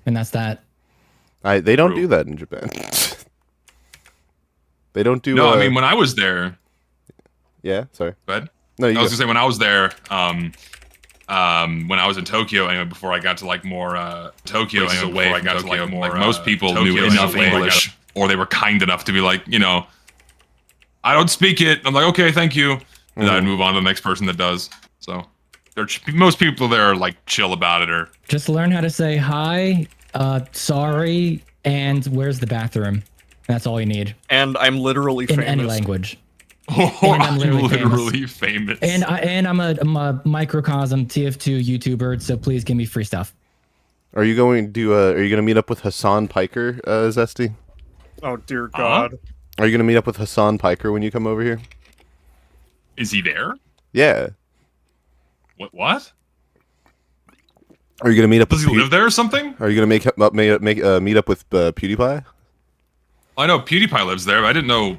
and that's that. They don't do that in Japan. They don't do. No, I mean when I was there. Yeah, sorry. Go ahead. No, I was gonna say when I was there, when I was in Tokyo, anyway, before I got to like more Tokyo, anyway, before I got to like more, like most people knew enough English, or they were kind enough to be like, you know, I don't speak it. I'm like, okay, thank you, and then I'd move on to the next person that does. So, most people there are like chill about it, or just learn how to say hi, sorry, and where's the bathroom. That's all you need. And I'm literally famous. In any language. Or I'm literally famous. And I'm a microcosm TF2 YouTuber, so please give me free stuff. Are you going to are you going to meet up with Hasan Piker, Zesty? Oh dear God. Are you going to meet up with Hasan Piker when you come over here? Is he there? Yeah. What? Are you going to meet up? Does he live there or something? Are you going to meet up with PewDiePie? I know PewDiePie lives there, but I didn't know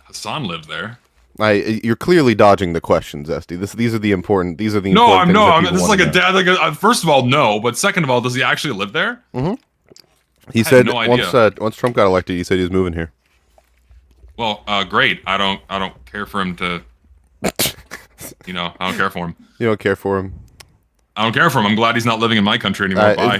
Hasan lived there. You're clearly dodging the question, Zesty. These are the important. These are the no. Important I'm no. This is like a dad. Like first of all, no. But second of all, does he actually live there? Mm-hmm. He said no once Trump got elected, he said he was moving here. Well, great. I don't care for him to. You know, I don't care for him. You don't care for him. I don't care for him. I'm glad he's not living in my country anymore. Bye.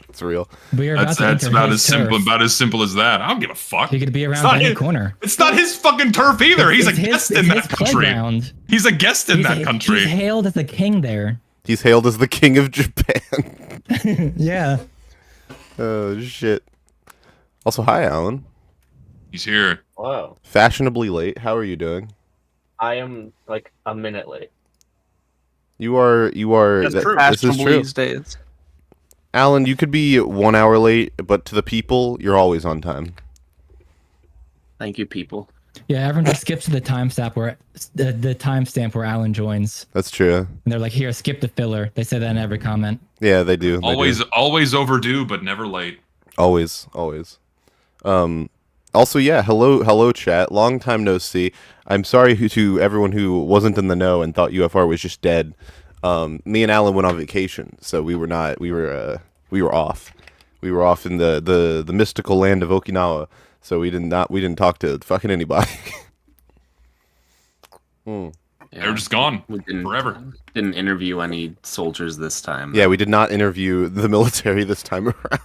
That's real. That's about as simple as that. I don't give a fuck. He could be around any corner. It's not his fucking turf either. He's a guest in that country. He's a guest in that country. He's hailed as the king there. He's hailed as the king of Japan. Yeah. Oh shit. Also, hi, Alan. He's here. Hello. Fashionably late. How are you doing? I am like a minute late. You are. That's true. This is true. These days. Alan, you could be 1 hour late, but to the people, you're always on time. Thank you, people. Yeah, everyone just skips to the timestamp where the timestamp where Alan joins. That's true. And they're like, "Here, skip the filler." They say that in every comment. Yeah, they do. Always overdue, but never late. Always. Also, yeah, hello, chat. Long time no see. I'm sorry to everyone who wasn't in the know and thought UFR was just dead. Me and Alan went on vacation, so we were not. We were off. We were off in the mystical land of Okinawa. So we didn't talk to fucking anybody. Yeah, they were just gone forever. Didn't interview any soldiers this time. Yeah, we did not interview the military this time around.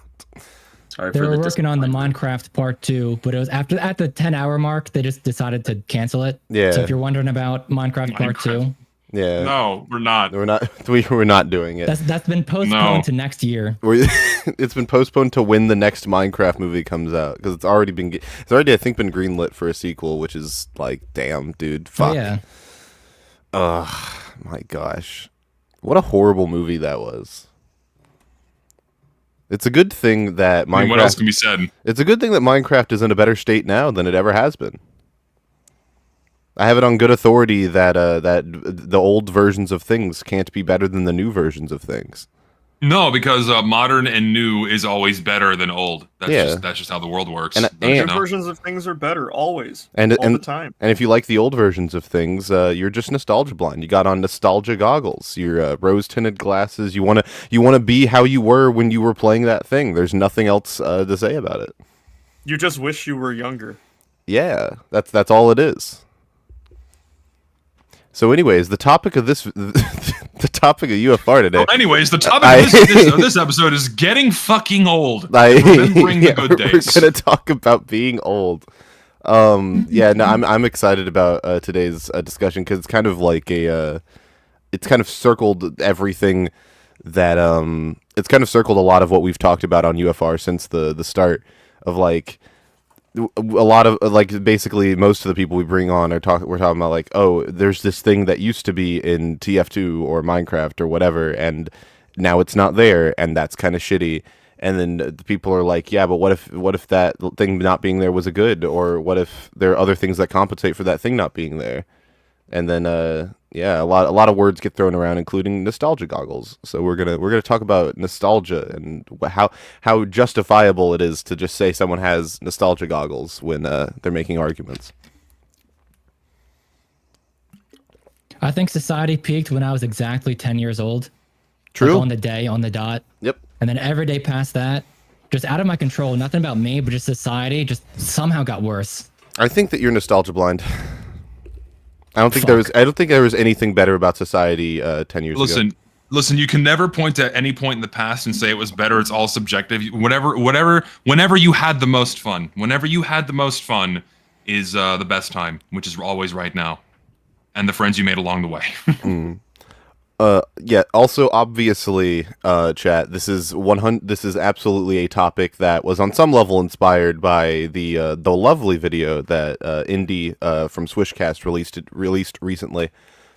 Sorry they for were working on the Minecraft Part 2, but it was at the 10-hour mark. They just decided to cancel it. Yeah. So if you're wondering about Minecraft Part 2, yeah. No, we're not. We're not doing it. That's been postponed to next year. It's been postponed to when the next Minecraft movie comes out because it's already I think been greenlit for a sequel, which is like, damn, dude, fuck. Oh, yeah. Ugh, my gosh, what a horrible movie that was. It's a good thing that Minecraft. I mean, what else can be said? It's a good thing that Minecraft is in a better state now than it ever has been. I have it on good authority that that the old versions of things can't be better than the new versions of things. No, because modern and new is always better than old. That's just how the world works. And new versions of things are better always, all the time. And if you like the old versions of things, you're just nostalgia blind. You got on nostalgia goggles, your rose tinted glasses. You wanna be how you were when you were playing that thing. There's nothing else to say about it. You just wish you were younger. Yeah, that's all it is. So, anyways, the topic of this. The topic of UFR today. Well, anyways, the topic of this episode is getting fucking old. Remembering the good days. We're gonna talk about being old. Yeah, no, I'm excited about today's discussion because it's kind of like it's kind of circled everything that it's kind of circled a lot of what we've talked about on UFR since the start of like. A lot of like basically most of the people we bring on we're talking about like, oh, there's this thing that used to be in TF2 or Minecraft or whatever, and now it's not there, and that's kind of shitty. And then the people are like, yeah, but what if that thing not being there was a good, or what if there are other things that compensate for that thing not being there? And then yeah, a lot of words get thrown around, including nostalgia goggles. So we're gonna talk about nostalgia and how justifiable it is to just say someone has nostalgia goggles when they're making arguments. I think society peaked when I was exactly 10 years old. True. Like on the day, on the dot. Yep. And then every day past that, just out of my control, nothing about me, but just society just somehow got worse. I think that you're nostalgia blind. I don't think Fuck. there was anything better about society 10 years ago. Listen, you can never point to any point in the past and say it was better. It's all subjective. Whenever you had the most fun, is the best time, which is always right now. And the friends you made along the way. Yeah, also obviously, chat, this is absolutely a topic that was on some level inspired by the lovely video that Indy from Swishcast released recently.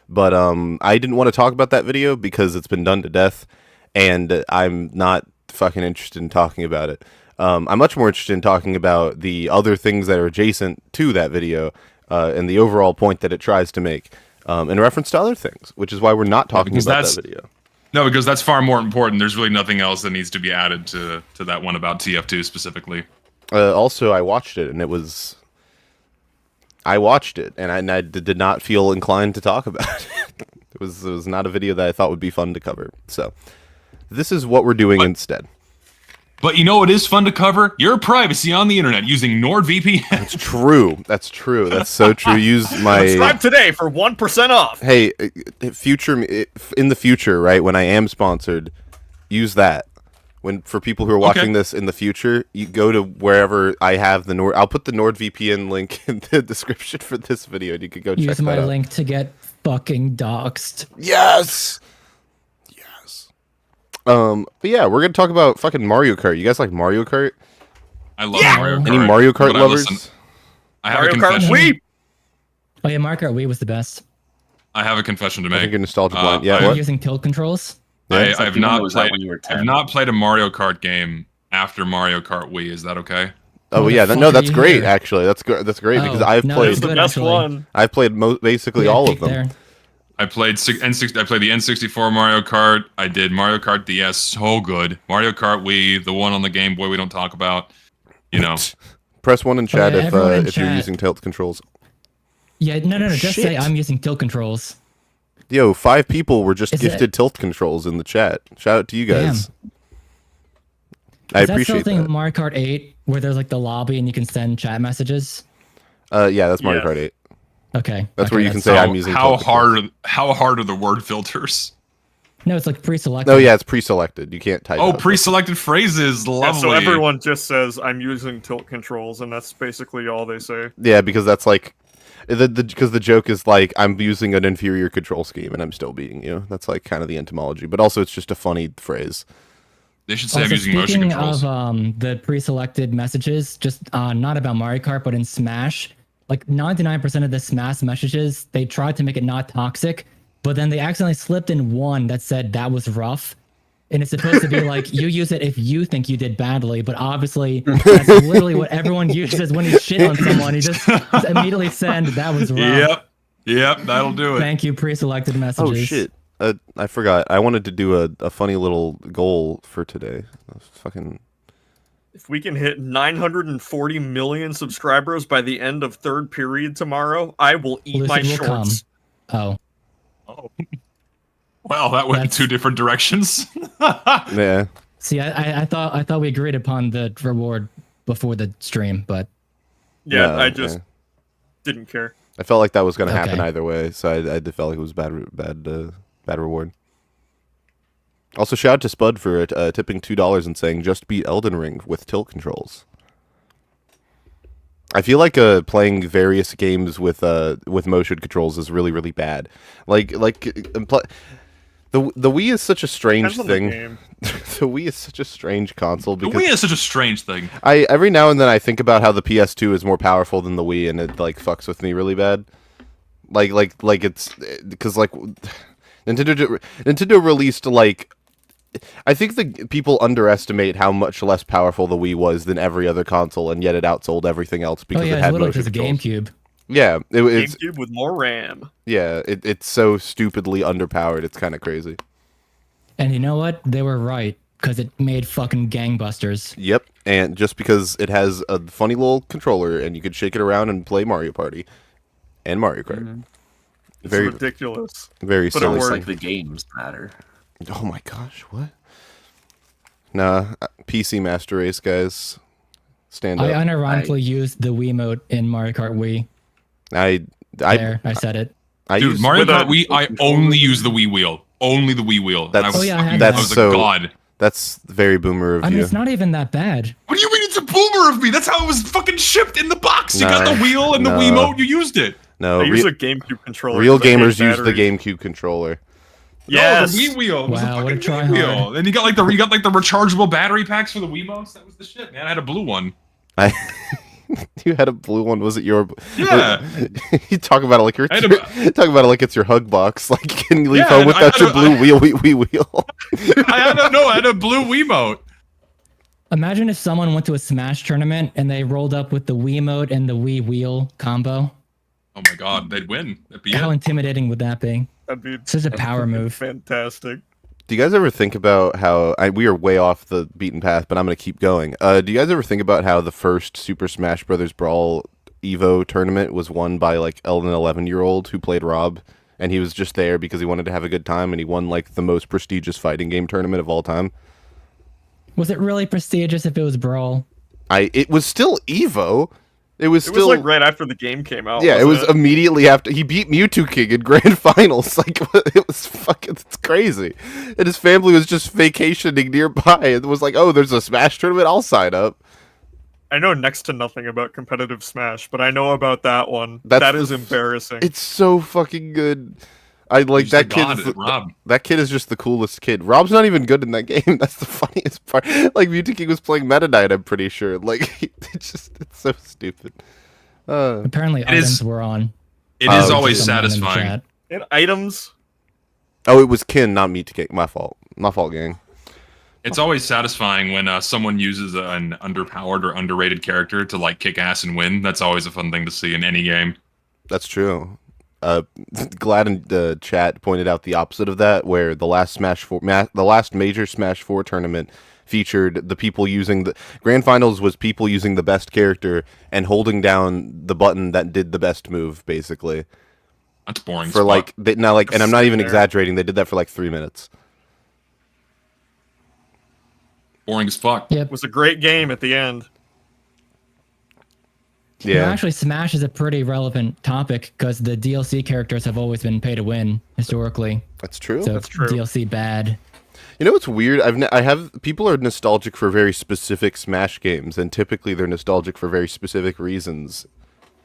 But I didn't want to talk about that video because it's been done to death, and I'm not fucking interested in talking about it. I'm much more interested in talking about the other things that are adjacent to that video and the overall point that it tries to make in reference to other things, which is why we're not talking about that video. No, because that's far more important. There's really nothing else that needs to be added to that one about TF2 specifically. Also, I watched it, and I did not feel inclined to talk about it. It was not a video that I thought would be fun to cover. So this is what we're doing instead. But you know what is fun to cover? Your privacy on the internet using NordVPN. That's true. That's true. That's so true. Use my... Subscribe today for 1% off. Hey, in the future, right, when I am sponsored, use that. For people who are watching this in the future, you go to wherever I have the I'll put the NordVPN link in the description for this video, and you can go check that out. Use my link to get fucking doxxed. Yes! But yeah, we're gonna talk about fucking Mario Kart. You guys like Mario Kart? I love Mario Kart. Any Mario Kart lovers? I have a confession. Wii! Oh yeah, Mario Kart Wii was the best. I have a confession to I make. think you're nostalgia blind. Yeah, Are what? you using tilt controls? Yeah. I've not played a Mario Kart game after Mario Kart Wii. Is that okay? Oh yeah, that's great. Actually, that's great because I've played. It's the best one. I've played basically all of them. There. I played the N64 Mario Kart. I did Mario Kart DS, so good. Mario Kart Wii, the one on the Game Boy we don't talk about. You know. Press 1 in chat if chat. you're using tilt controls. Yeah, no. Just Shit. say I'm using tilt controls. Yo, 5 people were just gifted tilt controls in the chat. Shout out to you guys. I appreciate that. Still that. Mario Kart 8 where there's like the lobby and you can send chat messages? Yeah, that's Mario Kart 8. Okay. That's where you can say I'm using how tilt controls. how hard are the word filters? No, it's like pre-selected. Oh yeah, it's pre-selected. You can't type. Oh, pre-selected phrases. Lovely. Yeah, so everyone just says I'm using tilt controls, and that's basically all they say. Yeah, because that's like because the joke is like I'm using an inferior control scheme and I'm still beating you. That's like kind of the etymology, but also it's just a funny phrase. They should say I'm using motion controls. Speaking of the pre-selected messages, just not about Mario Kart, but in Smash, like 99% of the Smash messages, they tried to make it not toxic, but then they accidentally slipped in one that said that was rough. And it's supposed to be like, you use it if you think you did badly, but obviously that's literally what everyone uses when you shit on someone. You just immediately send, that was rough. Yep, that'll do it. Thank you, pre-selected messages. Oh shit. I forgot. I wanted to do a funny little goal for today. Fucking... If we can hit 940 million subscribers by the end of third period tomorrow, I will eat my shorts. Oh. Well, that went in 2 different directions. Yeah. See, I thought we agreed upon the reward before the stream, but yeah, No, I just didn't care. I felt like that was going to happen Okay. either way, so I felt like it was bad reward. Also, shout out to Spud for tipping $2 and saying just beat Elden Ring with tilt controls. I feel like playing various games with motion controls is really, really bad. The Wii is such a strange thing. The Wii is such a strange console because the Wii is such a strange thing. Every now and then I think about how the PS2 is more powerful than the Wii, and it like fucks with me really bad. Like it's because like Nintendo released like. I think the people underestimate how much less powerful the Wii was than every other console, and yet it outsold everything else because it had motion controls. GameCube. Yeah, it's GameCube with more RAM. Yeah, it's so stupidly underpowered. It's kind of crazy. And you know what? They were right because it made fucking gangbusters. Yep, and just because it has a funny little controller and you could shake it around and play Mario Party and Mario Kart. Mm-hmm. It's ridiculous. Very But silly. It's like the games matter. Oh my gosh, what? Nah, PC Master Race, guys. Stand up. I unironically used the Wiimote in Mario Kart Wii. I said it. Dude, Mario Kart Wii, I only use the Wii Wheel. Only the Wii Wheel. That's, I was a god. That's very boomer of I mean, you. it's not even that bad. What do you mean it's a boomer of me? That's how it was fucking shipped in the box. You got the wheel and the Wiimote, you used it. No, I use a GameCube controller. Real gamers use the GameCube controller. Yes. No, the Wii Wheel. Wow, what a try Wii hard. Wheel. And you got like the rechargeable battery packs for the Wiimotes. That was the shit, man. I had a blue one. You had a blue one. Was it your? Yeah. You talk about it like talk about it like it's your hug box. Like, can you leave home and without your blue wheel? I don't know. I had a blue Wiimote. Imagine if someone went to a Smash tournament and they rolled up with the Wiimote and the Wii Wheel combo. Oh my god, they'd win. That'd be How it. intimidating would that be? That'd be Such a power move. fantastic. Do you guys ever think about how we are way off the beaten path, but I'm going to keep going. Do you guys ever think about how the first Super Smash Bros. Brawl Evo tournament was won by like an 11-year-old who played Rob, and he was just there because he wanted to have a good time, and he won like the most prestigious fighting game tournament of all time? Was it really prestigious if it was Brawl? It was still Evo. It was like right after the game came out. Yeah, it was immediately after he beat Mewtwo King in grand finals. Like, it was fucking, it's crazy. And his family was just vacationing nearby. It was like, oh, there's a Smash tournament, I'll sign up. I know next to nothing about competitive Smash, but I know about that one. That is embarrassing. It's so fucking good. I like that kid. That kid is just the coolest kid. Rob's not even good in that game. That's the funniest part. Like, Mewtwo King was playing Meta Knight, I'm pretty sure. Like, it's so stupid. Apparently, items were on. It is always satisfying. And items. Oh, it was Kin, not Mewtwo King. My fault, gang. It's always satisfying when someone uses an underpowered or underrated character to like kick ass and win. That's always a fun thing to see in any game. That's true. Glad in the chat pointed out the opposite of that, where the last the last major Smash 4 tournament featured the people using the grand finals was people using the best character and holding down the button that did the best move, basically. That's boring. For like and I'm not even exaggerating. They did that for like 3 minutes. Boring as fuck. Yep. It was a great game at the end. Yeah. You know, actually, Smash is a pretty relevant topic because the DLC characters have always been pay to win historically. That's true. So That's true. DLC bad. You know what's weird? People are nostalgic for very specific Smash games, and typically they're nostalgic for very specific reasons.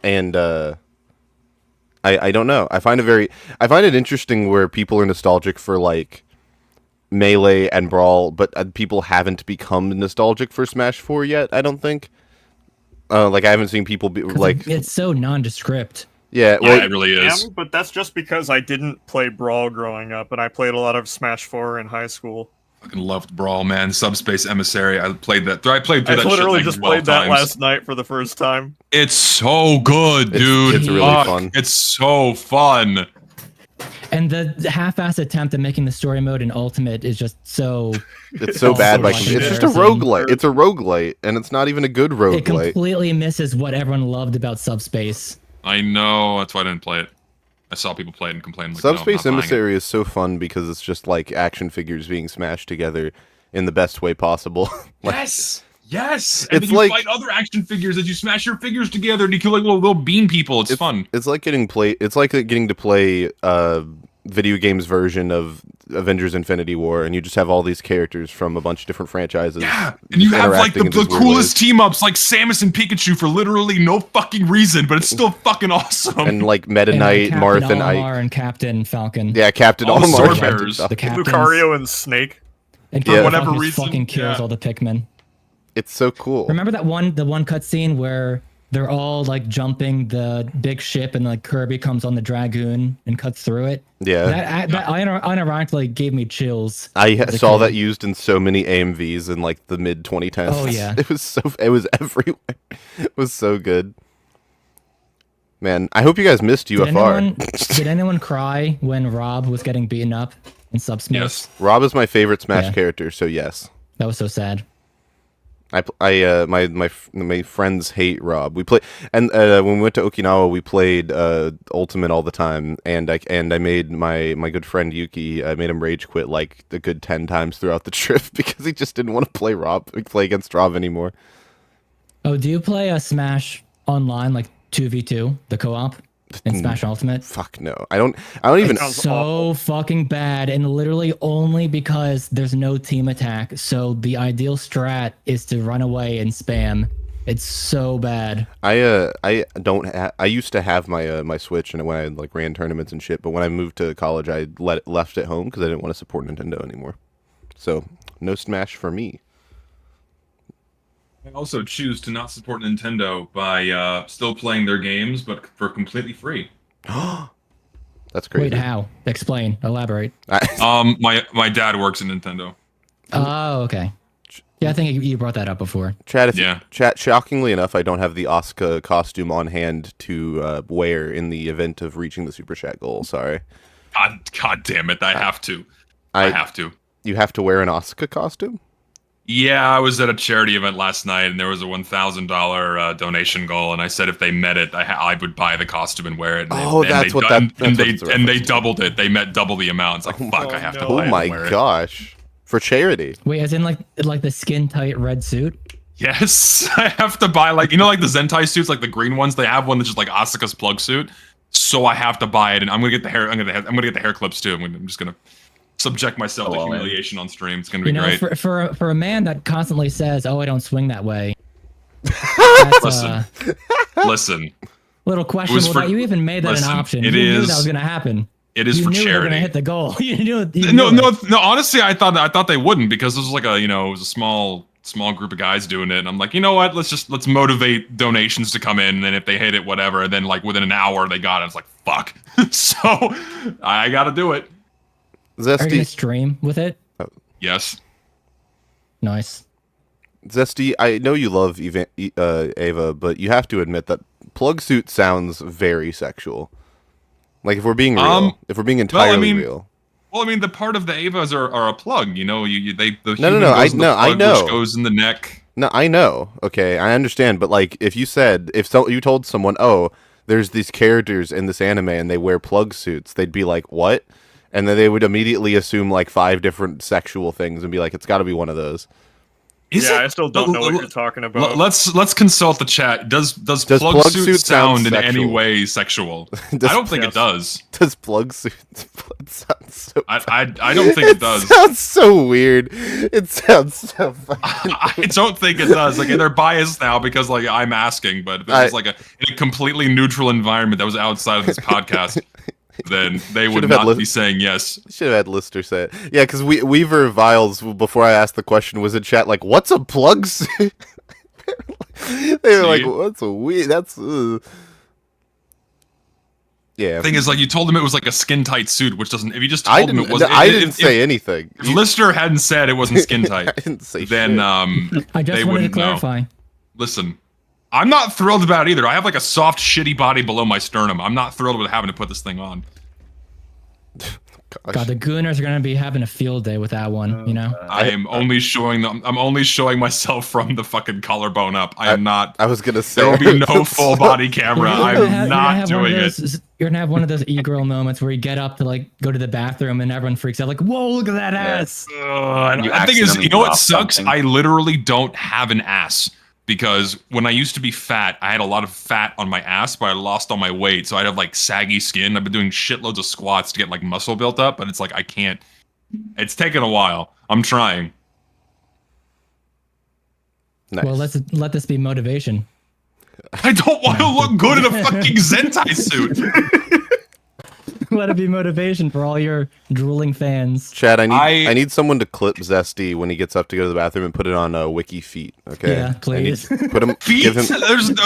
And I don't know. I find it interesting where people are nostalgic for like Melee and Brawl, but people haven't become nostalgic for Smash 4 yet. I don't think. Like, I haven't seen people be like, it's so nondescript. yeah, Well, it really is. But that's just because I didn't play Brawl growing up, and I played a lot of Smash 4 in high school. Fucking loved Brawl, man. Subspace Emissary. I played that. I played through I that literally shit like just 12 played that times. last night for the first time. It's so good, dude. It's really Fuck, fun. It's so fun. And the half-assed attempt at making the story mode an ultimate is just so... it's so bad. Like, it's just a roguelite. It's a roguelite, and it's not even a good It roguelite. completely misses what everyone loved about Subspace. I know. That's why I didn't play it. I saw people play it and complain. Like, Subspace no, I'm not buying it. Emissary is so fun because it's just like action figures being smashed together in the best way possible. Like, Yes. Yes. And It's then you like- fight other action figures as you smash your figures together and you kill like little bean people. It's fun. It's like getting to play video games version of Avengers Infinity War, and you just have all these characters from a bunch of different franchises. Yeah, and you have like interacting in the these weird coolest ways. team ups, like Samus and Pikachu, for literally no fucking reason, but it's still fucking awesome. And like Meta And, Knight, Captain Marth, and Olimar Ike. and Captain Falcon. Yeah, Captain All the Olimar. sword Captain bearers. Falcon. The captains. Lucario and Snake. And For Captain whatever Falcon reason, fucking kills yeah. all the Pikmin. It's so cool. Remember the one cutscene where they're all like jumping the big ship and like Kirby comes on the Dragoon and cuts through it? Yeah. That unironically gave me chills. Saw that used in so many AMVs in like the mid 2010s. Oh, yeah. It was everywhere. It was so good. Man, I hope you guys missed UFR. Did anyone cry when Rob was getting beaten up in Subspace? Yes. Rob is my favorite Smash Yeah. character, so yes. That was so sad. My friends hate Rob. We play, and when we went to Okinawa, we played Ultimate all the time, and I made my good friend Yuki. I made him rage quit like a good 10 times throughout the trip because he just didn't want to play against Rob anymore. Oh, do you play a Smash online, like 2v2, the co-op in Smash Ultimate? Fuck no. I don't even. It's so fucking bad, and literally only because there's no team attack. So the ideal strat is to run away and spam. It's so bad. I used to have my Switch, and when I like ran tournaments and shit, but when I moved to college, I left it home because I didn't want to support Nintendo anymore. So no Smash for me. I also choose to not support Nintendo by still playing their games, but for completely free. That's crazy. Wait, how? Explain. Elaborate. My dad works in Nintendo. Oh, okay. Yeah, I think you brought that up before. Chat, shockingly enough, I don't have the Asuka costume on hand to wear in the event of reaching the Super Chat goal. Sorry. God damn it! I have to. I have to. You have to wear an Asuka costume? Yeah, I was at a charity event last night, and there was a $1,000 donation goal, and I said if they met it, I would buy the costume and wear it. And they doubled it. They met double the amount. It's like, fuck, I have to buy it. Oh my gosh. For charity. Wait, as in like the skin tight red suit? Yes, I have to buy like the Zentai suits, like the green ones. They have one that's just like Asuka's plug suit, so I have to buy it, and I'm gonna get the hair. I'm gonna get the hair clips too. I'm just gonna subject myself to humiliation on stream. It's gonna be great. For a man that constantly says, "Oh, I don't swing that way." Listen. Little questionable that you even made that an option. You knew that was gonna happen. It is for charity. You were gonna hit the goal. You knew. No. Honestly, I thought they wouldn't, because this was like it was a small group of guys doing it, and I'm like, you know what? Let's motivate donations to come in, and then if they hit it, whatever. And then like within an hour, they got it. It's like fuck. So I got to do it. Zesty. Are you gonna stream with it? Yes. Nice. Zesty, I know you love Ava, but you have to admit that plug suit sounds very sexual. Like, if we're being real, if we're being entirely real. Well, I mean, the part of the Avas are a plug. You know, I know. Which goes in the neck. No, I know. Okay, I understand. But like, if you told someone, oh, there's these characters in this anime and they wear plug suits, they'd be like, what? And then they would immediately assume like 5 different sexual things and be like, it's got to be one of those. I still don't know what you're talking about. Let's consult the chat. Does plug suit sound in any way sexual? I don't think it does. Does plug suit sound so I don't think it does. It sounds so weird. It sounds so fucking I don't think it does. Like, they're biased now because like I'm asking, but if it was like in a completely neutral environment that was outside of this podcast, then they would not be saying yes. Should have had Lister say it. Yeah, because Weaver Viles, before I asked the question, was in chat like, what's a plug suit? They were like, what's a weird? That's... Yeah. The thing is, like, you told him it was like a skin tight suit, which doesn't... If you just told him it wasn't... I didn't say anything. If Lister hadn't said it wasn't skin tight, I didn't say then shit. I just wanted to clarify. Listen, I'm not thrilled about it either. I have like a soft, shitty body below my sternum. I'm not thrilled with having to put this thing on. God, the Gooners are gonna be having a field day with that one. You know, I'm only showing myself from the fucking collarbone up. I am not. I was gonna say there will be no full body camera. I'm not doing it. You're gonna have one of those e-girl moments where you get up to like go to the bathroom and everyone freaks out like, "Whoa, look at that ass!" The thing is, you know what sucks? I literally don't have an ass. Because when I used to be fat, I had a lot of fat on my ass, but I lost all my weight. So I'd have like saggy skin. I've been doing shitloads of squats to get like muscle built up, but it's like I can't. It's taken a while. I'm trying. Nice. Well, let this be motivation. I don't want to look good in a fucking Zentai suit. Let it be motivation for all your drooling fans. Chad, I need someone to clip Zesty when he gets up to go to the bathroom and put it on Wiki Feet. Okay. Yeah, please. Put him. Feet?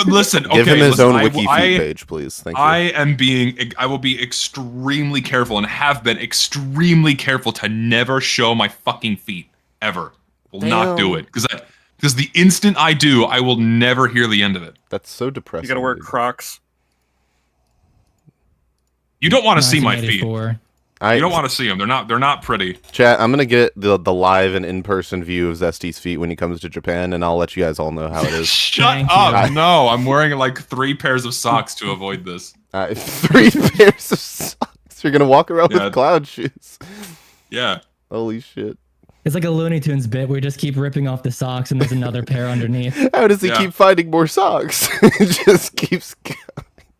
Listen. Give him his own Wiki Feet page, please. Thank you. I will be extremely careful and have been extremely careful to never show my fucking feet ever. Will not do it because the instant I do, I will never hear the end of it. That's so depressing. You gotta wear Crocs. You don't want to see my feet. You don't want to see them. They're not pretty. Chat, I'm gonna get the live and in-person view of Zesty's feet when he comes to Japan, and I'll let you guys all know how it is. Shut up! No, I'm wearing like 3 pairs of socks to avoid this. 3 pairs of socks. You're gonna walk around with cloud shoes. Yeah. Holy shit. It's like a Looney Tunes bit where we just keep ripping off the socks and there's another pair underneath. How does he keep finding more socks? It just keeps going.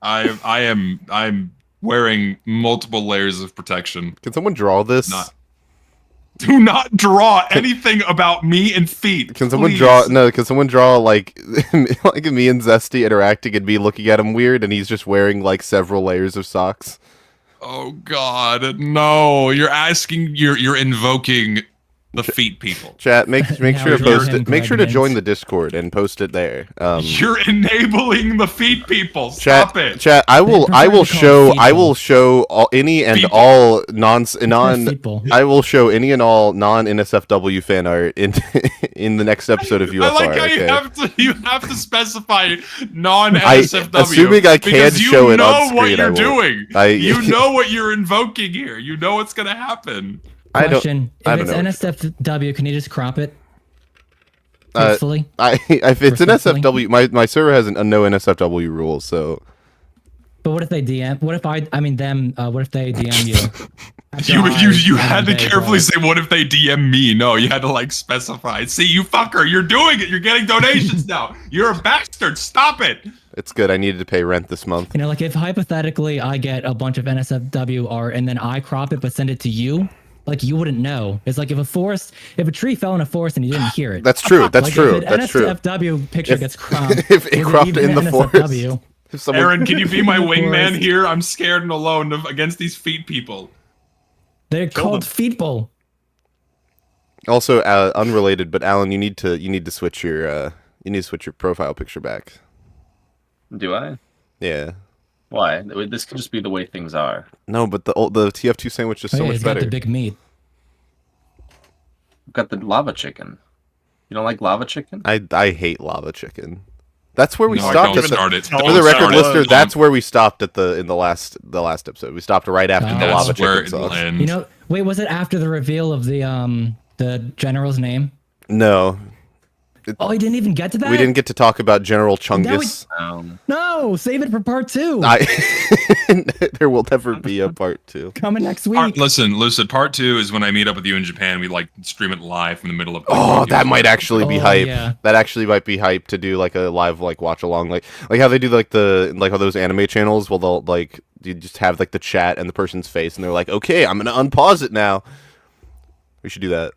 I'm wearing multiple layers of protection. Can someone draw this? Do not draw anything about me and feet. Can someone draw? No, can someone draw like like me and Zesty interacting and me looking at him weird, and he's just wearing like several layers of socks? Oh God, no! You're invoking the feet people. Chat, make sure to post it. Make sure to join the Discord and post it there. You're enabling the feet people. Stop it. Chat, I will show any and all non NSFW fan art in the next episode of UFR. I like how you have to specify non NSFW. Assuming I can show it on screen, you know what you're doing. You know what you're invoking here. You know what's gonna happen. Question: If it's NSFW, can you just crop it? Truthfully? If it's NSFW, my server has a no NSFW rule, so. But what if they DM? What if what if they DM you? You had to carefully say, what if they DM me? No, you had to like specify. See, you fucker, you're doing it. You're getting donations now. You're a bastard. Stop it. It's good. I needed to pay rent this month. You know, like if hypothetically I get a bunch of NSFW art and then I crop it but send it to you. Like you wouldn't know. It's like if a tree fell in a forest and you didn't hear it. That's true. That's like true. If That's true. NSFW picture gets cropped. If it cropped in the forest. Aaron, can you be my wingman here? I'm scared and alone against these feet people. They're called feetball. Also, unrelated, but Alan, you need to switch your profile picture back. Do I? Yeah. Why? This could just be the way things are. No, but the TF2 sandwich is so much better. Got the big meat. I've got the lava chicken. You don't like lava chicken? I hate lava chicken. That's where we stopped. For the record listener, that's where we stopped in the last episode. We stopped right after the lava chicken sauce. You know, wait, was it after the reveal of the general's name? No. Oh, he didn't even get to that? We didn't get to talk about General Chungus. No, save it for part 2. There will never be a part 2. Coming next week. Listen, Lucid, part 2 is when I meet up with you in Japan. We like stream it live from the middle of. That might actually be hype. Yeah. That actually might be hype to do like a live like watch along, like how they do like all those anime channels. Well, they'll like you just have like the chat and the person's face, and they're like, okay, I'm gonna unpause it now. We should do that.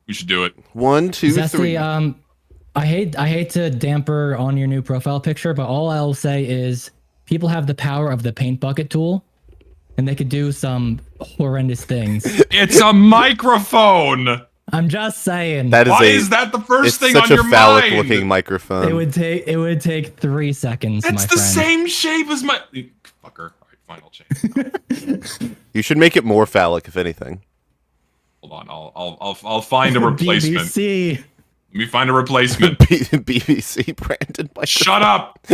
We should do it. 1, 2, Zesty, 3. I hate to damper on your new profile picture, but all I'll say is people have the power of the paint bucket tool, and they could do some horrendous things. It's a microphone. I'm just saying. Why is that the first thing on your mind? It's such a phallic-looking microphone. It would take 3 seconds. It's the same shape as my fucker. All right, final change. You should make it more phallic, if anything. Hold on, I'll find a replacement. BBC. Let me find a replacement. BBC branded microphone. Shut up.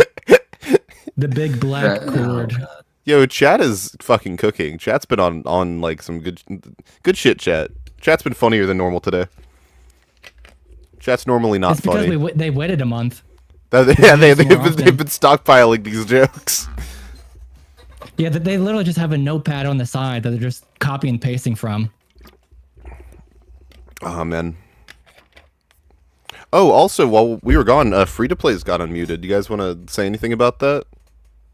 The big black cord. Yo, chat is fucking cooking. Chat's been on like some good shit. Chat's been funnier than normal today. Chat's normally not funny. Because they waited a month. They've been stockpiling these jokes. Yeah, they literally just have a notepad on the side that they're just copy and pasting from. Oh man. Oh, also, while we were gone, free-to-plays got unmuted. Do you guys want to say anything about that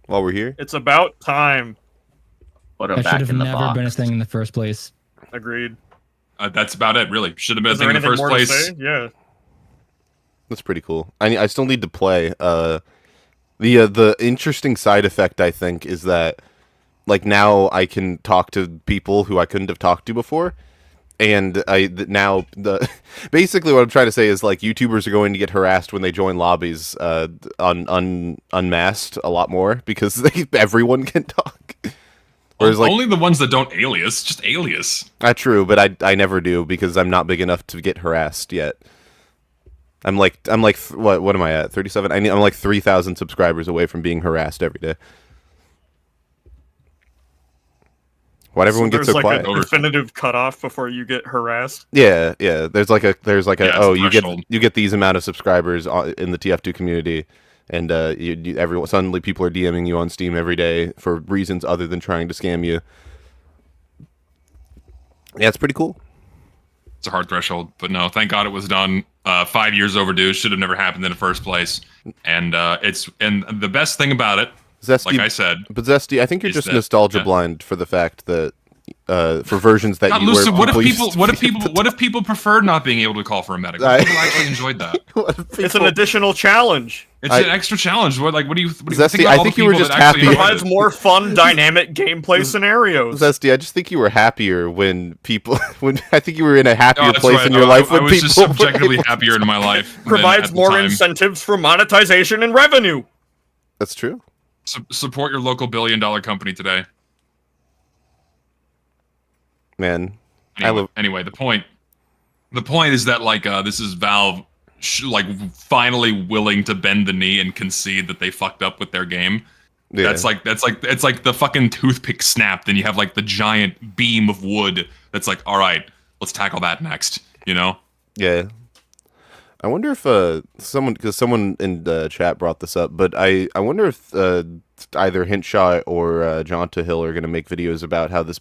while we're here? It's about time. That should have never been a thing in the first place. Agreed. That's about it, really. Should have been a thing in the first place. Yeah. That's pretty cool. I still need to play. The interesting side effect, I think, is that like now I can talk to people who I couldn't have talked to before. And basically what I'm trying to say is like YouTubers are going to get harassed when they join lobbies unmasked a lot more because everyone can talk. Whereas only the ones that don't alias, just alias. That's true, but I never do because I'm not big enough to get harassed yet. I'm like what am I at? 37. I'm like 3,000 subscribers away from being harassed every day. Why'd everyone get so like quiet? A definitive cutoff before you get harassed. Yeah. There's like a Yeah, you get these amount of subscribers in the TF2 community, and everyone suddenly people are DMing you on Steam every day for reasons other than trying to scam you. Yeah, it's pretty cool. It's a hard threshold, but no, thank God it was done. 5 years overdue. Should have never happened in the first place. And the best thing about it, Zesty, like I said, but Zesty, I think you're just that- nostalgia yeah. blind for the fact that for versions that God, you Lucid, were. what if people preferred not being able to call for a medic? What if people actually enjoyed that? It's an additional challenge. It's an extra challenge. What do you Zesty, think about I all think the you were people just that actually happy. enjoyed Provides more fun, dynamic gameplay scenarios. Zesty, I just think you were happier when I think you were in a happier No, that's place right. in your life I when was people just subjectively happier in my life. than Provides at the more time. incentives for monetization and revenue. That's true. Support your local billion-dollar company today. Man, Anyway, the point is that like this is Valve finally willing to bend the knee and concede that they fucked up with their game. Yeah. It's like the fucking toothpick snapped and you have like the giant beam of wood that's like, all right, let's tackle that next, you know? Yeah. I wonder if someone in the chat brought this up, but I wonder if either Hintshaw or Jonta Hill are going to make videos about how this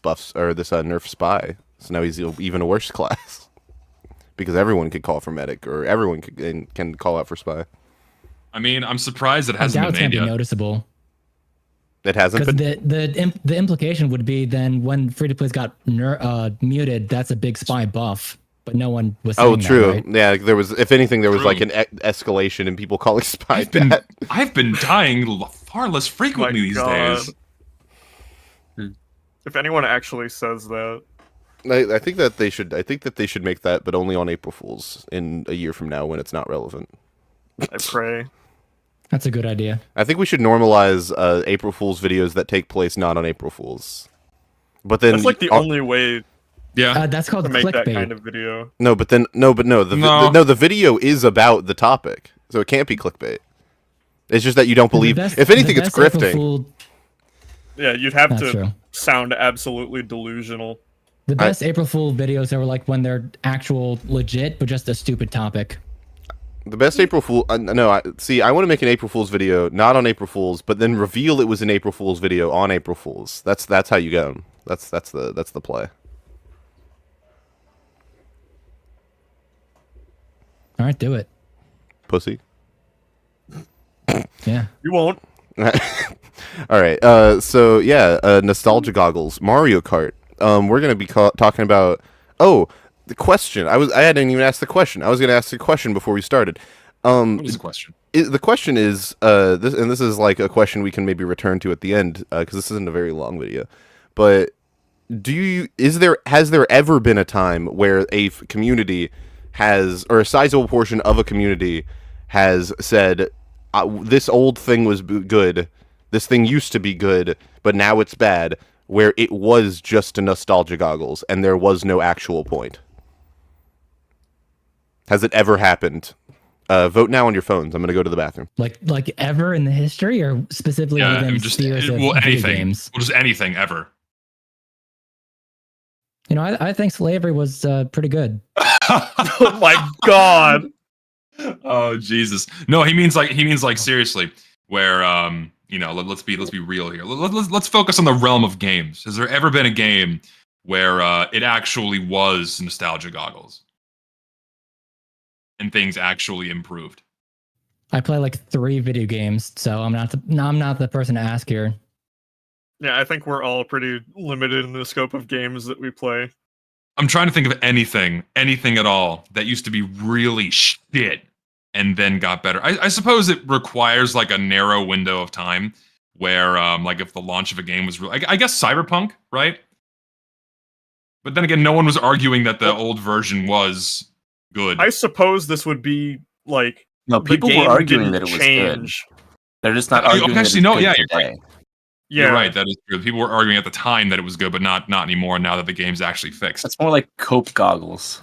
nerfs Spy. So now he's even a worse class. Because everyone could call for medic, or everyone can call out for Spy. I mean, I'm surprised it I hasn't doubt it's been gonna made be yet. noticeable. It hasn't Because been. the implication would be then when free to plays got muted, that's a big Spy buff. But no one was saying True. that, right? Yeah, there was. If anything, there was True. like an escalation in people calling Spy bad. I've been dying far less frequently these days. If anyone actually says that. I think that they should. I think that they should make that, but only on April Fools in a year from now when it's not relevant. I pray. That's a good idea. I think we should normalize April Fools videos that take place not on April Fools. But then That's like the only way Yeah. That's called to make that clickbait. kind of video. no, but then no. The video is about the topic, so it can't be clickbait. It's just that you don't believe. If anything, the it's best April grifting. Fool- Yeah, you'd have That's to true. sound absolutely delusional. The best April Fool videos are like when they're actual legit, but just a stupid topic. The best April Fool. I want to make an April Fool's video not on April Fool's, but then reveal it was an April Fool's video on April Fool's. That's how you go. That's the play. All right, do it. Pussy. Yeah. You won't. All right. So yeah, nostalgia goggles, Mario Kart. We're gonna be talking about. Oh, the question. I hadn't even asked the question. I was gonna ask the question before we started. What is the question? The question is this is like a question we can maybe return to at the end because this isn't a very long video. But has there ever been a time where a community or a sizable portion of a community has said this old thing was good, this thing used to be good, but now it's bad, where it was just a nostalgia goggles and there was no actual point? Has it ever happened? Vote now on your phones. I'm gonna go to the bathroom. Like ever in the history, or specifically within spheres of video anything. games? Well, just anything ever. You know, I think slavery was pretty good. Oh my god. Oh Jesus! No, he means like seriously. Where let's be real here. Let's focus on the realm of games. Has there ever been a game where it actually was nostalgia goggles and things actually improved? I play like 3 video games, so I'm not the person to ask here. Yeah, I think we're all pretty limited in the scope of games that we play. I'm trying to think of anything at all that used to be really shit and then got better. I suppose it requires like a narrow window of time where like if the launch of a game was real, I guess Cyberpunk, right? But then again, no one was arguing that the old version was good. I suppose this would be like No, the people were game arguing didn't that it was change. good. They're just not Oh, arguing actually, that no, it's yeah, good you're today. Yeah, You're right, that is true. People were arguing at the time that it was good, but not anymore now that the game's actually fixed. That's more like cope goggles.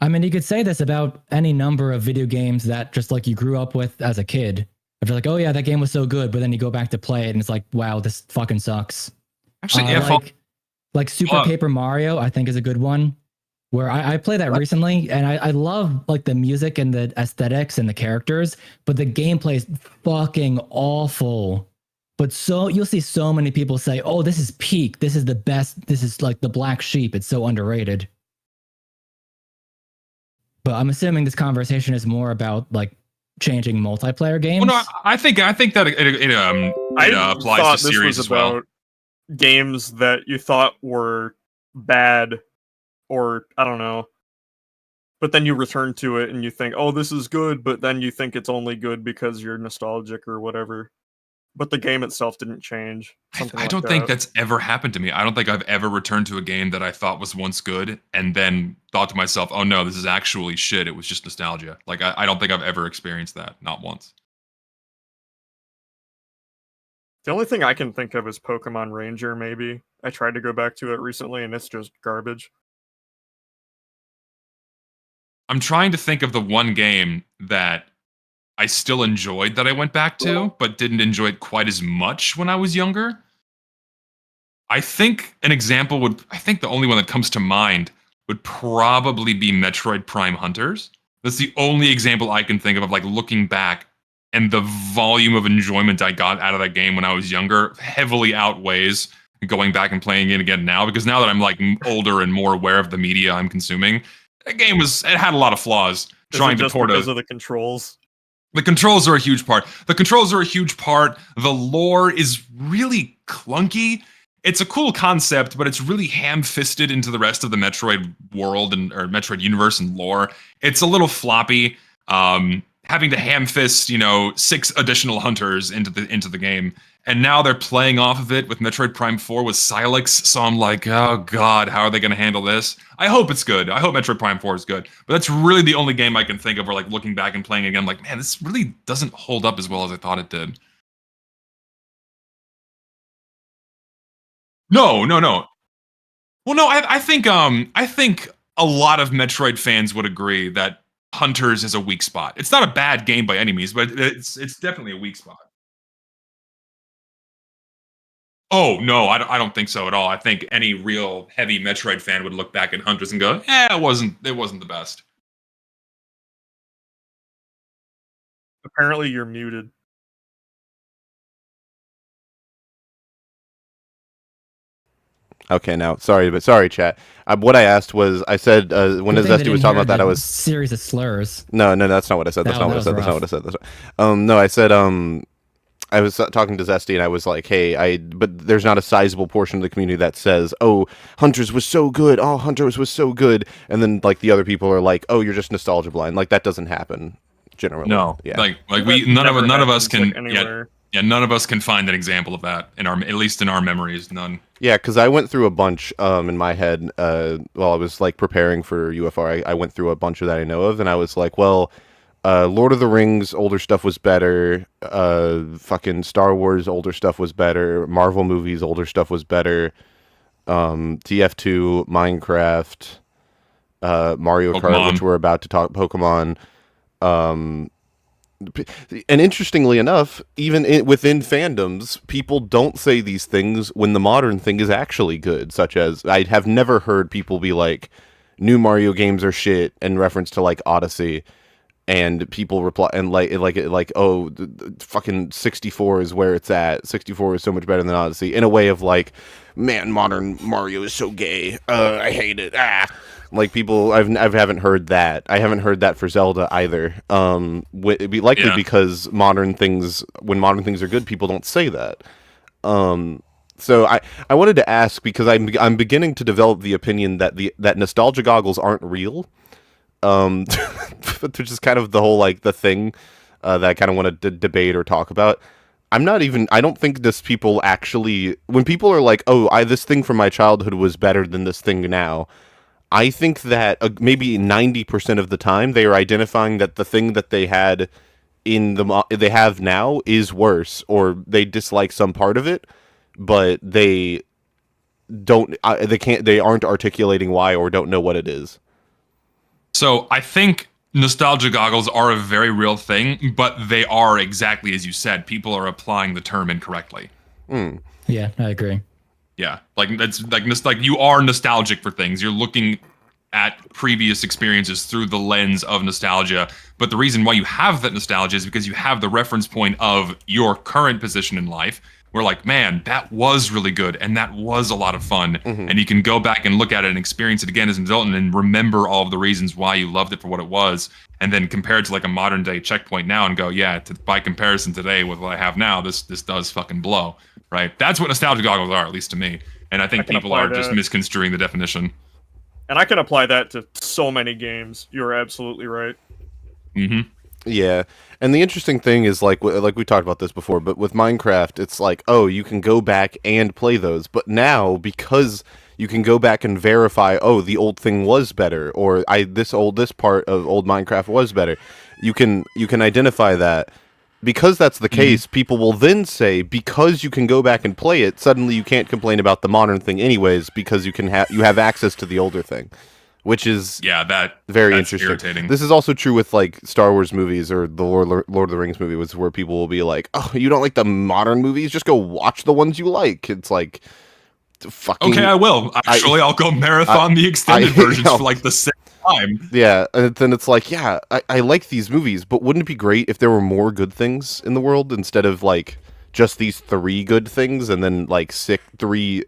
I mean, you could say this about any number of video games that just like you grew up with as a kid. If you're like, oh yeah, that game was so good, but then you go back to play it and it's like, wow, this fucking sucks. Actually, like Like Super Paper Mario, I think is a good one. Where I played that recently, and I love like the music and the aesthetics and the characters, but the gameplay is fucking awful. But so you'll see so many people say, "Oh, this is peak. This is the best. This is like the black sheep. It's so underrated." But I'm assuming this conversation is more about like changing multiplayer games. Well, no, I think that it applies to series as well. Games that you thought were bad, or I don't know, but then you return to it and you think, "Oh, this is good," but then you think it's only good because you're nostalgic or whatever. But the game itself didn't change. I don't think that's ever happened to me. I don't think I've ever returned to a game that I thought was once good and then thought to myself, "Oh no, this is actually shit. It was just nostalgia." Like I don't think I've ever experienced that. Not once. The only thing I can think of is Pokemon Ranger, maybe. I tried to go back to it recently and it's just garbage. I'm trying to think of the one game that I still enjoyed that I went back to, but didn't enjoy it quite as much when I was younger. I think the only one that comes to mind would probably be Metroid Prime Hunters. That's the only example I can think of like looking back, and the volume of enjoyment I got out of that game when I was younger heavily outweighs going back and playing it again now, because now that I'm like older and more aware of the media I'm consuming, that game it had a lot of flaws. Trying to port because of the controls. The controls are a huge part. The lore is really clunky. It's a cool concept, but it's really ham-fisted into the rest of the Metroid world or Metroid universe and lore. It's a little floppy. Having to ham-fist, 6 additional hunters into the game, and now they're playing off of it with Metroid Prime 4 with Silex. So I'm like, oh god, how are they going to handle this? I hope it's good. I hope Metroid Prime 4 is good. But that's really the only game I can think of where, like, looking back and playing again, I'm like, man, this really doesn't hold up as well as I thought it did. No. Well, no, I think a lot of Metroid fans would agree that Hunters is a weak spot. It's not a bad game by any means, but it's definitely a weak spot. Oh no, I don't think so at all. I think any real heavy Metroid fan would look back at Hunters and go, it wasn't the best. Apparently you're muted. Okay, now sorry, chat. What I asked was, I said when Zesty was talking about that, I was series of slurs. No, that's not what I said. That's not what I said. No, I said I was talking to Zesty and I was like, hey, but there's not a sizable portion of the community that says, oh, Hunters was so good. Oh, Hunters was so good. And then like the other people are like, oh, you're just nostalgia blind. Like that doesn't happen generally. No, yeah. Like none of us can none of us can find an example of that at least in our memories. None. Yeah, because I went through a bunch in my head while I was like preparing for UFR. I went through a bunch of that I know of, and I was like, well, Lord of the Rings older stuff was better. Fucking Star Wars older stuff was better. Marvel movies older stuff was better. TF2, Minecraft, Mario Kart, which we're about to talk. Pokemon. And interestingly enough, even within fandoms, people don't say these things when the modern thing is actually good. Such as, I have never heard people be like, "New Mario games are shit," in reference to like Odyssey. And people reply and like oh, fucking 64 is where it's at. 64 is so much better than Odyssey, in a way of like, man, modern Mario is so gay. I hate it. Like people, I haven't heard that. I haven't heard that for Zelda either. It'd be likely because when modern things are good, people don't say that. So I wanted to ask, because I'm beginning to develop the opinion that nostalgia goggles aren't real. Which is kind of the whole like the thing that I kind of want to debate or talk about. I don't think this people actually, when people are like, oh, this thing from my childhood was better than this thing now, I think that maybe 90% of the time they are identifying that the thing that they had they have now is worse, or they dislike some part of it, but they aren't articulating why, or don't know what it is. So I think nostalgia goggles are a very real thing, but they are exactly as you said. People are applying the term incorrectly. Yeah, I agree. Yeah, like that's like you are nostalgic for things. You're looking at previous experiences through the lens of nostalgia. But the reason why you have that nostalgia is because you have the reference point of your current position in life. Where like, man, that was really good and that was a lot of fun. And you can go back and look at it and experience it again as an adult and remember all of the reasons why you loved it for what it was. And then compare it to like a modern day checkpoint now and go, yeah, by comparison today with what I have now, this does fucking blow, right? That's what nostalgia goggles are, at least to me. And I think people are just misconstruing the definition. And I can apply that to so many games. You're absolutely right. Yeah, and the interesting thing is like we talked about this before, but with Minecraft, it's like, oh, you can go back and play those, but now because you can go back and verify, oh, the old thing was better, or this part of old Minecraft was better. You can identify that. Because that's the case, people will then say, because you can go back and play it, suddenly you can't complain about the modern thing anyways, because you have access to the older thing, which is that's interesting. Irritating. This is also true with like Star Wars movies or the Lord of the Rings movie, where people will be like, "Oh, you don't like the modern movies? Just go watch the ones you like." It's like, fucking. Okay, I will. Actually, I'll go marathon the extended versions for like the sixth time. Yeah, and then it's like, yeah, I like these movies, but wouldn't it be great if there were more good things in the world instead of like just these 3 good things and then like 3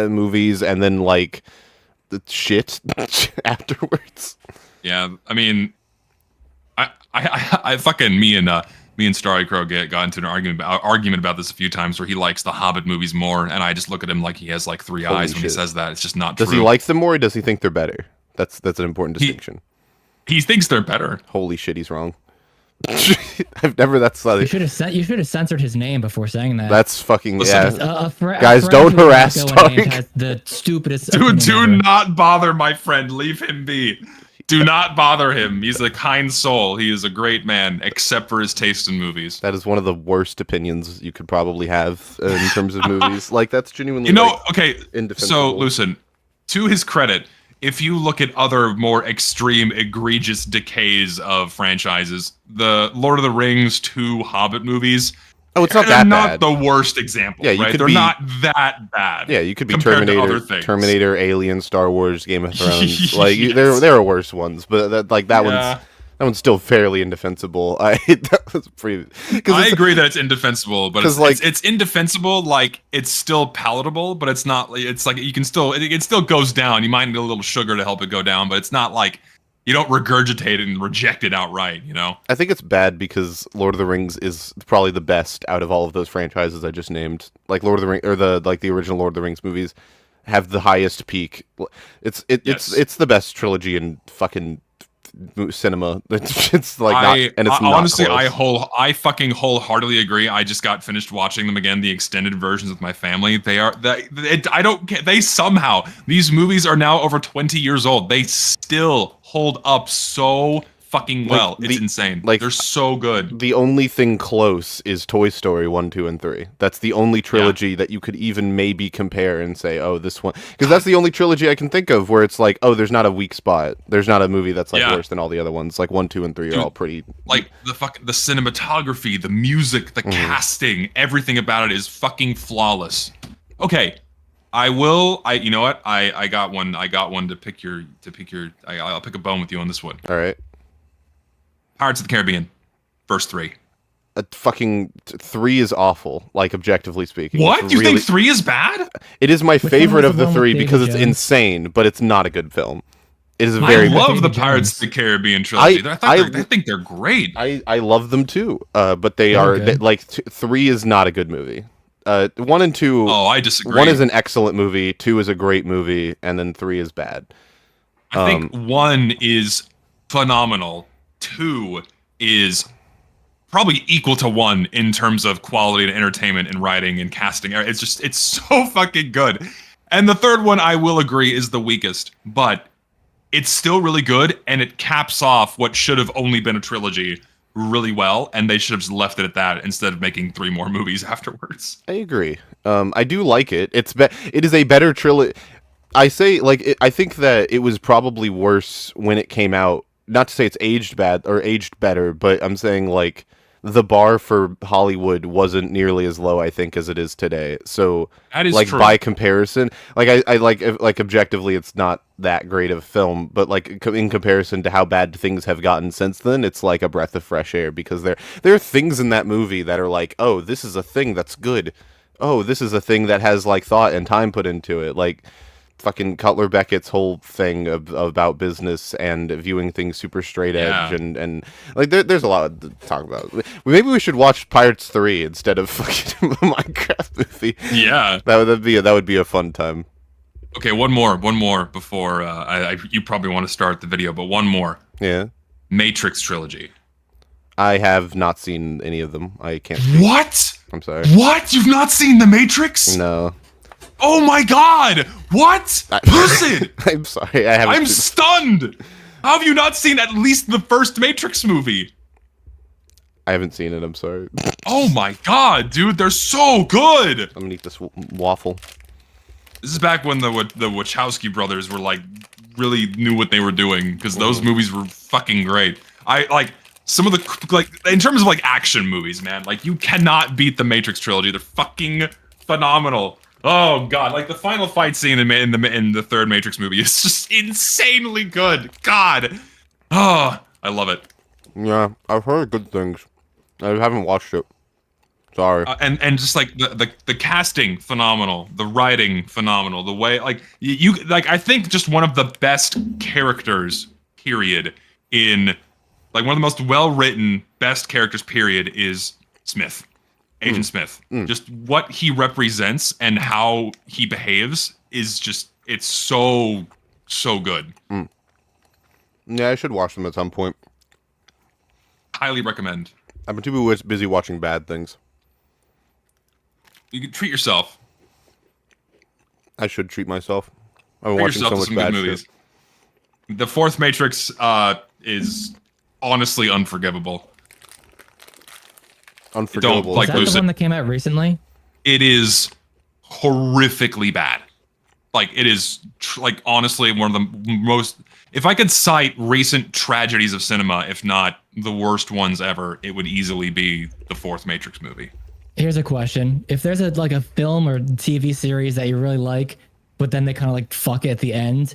movies and then like the shit afterwards? Yeah, I mean, I fucking me and Starry Crow got into an argument about this a few times where he likes the Hobbit movies more, and I just look at him like he has like 3 eyes when he says that. It's just not true. Does he like them more, or does he think they're better? That's an important distinction. He thinks they're better. Holy shit, he's wrong. I've never. That's you should have censored his name before saying that. That's fucking Guys, don't harass Starry. The stupidest. Dude, do not bother my friend. Leave him be. Do not bother him. He's a kind soul. He is a great man, except for his taste in movies. That is one of the worst opinions you could probably have in terms of movies. Like, that's genuinely, okay, so, listen, to his credit, if you look at other more extreme, egregious decays of franchises, the Lord of the Rings 2 Hobbit movies, it's not that bad. Not the worst example, right? They're not that bad. Yeah, you could be Terminator, Alien, Star Wars, Game of Thrones. Like, there are worse ones, but that one's still fairly indefensible. That was pretty. I agree that it's indefensible, but it's indefensible. Like, it's still palatable, but it's not. It's like it still goes down. You might need a little sugar to help it go down, but it's not like you don't regurgitate it and reject it outright. You know. I think it's bad because Lord of the Rings is probably the best out of all of those franchises I just named. Like Lord of the Rings, or the original Lord of the Rings movies have the highest peak. It's the best trilogy in fucking cinema. It's like honestly, I fucking wholeheartedly agree. I just got finished watching them again, the extended versions with my family. They somehow, these movies are now over 20 years old. They still hold up so fucking well. It's insane. Like, they're so good. The only thing close is Toy Story 1, 2, and 3. That's the only trilogy that you could even maybe compare and say, oh, this one, because that's the only trilogy I can think of where it's like, oh, there's not a weak spot. There's not a movie that's like worse than all the other ones. Like 1, 2, and 3 are all pretty. Like the cinematography, the music, the casting, everything about it is fucking flawless. Okay. You know what? I got one to pick your I'll pick a bone with you on this one. All right. Pirates of the Caribbean, first 3. Fucking 3 is awful, like, objectively speaking. What? You think 3 is bad? It is my favorite of the 3 because it's insane, but it's not a good film. It is I love the Pirates of the Caribbean trilogy. I think they're great. I love them too, but they are like 3 is not a good movie. 1 and 2. Oh, I disagree. 1 is an excellent movie. 2 is a great movie, and then 3 is bad. I think 1 is phenomenal. 2 is probably equal to 1 in terms of quality and entertainment and writing and casting. It's so fucking good. And the 3rd one, I will agree, is the weakest, but it's still really good, and it caps off what should have only been a trilogy really well, and they should have just left it at that instead of making 3 more movies afterwards. I agree. I do like it. It is a better trilogy. I think that it was probably worse when it came out. Not to say it's aged bad or aged better, but I'm saying like the bar for Hollywood wasn't nearly as low, I think, as it is today. So, That is like true. by comparison, like I like objectively, it's not that great of a film, but like in comparison to how bad things have gotten since then, it's like a breath of fresh air because there are things in that movie that are like, oh, this is a thing that's good. Oh, this is a thing that has like thought and time put into it, like. Fucking Cutler Beckett's whole thing about business and viewing things super straight edge and like there's a lot to talk about. Maybe we should watch Pirates 3 instead of fucking the Minecraft movie. Yeah, that would be a fun time. Okay, one more before you probably want to start the video, but one more. Yeah. Matrix trilogy. I have not seen any of them. I can't speak. What? I'm sorry. What? You've not seen the Matrix? No. Oh my god! What? Lucid! I'm sorry. I haven't. I'm stunned. How have you not seen at least the first Matrix movie? I haven't seen it. I'm sorry. Oh my god, dude, they're so good. I'm gonna eat this waffle. This is back when the Wachowski brothers were like really knew what they were doing because those movies were fucking great. I like some of the like in terms of like action movies, man. Like you cannot beat the Matrix trilogy. They're fucking phenomenal. Oh god, like the final fight scene in the third Matrix movie is just insanely good. God, oh, I love it. Yeah, I've heard good things. I haven't watched it. Sorry. And just like the casting, phenomenal. The writing, phenomenal. The way like you like, I think just one of the best characters, period, in like one of the most well written, best characters, period, is Smith. Agent Smith. Just what he represents and how he behaves is just, it's so good. Yeah, I should watch them at some point. Highly recommend. I've been too busy watching bad things. You can treat yourself. I should treat myself. I've been Treat watching yourself so to much some bad good movies. shit. The fourth Matrix is honestly unforgivable. Unforgivable. Like Is that Lucid. the one that came out recently? It is horrifically bad. Like it is like honestly one of the most. If I could cite recent tragedies of cinema, if not the worst ones ever, it would easily be the fourth Matrix movie. Here's a question: if there's a film or TV series that you really like, but then they kind of like fuck it at the end,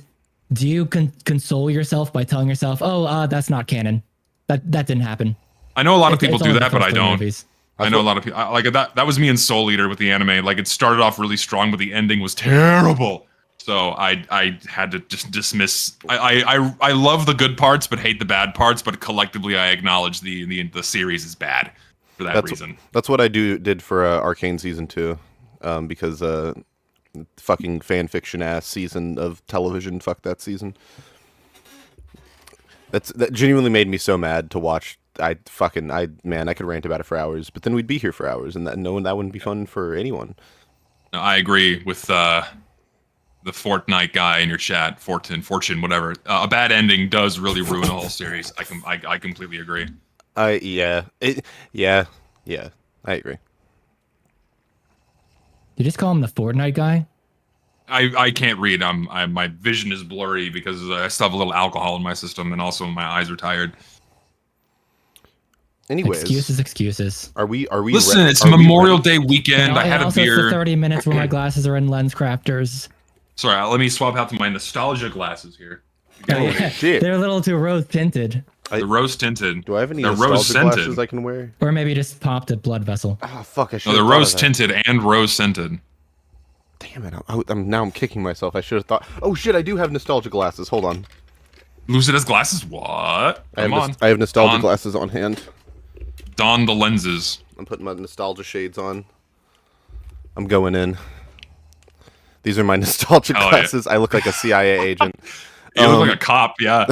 do you console yourself by telling yourself, "Oh, that's not canon. That didn't happen." I know a lot of people It's do only the that, but first I three don't. movies. I know a lot of people like that. That was me in Soul Eater with the anime. Like it started off really strong, but the ending was terrible. So I had to just dismiss. I love the good parts, but hate the bad parts. But collectively, I acknowledge the series is bad for that reason. That's what I did for Arcane season 2, because fucking fan fiction ass season of television. Fuck that season. That genuinely made me so mad to watch. I could rant about it for hours, but then we'd be here for hours, and that wouldn't be fun for anyone. No, I agree with the Fortnite guy in your chat, Fortune, whatever. A bad ending does really ruin a whole series. I completely agree. Yeah, I agree. You just call him the Fortnite guy? I can't read. My vision is blurry because I still have a little alcohol in my system, and also my eyes are tired. Anyways, excuses. Are we? Listen, it's Memorial Day weekend. I had a also, beer. It's the 30 minutes where my glasses are in lens crafters. Sorry, let me swap out to my nostalgia glasses here. Holy shit! They're a little too rose tinted. The rose tinted. Do I have any They're nostalgia rose scented glasses I can wear? Or maybe just popped a blood vessel. Oh fuck! I should. No, they're rose tinted and rose scented. Damn it! I'm kicking myself. I should have thought. Oh shit! I do have nostalgia glasses. Hold on. Lucid has glasses. What? Come on. I have nostalgia glasses on hand. Don the lenses. I'm putting my nostalgia shades on. I'm going in. These are my nostalgia glasses. Yeah. I look like a CIA agent. You look like a cop, yeah.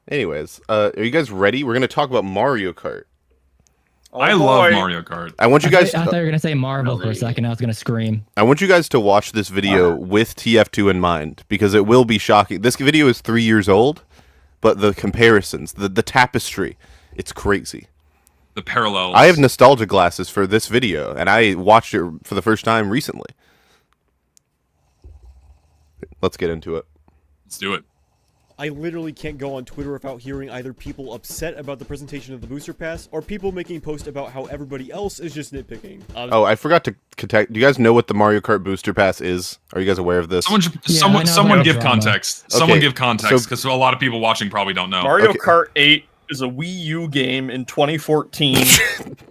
Anyways, are you guys ready? We're going to talk about Mario Kart. I love Mario Kart. I want you guys. I thought you were going to say Marvel for a second. I was going to scream. I want you guys to watch this video with TF2 in mind, because it will be shocking. This video is 3 years old, but the comparisons, the tapestry, it's crazy. The parallels. I have nostalgia glasses for this video, and I watched it for the first time recently. Let's get into it. Let's do it. I literally can't go on Twitter without hearing either people upset about the presentation of the Booster Pass or people making posts about how everybody else is just nitpicking. Oh, I forgot to contact. Do you guys know what the Mario Kart Booster Pass is? Are you guys aware of this? Someone give drama. context. Okay, Someone give context, because a lot of people watching probably don't know. Mario Kart 8 is a Wii U game in 2014,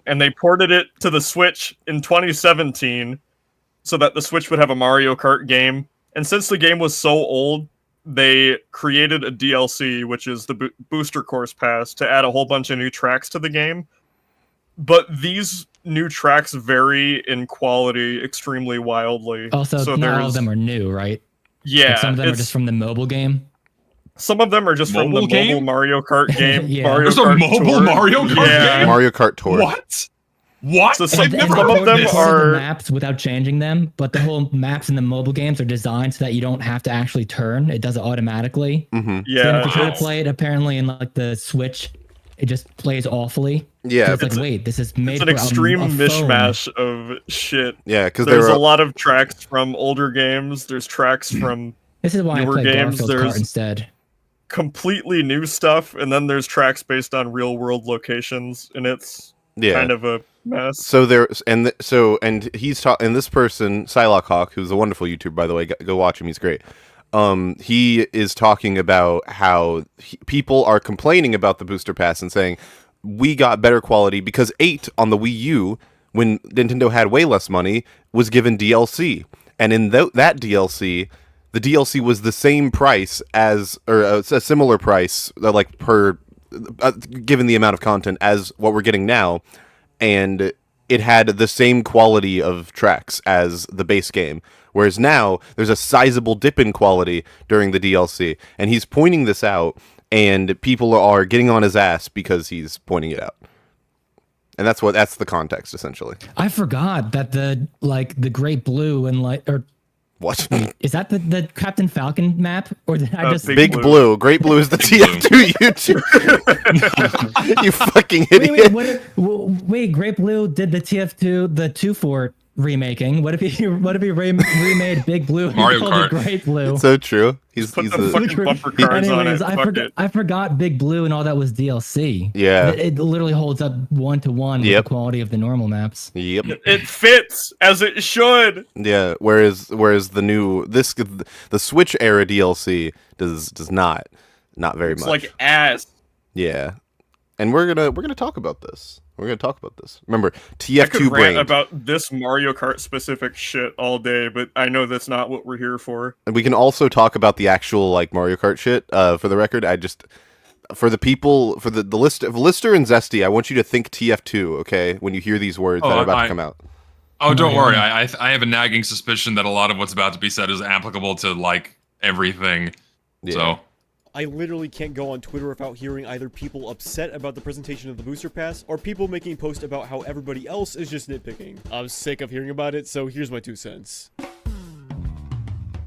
and they ported it to the Switch in 2017 so that the Switch would have a Mario Kart game. And since the game was so old, they created a DLC, which is the Booster Course Pass, to add a whole bunch of new tracks to the game. But these new tracks vary in quality extremely wildly. Also, so not all of them are new, right? Yeah. Like some of them are just from the mobile game. Some of them are just from the mobile Mario Kart game. Yeah. Mario There's a Kart mobile Tour. Mario Kart game? Mario Kart Tour. What? What? So I've never some heard of them this. are the maps without changing them, but the whole maps in the mobile games are designed so that you don't have to actually turn. It does it automatically. Mm-hmm. Yeah. So then if you try to play it, apparently in like the Switch, it just plays awfully. Yeah, So it's like, wait, this is made It's an for extreme a phone. mishmash of shit. Yeah, because There's there a are lot of tracks from older games. There's tracks from This is why I newer play games, Garfield there's- Kart instead. completely new stuff, and then there's tracks based on real world locations, and it's kind of a mess. So there's and he's talking, and this person Psylocke Hawk, who's a wonderful YouTuber, by the way, go watch him, he's great. He is talking about how people are complaining about the Booster Pass and saying we got better quality because 8 on the Wii U, when Nintendo had way less money, was given DLC, and in that DLC, the DLC was the same price as, or a similar price, like per given the amount of content as what we're getting now, and it had the same quality of tracks as the base game. Whereas now there's a sizable dip in quality during the DLC, and he's pointing this out, and people are getting on his ass because he's pointing it out. And that's the context essentially. I forgot that the Great Blue and What? is that the Captain Falcon map, or did I just Big Blue. Great Blue is the TF2 YouTuber. You fucking idiot. Wait, Great Blue did the TF2, the 2-Fort remaking. What if he remade Big Blue and Mario called Kart. it Great Blue? It's so true. He's Put the fucking bumper cars Anyways, on it. I forgot Big Blue and all that was DLC. Yeah. It literally holds up 1-to-1 with the quality of the normal maps. Yep. It fits as it should. Yeah. Whereas the Switch era DLC does not very It's much. like ass. Yeah. And we're gonna talk about this. We're gonna talk about this. Remember, I could TF2 rant brain. about this Mario Kart specific shit all day, but I know that's not what we're here for. And we can also talk about the actual Mario Kart shit. For the record, for the people, for the listener and Zesty, I want you to think TF2. Okay, when you hear these words that are about to come out. Oh, don't worry. I have a nagging suspicion that a lot of what's about to be said is applicable to everything. Yeah. So. I literally can't go on Twitter without hearing either people upset about the presentation of the Booster Pass or people making posts about how everybody else is just nitpicking. I'm sick of hearing about it, so here's my 2 cents.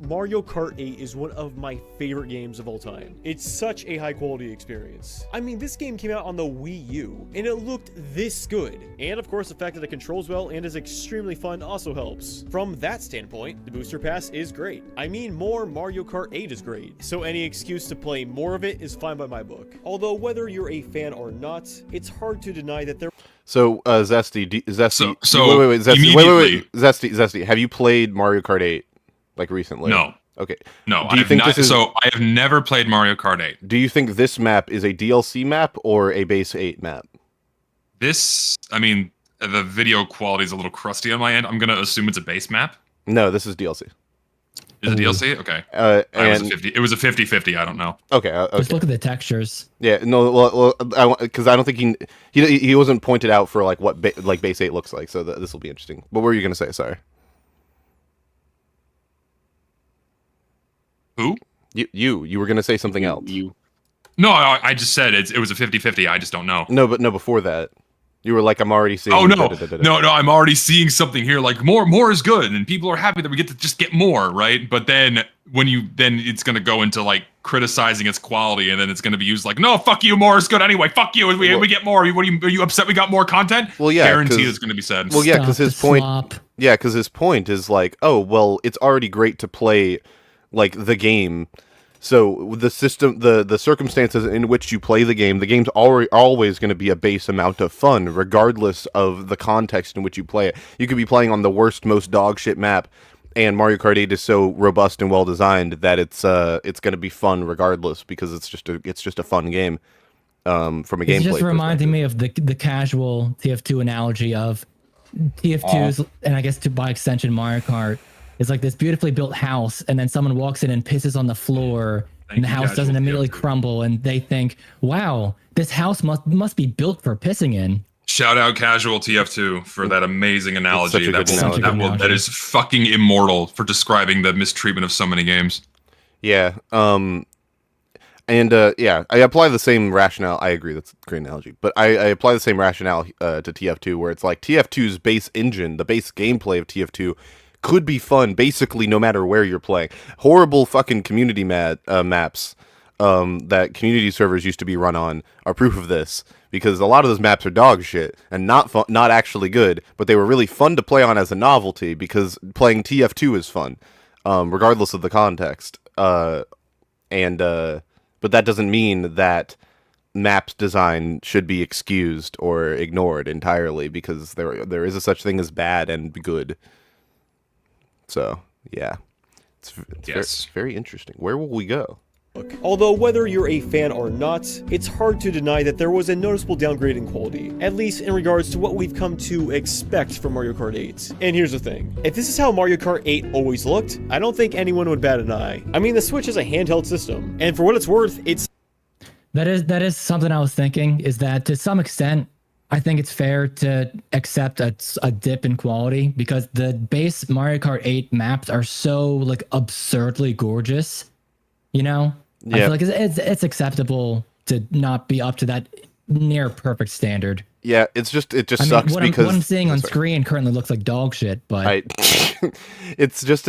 Mario Kart 8 is one of my favorite games of all time. It's such a high quality experience. I mean, this game came out on the Wii U, and it looked this good. And of course, the fact that it controls well and is extremely fun also helps. From that standpoint, the Booster Pass is great. I mean, more Mario Kart 8 is great, so any excuse to play more of it is fine by my book. Although, whether you're a fan or not, it's hard to deny that there. So, Zesty, Zesty. So wait, Zesty. immediately- Wait, Zesty. Have you played Mario Kart 8 recently? No. Okay. No, Do you think this is? So I have never played Mario Kart 8. Do you think this map is a DLC map or a base 8 map? The video quality is a little crusty on my end. I'm gonna assume it's a base map. No, this is DLC. Is it DLC? Okay. It was a 50-50. I don't know. Okay. Just look at the textures. Yeah. No. Well, because I don't think he wasn't pointed out for what base 8 looks like. So this will be interesting. What were you gonna say? Sorry. Who? You were gonna say something else. No, I just said it was a 50-50. I just don't know. No, but no, before that, you were like, I'm already seeing. Oh no, no, I'm already seeing something here. More is good, and people are happy that we get to just get more, right? But then then it's gonna go into criticizing its quality, and then it's gonna be used no, fuck you, more is good anyway. Fuck you, we get more. Are you upset we got more content? Well, yeah, guaranteed it's gonna be said. Well, yeah, because his point. Slop. Yeah, because his point is oh well, it's already great to play the game. So the system, the circumstances in which you play the game's always going to be a base amount of fun, regardless of the context in which you play it. You could be playing on the worst, most dog shit map, and Mario Kart 8 is so robust and well designed that it's going to be fun regardless, because it's just a fun game. From a gameplay It's just reminding perspective. me of the casual TF2 analogy of TF2's, and I guess by extension Mario Kart is like this beautifully built house, and then someone walks in and pisses on the floor, and the house doesn't immediately crumble, and they think, "Wow, this house must be built for pissing in." Shout out Casual TF2 for that amazing analogy. such a good analogy. That is fucking immortal for describing the mistreatment of so many games. Yeah. Yeah, I apply the same rationale. I agree, that's a great analogy. But I apply the same rationale to TF2, where it's like TF2's base engine, the base gameplay of TF2, could be fun basically no matter where you're playing. Horrible fucking community maps that community servers used to be run on are proof of this, because a lot of those maps are dog shit and not actually good, but they were really fun to play on as a novelty because playing TF2 is fun, regardless of the context. But that doesn't mean that maps design should be excused or ignored entirely, because there is a such thing as bad and good. So, yeah. It's Yes. very interesting. Where will we go? Although whether you're a fan or not, it's hard to deny that there was a noticeable downgrade in quality, at least in regards to what we've come to expect from Mario Kart 8. And here's the thing, if this is how Mario Kart 8 always looked, I don't think anyone would bat an eye. I mean, the Switch is a handheld system, and for what it's worth, it's... That is something I was thinking, is that to some extent, I think it's fair to accept a dip in quality, because the base Mario Kart 8 maps are so like absurdly gorgeous, you know? I Yeah. feel like it's acceptable to not be up to that near perfect standard. Yeah, it just I mean, sucks what because I'm seeing on sorry. screen currently looks like dog shit, but It's just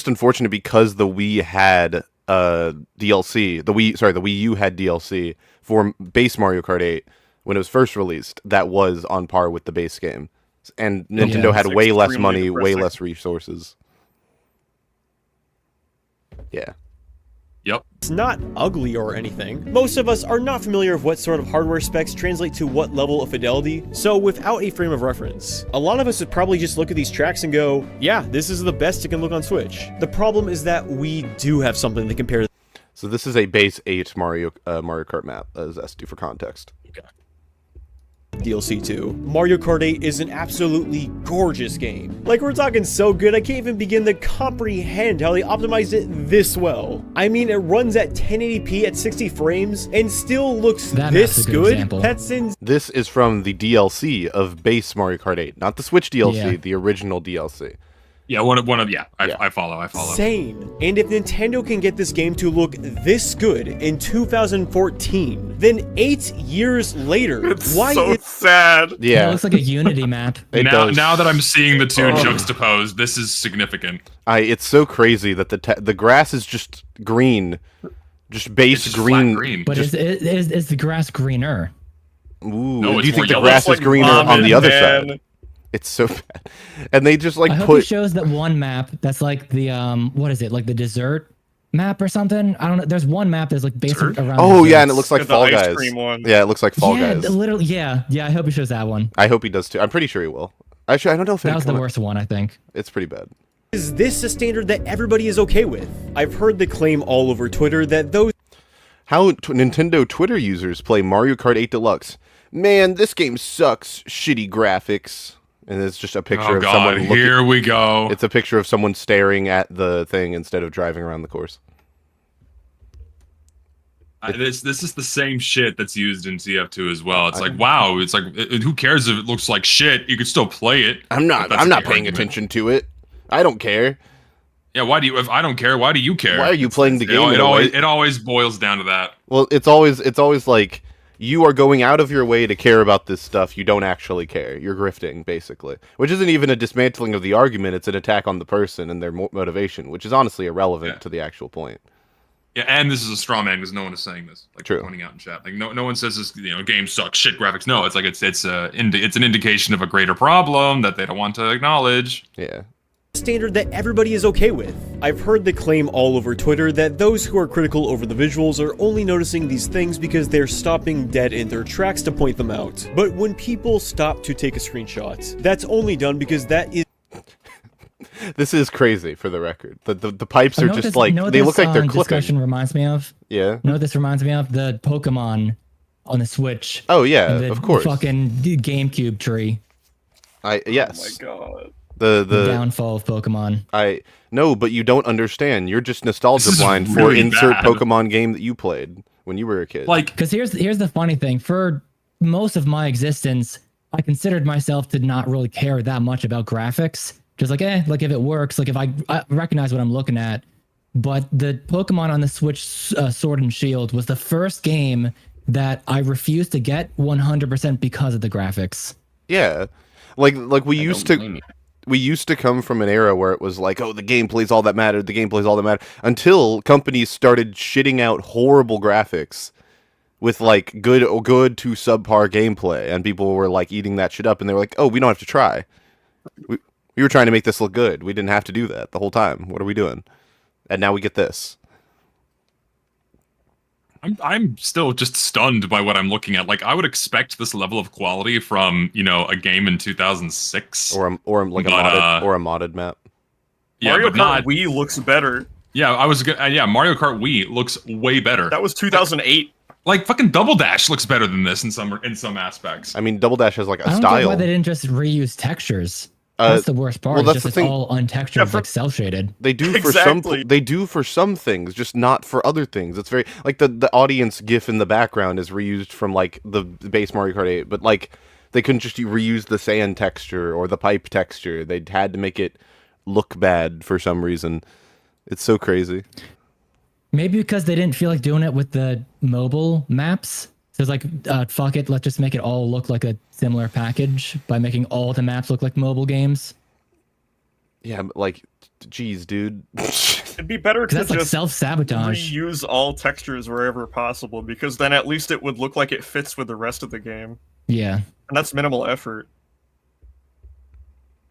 unfortunate because the Wii had DLC. The Wii U had DLC for base Mario Kart 8 when it was first released. That was on par with the base game, and Nintendo had It's way less extremely money, way depressing. less resources. Yeah. Yep. It's not ugly or anything. Most of us are not familiar with what sort of hardware specs translate to what level of fidelity, so without a frame of reference, a lot of us would probably just look at these tracks and go, yeah, this is the best it can look on Switch. The problem is that we do have something to compare. So this is a base 8 Mario Kart map, Zesty, for context. DLC 2. Mario Kart 8 is an absolutely gorgeous game. Like, we're talking so good, I can't even begin to comprehend how they optimized it this well. I mean, it runs at 1080p at 60 frames and still looks That this map's a good good. example. That's insane. This is from the DLC of base Mario Kart 8, not the Switch DLC, Yeah. the original DLC. Yeah, I follow. And if Nintendo can get this game to look this good in 2014, then 8 years later, It's why so is sad. yeah, it Yeah, looks like a Unity map. it now, does. now that I'm seeing the two juxtaposed, this is significant. It's so crazy that the grass is just green, just base It's just green. flat green. But is the grass greener? Ooh, No, do it's you think more the yellow. grass It's is like greener on vomit, the other man. side? It's so bad, and they just like I hope he put. shows that one map that's like the what is it, like the dessert map or something? I don't know. There's one map that's like based Dessert? around. Oh yeah, and it desserts. looks like Yeah, the Fall ice Guys. cream one. Yeah, it looks like Fall yeah, Guys. Yeah. I hope he shows that one. I hope he does too. I'm pretty sure he will. Actually, I don't know if That it'll was the come out- worst one, I think. It's pretty bad. this a standard that everybody is okay with? I've heard the claim all over Twitter that those How Nintendo Twitter users play Mario Kart 8 Deluxe? Man, this game sucks. Shitty graphics. And it's just a picture Oh of god, someone looking. here we go. It's a picture of someone staring at the thing instead of driving around the course. This is the same shit that's used in TF2 as well. It's like, wow, it's like, who cares if it looks like shit? You could still play it. I'm not That's a paying argument. attention to it. I don't care. Yeah, why do you? If I don't care, why do you care? Why are you playing the game? It always boils down to that. Well, it's always like you are going out of your way to care about this stuff. You don't actually care. You're grifting, basically. Which isn't even a dismantling of the argument. It's an attack on the person and their motivation, which is honestly irrelevant to the actual point. Yeah, and this is a straw man because no one is saying this. Like True. pointing out in chat, like no one says this. Game sucks, shit graphics. No, it's like it's an indication of a greater problem that they don't want to acknowledge. Yeah. standard that everybody is okay with. I've heard the claim all over Twitter that those who are critical over the visuals are only noticing these things because they're stopping dead in their tracks to point them out. But when people stop to take a screenshot, that's only done because that is This is crazy, for the record. The pipes are just like, they this, look like they're discussion clipping. reminds me of? Yeah. You know what this reminds me of? The Pokemon on the Switch. Oh yeah, and the of course. Fucking GameCube tree. Yes. Oh my god. The downfall of Pokemon. No, but you don't understand. You're just nostalgia This is blind for really insert bad. Pokemon game that you played when you were a kid. Like, Because here's the funny thing. For most of my existence, I considered myself to not really care that much about graphics. Just like, like if it works, like if I recognize what I'm looking at. But the Pokemon on the Switch Sword and Shield was the first game that I refused to get 100% because of the graphics. yeah, like we used to come from an era where it was like, oh, the gameplay's all that mattered. The gameplay's all that mattered, until companies started shitting out horrible graphics with like good to subpar gameplay, and people were like eating that shit up, and they were like, oh, we don't have to try. We were trying to make this look good. We didn't have to do that the whole time. What are we doing? And now we get this. I'm still just stunned by what I'm looking at. Like, I would expect this level of quality from, a game in 2006. Or a modded map. Yeah, Mario but Kart not. Wii looks better. Yeah, Mario Kart Wii looks way better. That was 2008. Like, fucking Double Dash looks better than this in some aspects. I mean, Double Dash has like a I don't style. get why they didn't just reuse textures. That's the worst part. well, that's It's the just thing. it's all untextured, like cell shaded. They do Exactly. for some things, just not for other things. It's very like the audience GIF in the background is reused from like the base Mario Kart 8, but like they couldn't just reuse the sand texture or the pipe texture. They had to make it look bad for some reason. It's so crazy. Maybe because they didn't feel like doing it with the mobile maps. So it's like, fuck it, let's just make it all look like a similar package by making all the maps look like mobile games. Yeah, but like, geez, dude. It'd be better to That's like just self-sabotage. reuse all textures wherever possible, because then at least it would look like it fits with the rest of the game. Yeah. And that's minimal effort.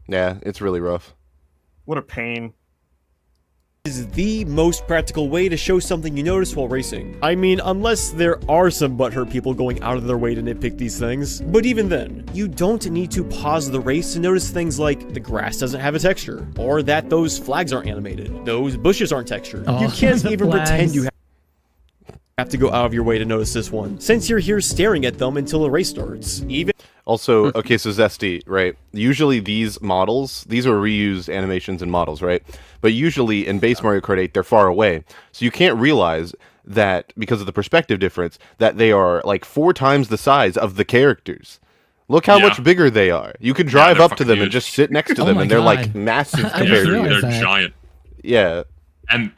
Yeah, it's really rough. What a pain. is the most practical way to show something you notice while racing. I mean, unless there are some butthurt people going out of their way to nitpick these things. But even then, you don't need to pause the race to notice things like the grass doesn't have a texture, or that those flags aren't animated, those bushes aren't textured. Oh, you can't the even pretend flags. you have to go out of your way to notice this one, since you're here staring at them until the race starts. Even Also, okay, so Zesty, right? Usually these models, these are reused animations and models, right? But usually in base Mario Kart 8, they're far away. So you can't realize that, because of the perspective difference, that they are like 4 times the size of the characters. Look how Yeah. much bigger they are. You could drive they're up to fucking them and huge. just sit next to Oh them, my and they're like God. massive I compared just to you. realized They're that. giant. Yeah. And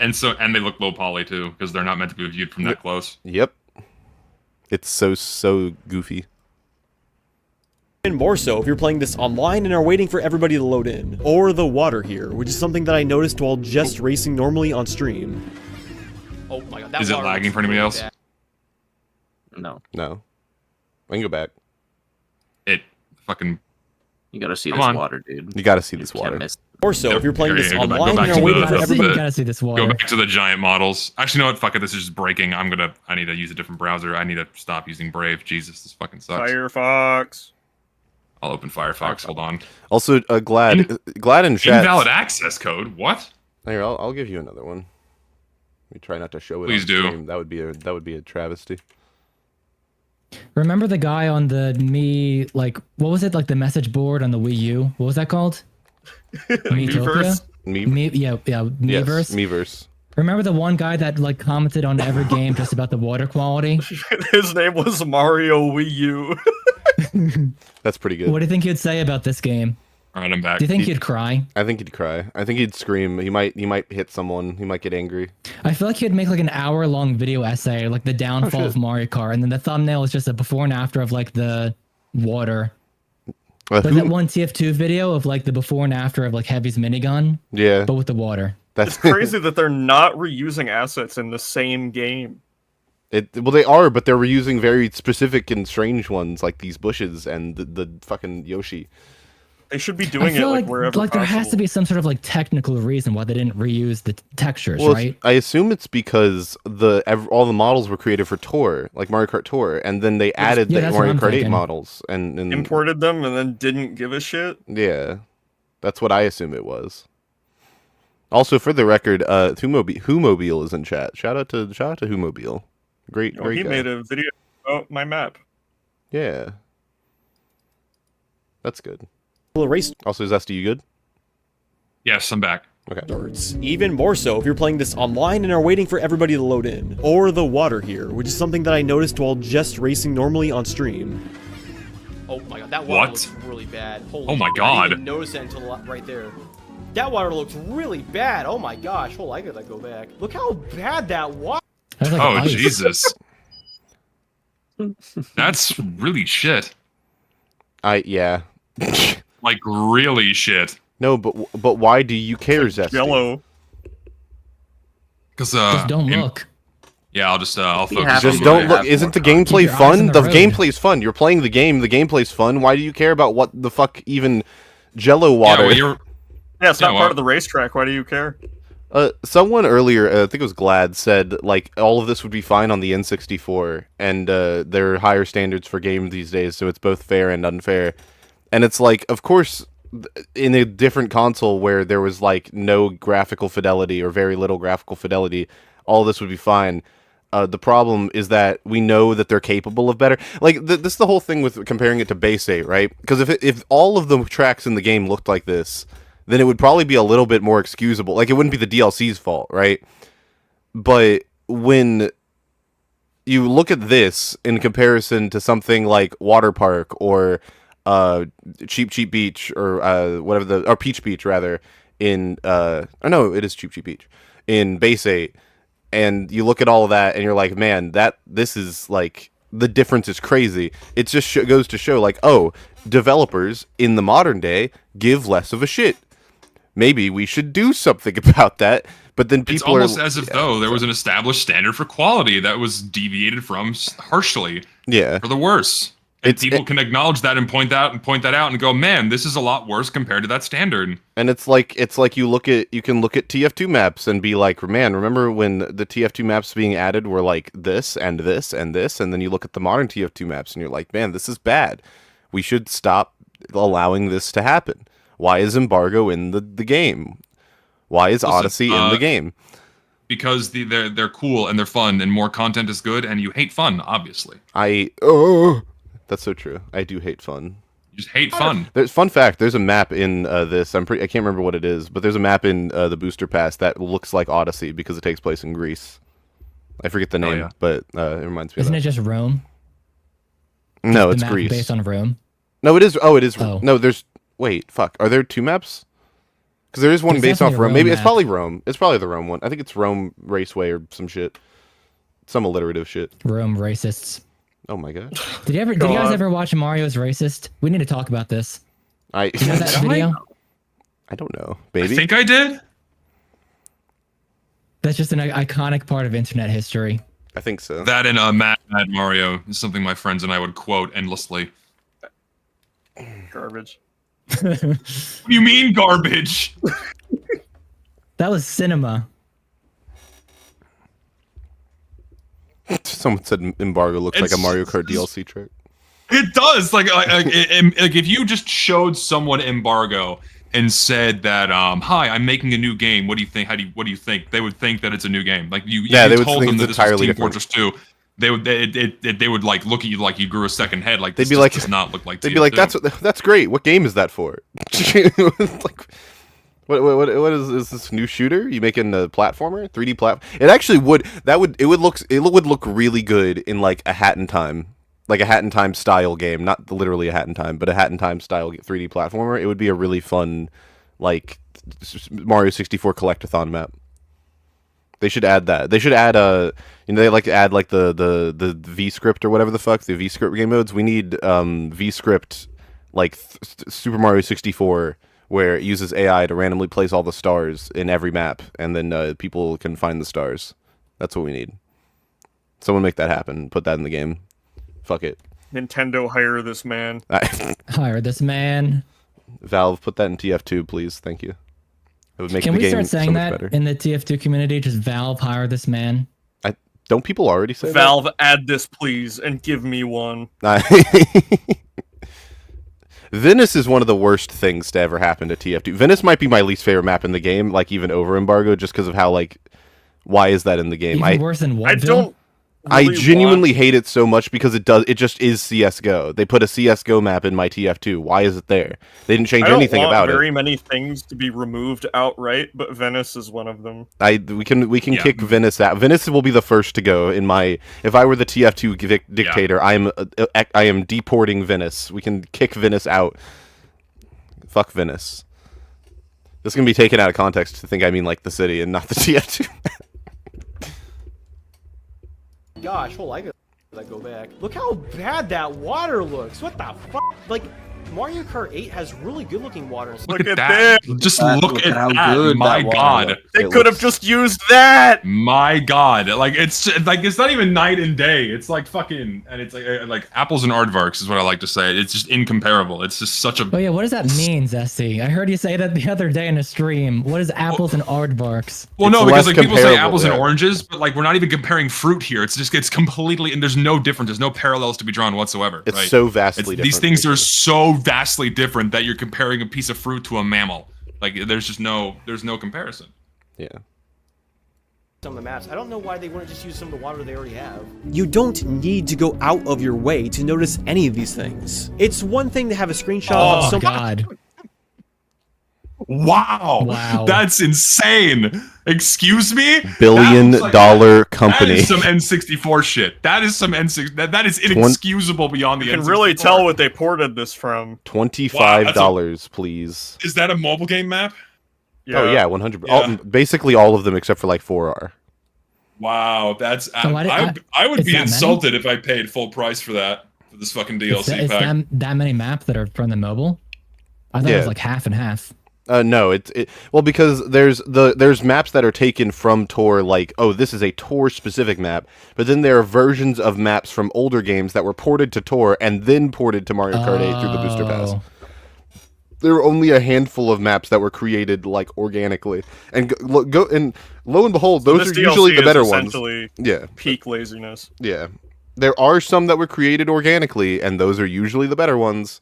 they look low poly too, because they're not meant to be viewed from that close. Yep. It's so goofy. more so if you're playing this online and are waiting for everybody to load in. Or the water here, which is something that I noticed while just racing normally on stream. Oh my god, that Is it water lagging looks for anybody really else? bad. No, No. I can go back. It fucking you gotta see Come this on. water, dude. You gotta see You this can't water. miss. Or so if you're playing this Go back- go online back and to are waiting the- for You everybody. gotta see this go water. back to the giant models. Actually, you know what? Fuck it. This is just breaking. I need to use a different browser. I need to stop using Brave. Jesus, this fucking sucks. Firefox. I'll open Firefox. Hold on. Also, glad in chat. Invalid access code. What? Here, I'll give you another one. We try not to show it. Please on do. stream. That would be a travesty. Remember the guy on the what was it, like the message board on the Wii U? What was that called? Miitopia? Me. Miiverse. Yes, Miiverse. Remember the one guy that like commented on every game just about the water quality? His name was Mario Wii U. That's pretty good. What do you think he'd say about this game? All right, I'm back. Do you think he'd cry? I think he'd cry. I think he'd scream. He might hit someone. He might get angry. I feel like he'd make like an hour-long video essay, like the downfall shit. of Mario Kart, and then the thumbnail is just a before and after of like the water. Like that one TF2 video of like the before and after of like Heavy's minigun, Yeah, but with the water. It's crazy that they're not reusing assets in the same game. Well, they are, but they're reusing very specific and strange ones, like these bushes and the fucking Yoshi. They should be I doing it feel like wherever like there has to possible. be some sort of like technical reason why they didn't reuse the textures, Well, right? I assume it's because all the models were created for Tour, like Mario Kart Tour, and then they added yeah, the that's what Mario I'm Kart 8 thinking. models, and Imported them and then didn't give a shit. yeah, that's what I assume it was. Also, for the record, Whomobile is in chat. Shout out to Whomobile. Great He guy. made a video about my map. Yeah, that's good. race Also, Zesty, you good? Yes, I'm back. Okay. starts. Even more so if you're playing this online and are waiting for everybody to load in. Or the water here, which is something that I noticed while just racing normally on stream. Oh my god, that water What? looks really bad. Holy Oh my shit, I God. didn't even notice that until right there. That water looks really bad. Oh my gosh. Hold on, I gotta go back. Look how bad that water. That's like Oh ice. Jesus. That's really shit. Yeah. Like really shit. No, but why do you care, Zesty? Yellow. Because Just don't look. Yeah, I'll focus. Just on don't my- look. Isn't the Keep gameplay your eyes fun? on The the road. gameplay's fun. You're playing the game. The gameplay's fun. Why do you care about what the fuck even Jello Yeah, water? well, you're Yeah, it's not Yeah, part well- of the racetrack. Why do you care? Someone earlier, I think it was Glad, said like all of this would be fine on the N64, and there are higher standards for games these days, so it's both fair and unfair. And it's like, of course, in a different console where there was like no graphical fidelity or very little graphical fidelity, all this would be fine. The problem is that we know that they're capable of better. Like this is the whole thing with comparing it to Base 8, right? Because if all of the tracks in the game looked like this, then it would probably be a little bit more excusable. Like, it wouldn't be the DLC's fault, right? But when you look at this in comparison to something like Water Park or Cheap Beach or whatever or Peach Beach rather in or no, it is Cheap Beach in Base 8, and you look at all of that and you're like, man, this is like, the difference is crazy. It just goes to show like, oh, developers in the modern day give less of a shit. Maybe we should do something about that. But then It's people almost as if though there was an established standard for quality that was deviated from harshly for the worse. And people can acknowledge that and point that out and go, man, this is a lot worse compared to that standard. And it's like you can look at TF2 maps and be like, man, remember when the TF2 maps being added were like this and this and this, and then you look at the modern TF2 maps and you're like, man, this is bad. We should stop allowing this to happen. Why is embargo in the game? Why is Odyssey in the game? Because they're cool and they're fun and more content is good, and you hate fun, obviously. That's so true. I do hate fun. You just hate fun. Fun fact, there's a map in this. I can't remember what it is, but there's a map in the Booster Pass that looks like Odyssey because it takes place in Greece. I forget the name, but it reminds me Isn't of it that. just Rome? No, The it's map Greece. based on Rome. No, it is. Oh, it is. Oh. No, there's. Wait, fuck. Are there two maps? Because there is one There's based off definitely a Rome. Maybe Rome it's map. probably Rome. It's probably the Rome one. I think it's Rome Raceway or some shit. Some alliterative shit. Rome racists. Oh my god. Did you guys ever watch Mario's Racist? We need to talk about this. Do you know that video? I don't know. I Maybe. think I did. That's just an iconic part of internet history. I think so. That and Mad Mario is something my friends and I would quote endlessly. Garbage. What do you mean garbage? That was cinema. Someone said embargo looks like a Mario Kart DLC trick. It does. Like if you just showed someone embargo and said that, "Hi, I'm making a new game. What do you think? What do you think?" They would think that it's a new game. Like you They would told think them that it's this was entirely Team different. Fortress 2. They would like look at you like you grew a second head. Like They'd this be like, does not look like. They'd be like, TF2. that's great. What game is that for? Like, what is this new shooter? You making a platformer, 3D platform? It actually would. It would look really good in like a Hat in Time. Like a Hat in Time style game, not literally a Hat in Time, but a Hat in Time style 3D platformer. It would be a really fun, like, Mario 64 collectathon map. They should add that. They should add they like to add like the V script or whatever the fuck, the V script game modes. We need V script like Super Mario 64 where it uses AI to randomly place all the stars in every map, and then people can find the stars. That's what we need. Someone make that happen. Put that in the game. Fuck it. Nintendo, hire this man. Hire this man. Valve, put that in TF2, please. Thank you. It would make Can the we game start so saying much that better. in the TF2 community? Just Valve hire this man. Don't people already say Valve, add this, please, and give me one. that? Venice is one of the worst things to ever happen to TF2. Venice might be my least favorite map in the game, like even over embargo, just because of how like, why is that in the game? Even worse than I Woodville? don't. I really genuinely want- hate it so much because it just is CS:GO. They put a CS:GO map in my TF2. Why is it there? They didn't change I don't anything want about very it. many things to be removed outright, but Venice is one of them. We can Yeah. kick Venice out. Venice will be the first to go in my. If I were the TF2 dictator, I am deporting Venice. We can kick Venice out. Fuck Venice. This can be taken out of context to think I mean like the city and not the TF2. Gosh, hold on, I gotta go back. Look how bad that water looks. What the fuck? Like, Mario Kart 8 has really good looking water. Look Look at at that. this. Just Look look at at how that. good My that water God. looks. They It could have looks- just used that. My God. Like it's not even night and day. It's like fucking, and it's like apples and aardvarks is what I like to say. It's just incomparable. It's just such a. Oh yeah, what does that mean, Zesty? I heard you say that the other day in a stream. What is apples and aardvarks? Well, It's no, because less like people say comparable, apples and yeah. oranges, but like we're not even comparing fruit here. It's completely, and there's no difference. There's no parallels to be drawn whatsoever. It's right? so vastly different. These things are so vastly different that you're comparing a piece of fruit to a mammal. Like there's no comparison. Yeah. Some of the maps. I don't know why they wouldn't just use some of the water they already have. You don't need to go out of your way to notice any of these things. It's one thing to have a screenshot Oh of some. God. Wow. Wow. That's insane. Excuse me? $billion That looks dollar That company. is some N64 shit. That is some N6. That is inexcusable beyond the You can N64. really tell what they ported this from. $25, please. Is that a mobile game map? Oh yeah, 100. Yeah. Basically all of them except for like 4R. Wow, that's. I would is be that many? insulted if I paid full price for that, for this fucking DLC Is pack. that many maps that are from the mobile? I thought it Yeah. was like half and half. No, well because there's maps that are taken from Tour, like, oh, this is a Tour specific map, but then there are versions of maps from older games that were ported to Tour and then ported to Mario Kart 8 through the Booster Pass. Oh. There were only a handful of maps that were created like organically, and lo and behold, those This are usually DLC the is better ones. essentially Yeah, peak laziness. yeah. There are some that were created organically, and those are usually the better ones.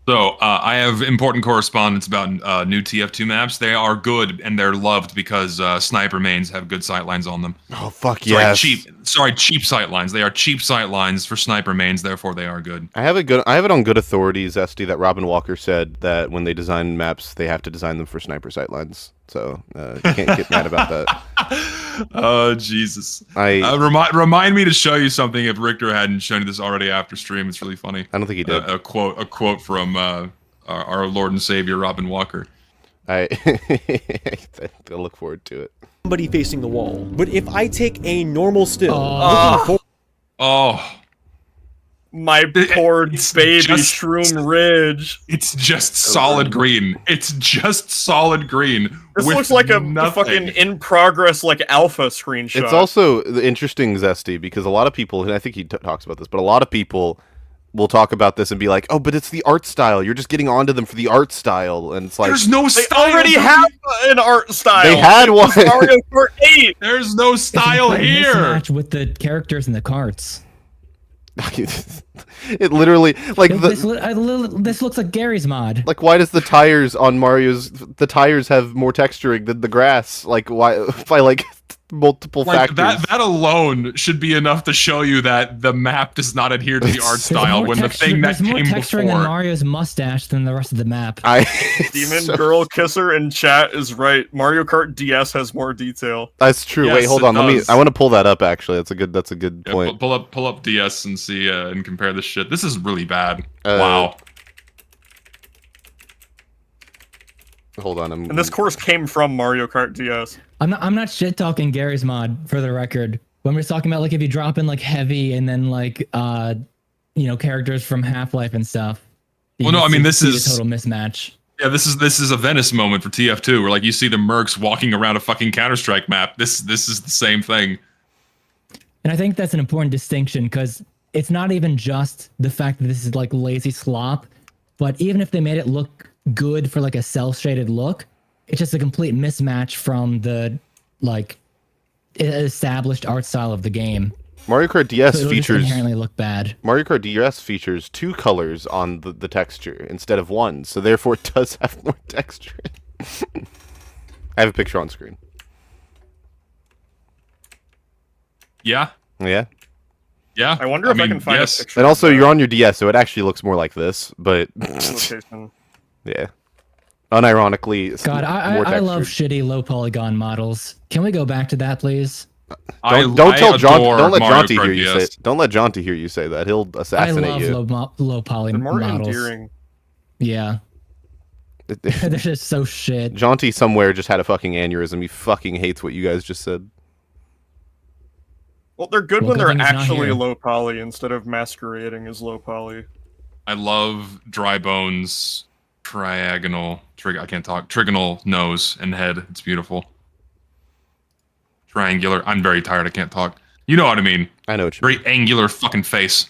So I have important correspondence about new TF2 maps. They are good and they're loved because sniper mains have good sightlines on them. Oh fuck Sorry, yes! cheap sightlines. They are cheap sightlines for sniper mains, therefore they are good. I have it on good authority, Zesty, that Robin Walker said that when they design maps, they have to design them for sniper sightlines. So you can't get mad about that. Oh Jesus! Remind me to show you something if Richter hadn't shown you this already after stream. It's really funny. I don't think he did. A quote from our Lord and Savior Robin Walker. I look forward to it. Somebody facing the wall. But if I take a normal still, Oh. looking Oh, My poor It's baby just- Shroom Ridge. it's just solid green. It's just solid green. This with looks like a nothing. fucking in progress like alpha screenshot. It's also interesting, Zesty, because a lot of people, and I think he talks about this, but a lot of people will talk about this and be like, "Oh, but it's the art style. You're just getting onto them for the art style," and it's like, There's no they style. already have an art style. They had one. It's Mario Kart 8. There's no It's style a here. mismatch with the characters in the carts. it literally like This looks like Gary's mod. like why does the tires on Mario's tires have more texturing than the grass? Like why by like multiple Like factors? that alone should be enough to show you that the map does not adhere to the art There's style more when the thing that there's more came texturing in before. Mario's mustache than the rest of the map. Demon Girl Kisser in chat is right. Mario Kart DS has more detail. That's true. Yes, Wait, hold it on. does. I want to pull that up. Actually, that's a good Yeah, point. pull up DS and see and compare this shit. This is really bad. Uh, Wow. Hold on. And this course came from Mario Kart DS. I'm not shit talking Gary's mod for the record. When we're talking about like if you drop in like heavy and then like characters from Half-Life and stuff. you Well, no, can I mean, see this the is- total mismatch. Yeah, this is a Venice moment for TF2 where like you see the mercs walking around a fucking Counter-Strike map. This is the same thing. And I think that's an important distinction because it's not even just the fact that this is like lazy slop. But even if they made it look good for like a cel-shaded look, it's just a complete mismatch from the like established art style of the game. Mario Kart DS So features inherently look bad. Mario Kart DS features 2 colors on the texture instead of 1, so therefore it does have more texture. I have a picture on screen. Yeah. Yeah. Yeah. I wonder if I can find a picture. And also, you're on your DS, so it actually looks more like this, but Location. yeah. Unironically, it's God, more I love textured. shitty low polygon models. Can we go back to that, please? Don't tell John. Don't let Jonty hear you say. Don't let Jonty hear you say that. He'll I assassinate love you. low poly They're more models. endearing. Yeah, they're just so shit. Jonty somewhere just had a fucking aneurysm. He fucking hates what you guys just said. Well, they're good Well, when good they're thing he's not actually here. low poly instead of masquerading as low poly. I love Dry Bones trigonal nose and head. It's beautiful. Triangular. I'm very tired. I can't talk. You know what I mean. I know what you mean. Very angular fucking face.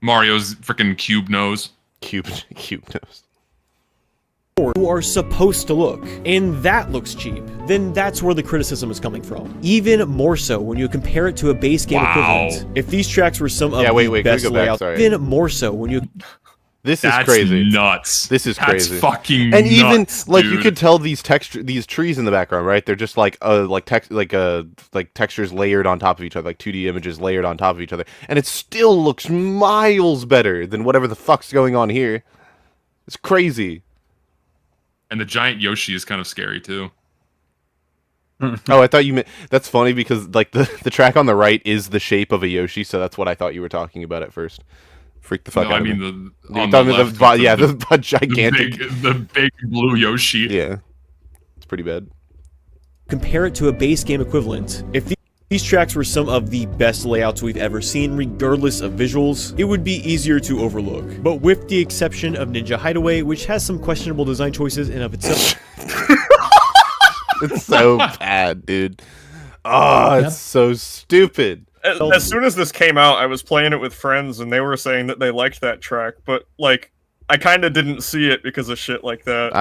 Mario's freaking cube nose. Cube nose. You are supposed to look, and that looks cheap, then that's where the criticism is coming from. Even more so when you compare it to a base game equivalent. If these tracks were some of wait, the can we best go back? layouts, Sorry. even more so when you... This is That's crazy. nuts. This is crazy. That's fucking And even nuts, like dude. you could tell these trees in the background, right? They're just like textures layered on top of each other, like 2D images layered on top of each other, and it still looks miles better than whatever the fuck's going on here. It's crazy. And the giant Yoshi is kind of scary too. Oh, I thought you meant that's funny because like the track on the right is the shape of a Yoshi, so that's what I thought you were talking about at first. Freak the fuck No, out I of mean me. the You on thought the me left, the gigantic. the big blue Yoshi. Yeah, it's pretty bad. compare it to a base game equivalent. If these tracks were some of the best layouts we've ever seen, regardless of visuals, it would be easier to overlook. But with the exception of Ninja Hideaway, which has some questionable design choices in of itself. It's so bad, dude. Oh, it's so stupid. As soon as this came out, I was playing it with friends, and they were saying that they liked that track, but like, I kind of didn't see it because of shit like that.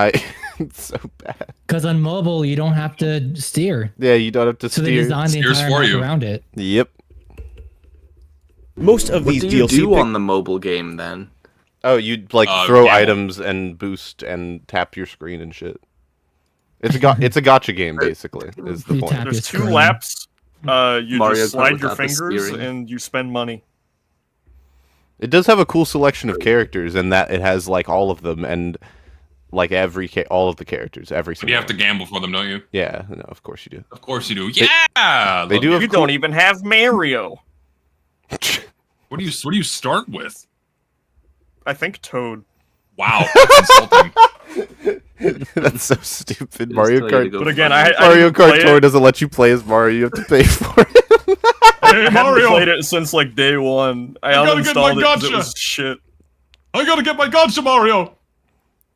It's so bad. Because on mobile, you don't have to steer. Yeah, you don't have to So they steer. designed the Steers entire for map you. around it. Yep. Most of What these do you DLC do on the mobile game then? Oh, you'd like throw gamble. items and boost and tap your screen and shit. It's a gotcha game basically. Is the You point? tap There's your 2 screen. laps. You Mario just Kart slide your without the fingers steering. and you spend money. It does have a cool selection of characters in that it has like all of them and like all of the characters, every But single. you have to one. gamble for them, don't you? Yeah, no, of course you do. Of course you do. Yeah. They do have You don't even have Mario. What do you start with? I think Toad. Wow. That's insulting. That's so stupid. Just Mario tell you to Kart. go But again, fuck I Mario didn't play Kart Tour it. doesn't let you play as Mario. You have to pay for it. I haven't Mario! played it since like day one. I gotta get my uninstalled it because it gotcha. was shit. I gotta get my gotcha, Mario.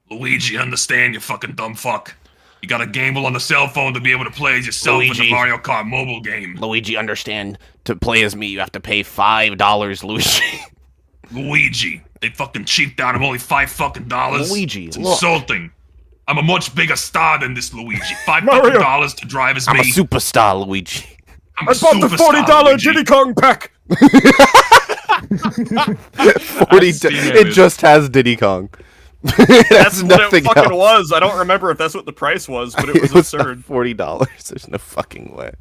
Luigi, understand, you fucking dumb fuck. You gotta gamble on the cell phone to be able to play as yourself in the Luigi. Mario Kart mobile game. Luigi, understand. To play as me, you have to pay $5, Luigi. Luigi, they fucking cheaped out. I'm only $5 Luigi, It's look. insulting. I'm a much bigger star than this Luigi. Mario. $5 to drive as I'm me. a superstar, Luigi. I'm a I bought the superstar, $40 Luigi. Diddy Kong pack. 40. Steam It it. just has Diddy Kong. That's what it nothing fucking else. was. I don't remember if that's what the price was, but it was was absurd. $40. There's no fucking way.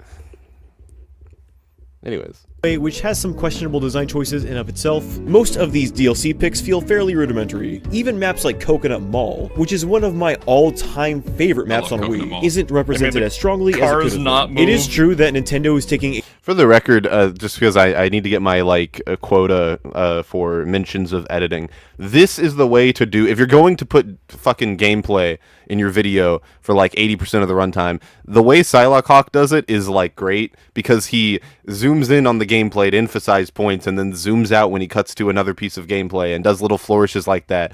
Anyways. which has some questionable design choices in of itself. Most of these DLC picks feel fairly rudimentary. Even maps like Coconut Mall, which is one of my all-time favorite maps on love Coconut Wii, Mall. isn't represented the as strongly as it cars could have not been. It is move. true that Nintendo is taking For the record, just because I need to get my like quota for mentions of editing, this is the way to do. If you're going to put fucking gameplay in your video for like 80% of the runtime, the way Psylocke Hawk does it is like great because he zooms in on the gameplay to emphasize points and then zooms out when he cuts to another piece of gameplay and does little flourishes like that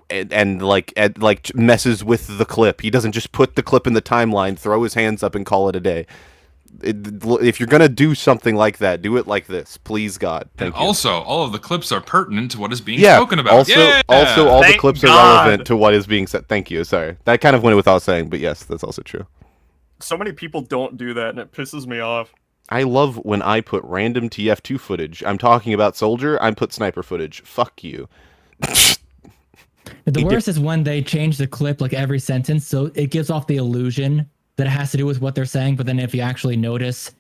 and messes with the clip. He doesn't just put the clip in the timeline, throw his hands up, and call it a day. If you're gonna do something like that, do it like this, please, God. Thank you. Also, all of the clips are pertinent to what is being spoken about. Also, all the clips are relevant to what is being said. Thank you. Sorry, that kind of went without saying, but yes, that's also true. So many people don't do that, and it pisses me off. I love when I put random TF2 footage. I'm talking about Soldier. I put sniper footage. Fuck you. The worst is when they change the clip like every sentence, so it gives off the illusion that it has to do with what they're saying. But then if you actually notice,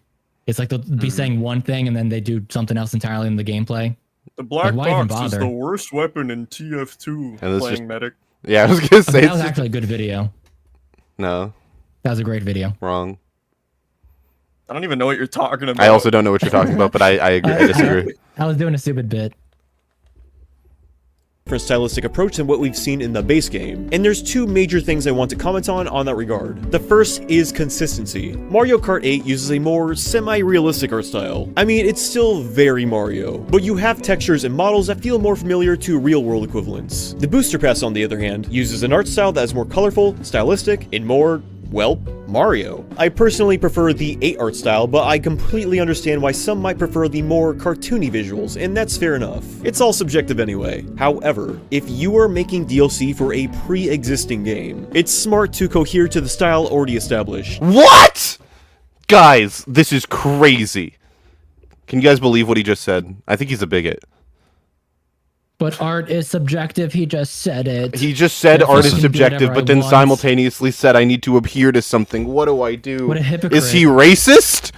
it's like they'll be saying one thing and then they do something else entirely in the gameplay. The black why even box is bother? the worst weapon in TF2. And Playing medic. Yeah, I was gonna say that was actually a good video. No, that was a great video. Wrong. I don't even know what you're talking about. I also don't know what you're talking about, but I agree. I disagree. I was doing a stupid bit. Different stylistic approach than what we've seen in the base game. And there's two major things I want to comment on that regard. The first is consistency. Mario Kart 8 uses a more semi-realistic art style. I mean, it's still very Mario, but you have textures and models that feel more familiar to real-world equivalents. The Booster Pass, on the other hand, uses an art style that is more colorful, stylistic, and more, well, Mario. I personally prefer the 8 art style, but I completely understand why some might prefer the more cartoony visuals, and that's fair enough. It's all subjective anyway. However, if you are making DLC for a pre-existing game, it's smart to cohere to the style already established. What? Guys, this is crazy. Can you guys believe what he just said? I think he's a bigot. But art is subjective. He just said it. He just said art is subjective, but then simultaneously said I need to adhere to something. What do I do? What a hypocrite. Is he racist?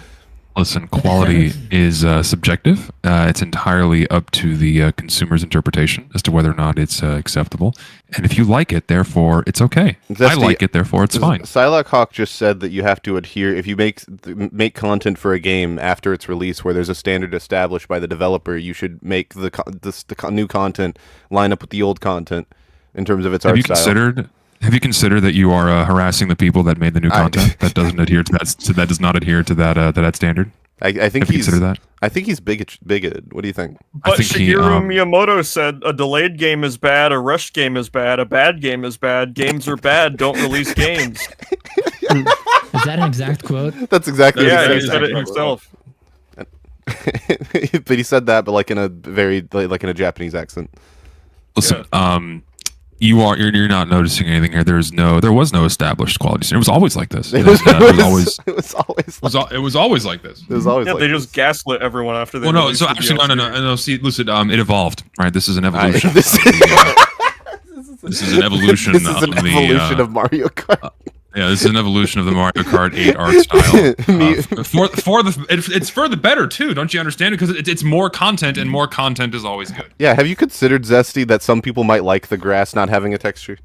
Listen, quality is subjective. It's entirely up to the consumer's interpretation as to whether or not it's acceptable. And if you like it, therefore, it's okay. Zesty, I like it, therefore, it's fine. Psylocke Hawk just said that you have to adhere. If you make content for a game after its release where there's a standard established by the developer, you should make the new content line up with the old content in terms of its art style. Have you considered that you are harassing the people that made the new content that doesn't adhere to that does not adhere to that standard? I think have you considered that? I think he's bigoted. What do you think? But Shigeru Miyamoto said a delayed game is bad, a rushed game is bad, a bad game is bad. Games are bad. Don't release games. Is that an exact quote? That's exactly what he said it himself. But he said that, but like in a very like in a Japanese accent. Listen, you're not noticing anything here. There was no established quality standard. It was always like this. It was always like this. It was always like they just gaslit everyone after they. Well, no. So actually, no. See, Lucid, it evolved. Right. This is an evolution. This is an evolution. This is an evolution of Mario Kart. Yeah, this is an evolution of the Mario Kart 8 art style. It's for the better too, don't you understand? Because it's more content, and more content is always good. Yeah, have you considered, Zesty, that some people might like the grass not having a texture?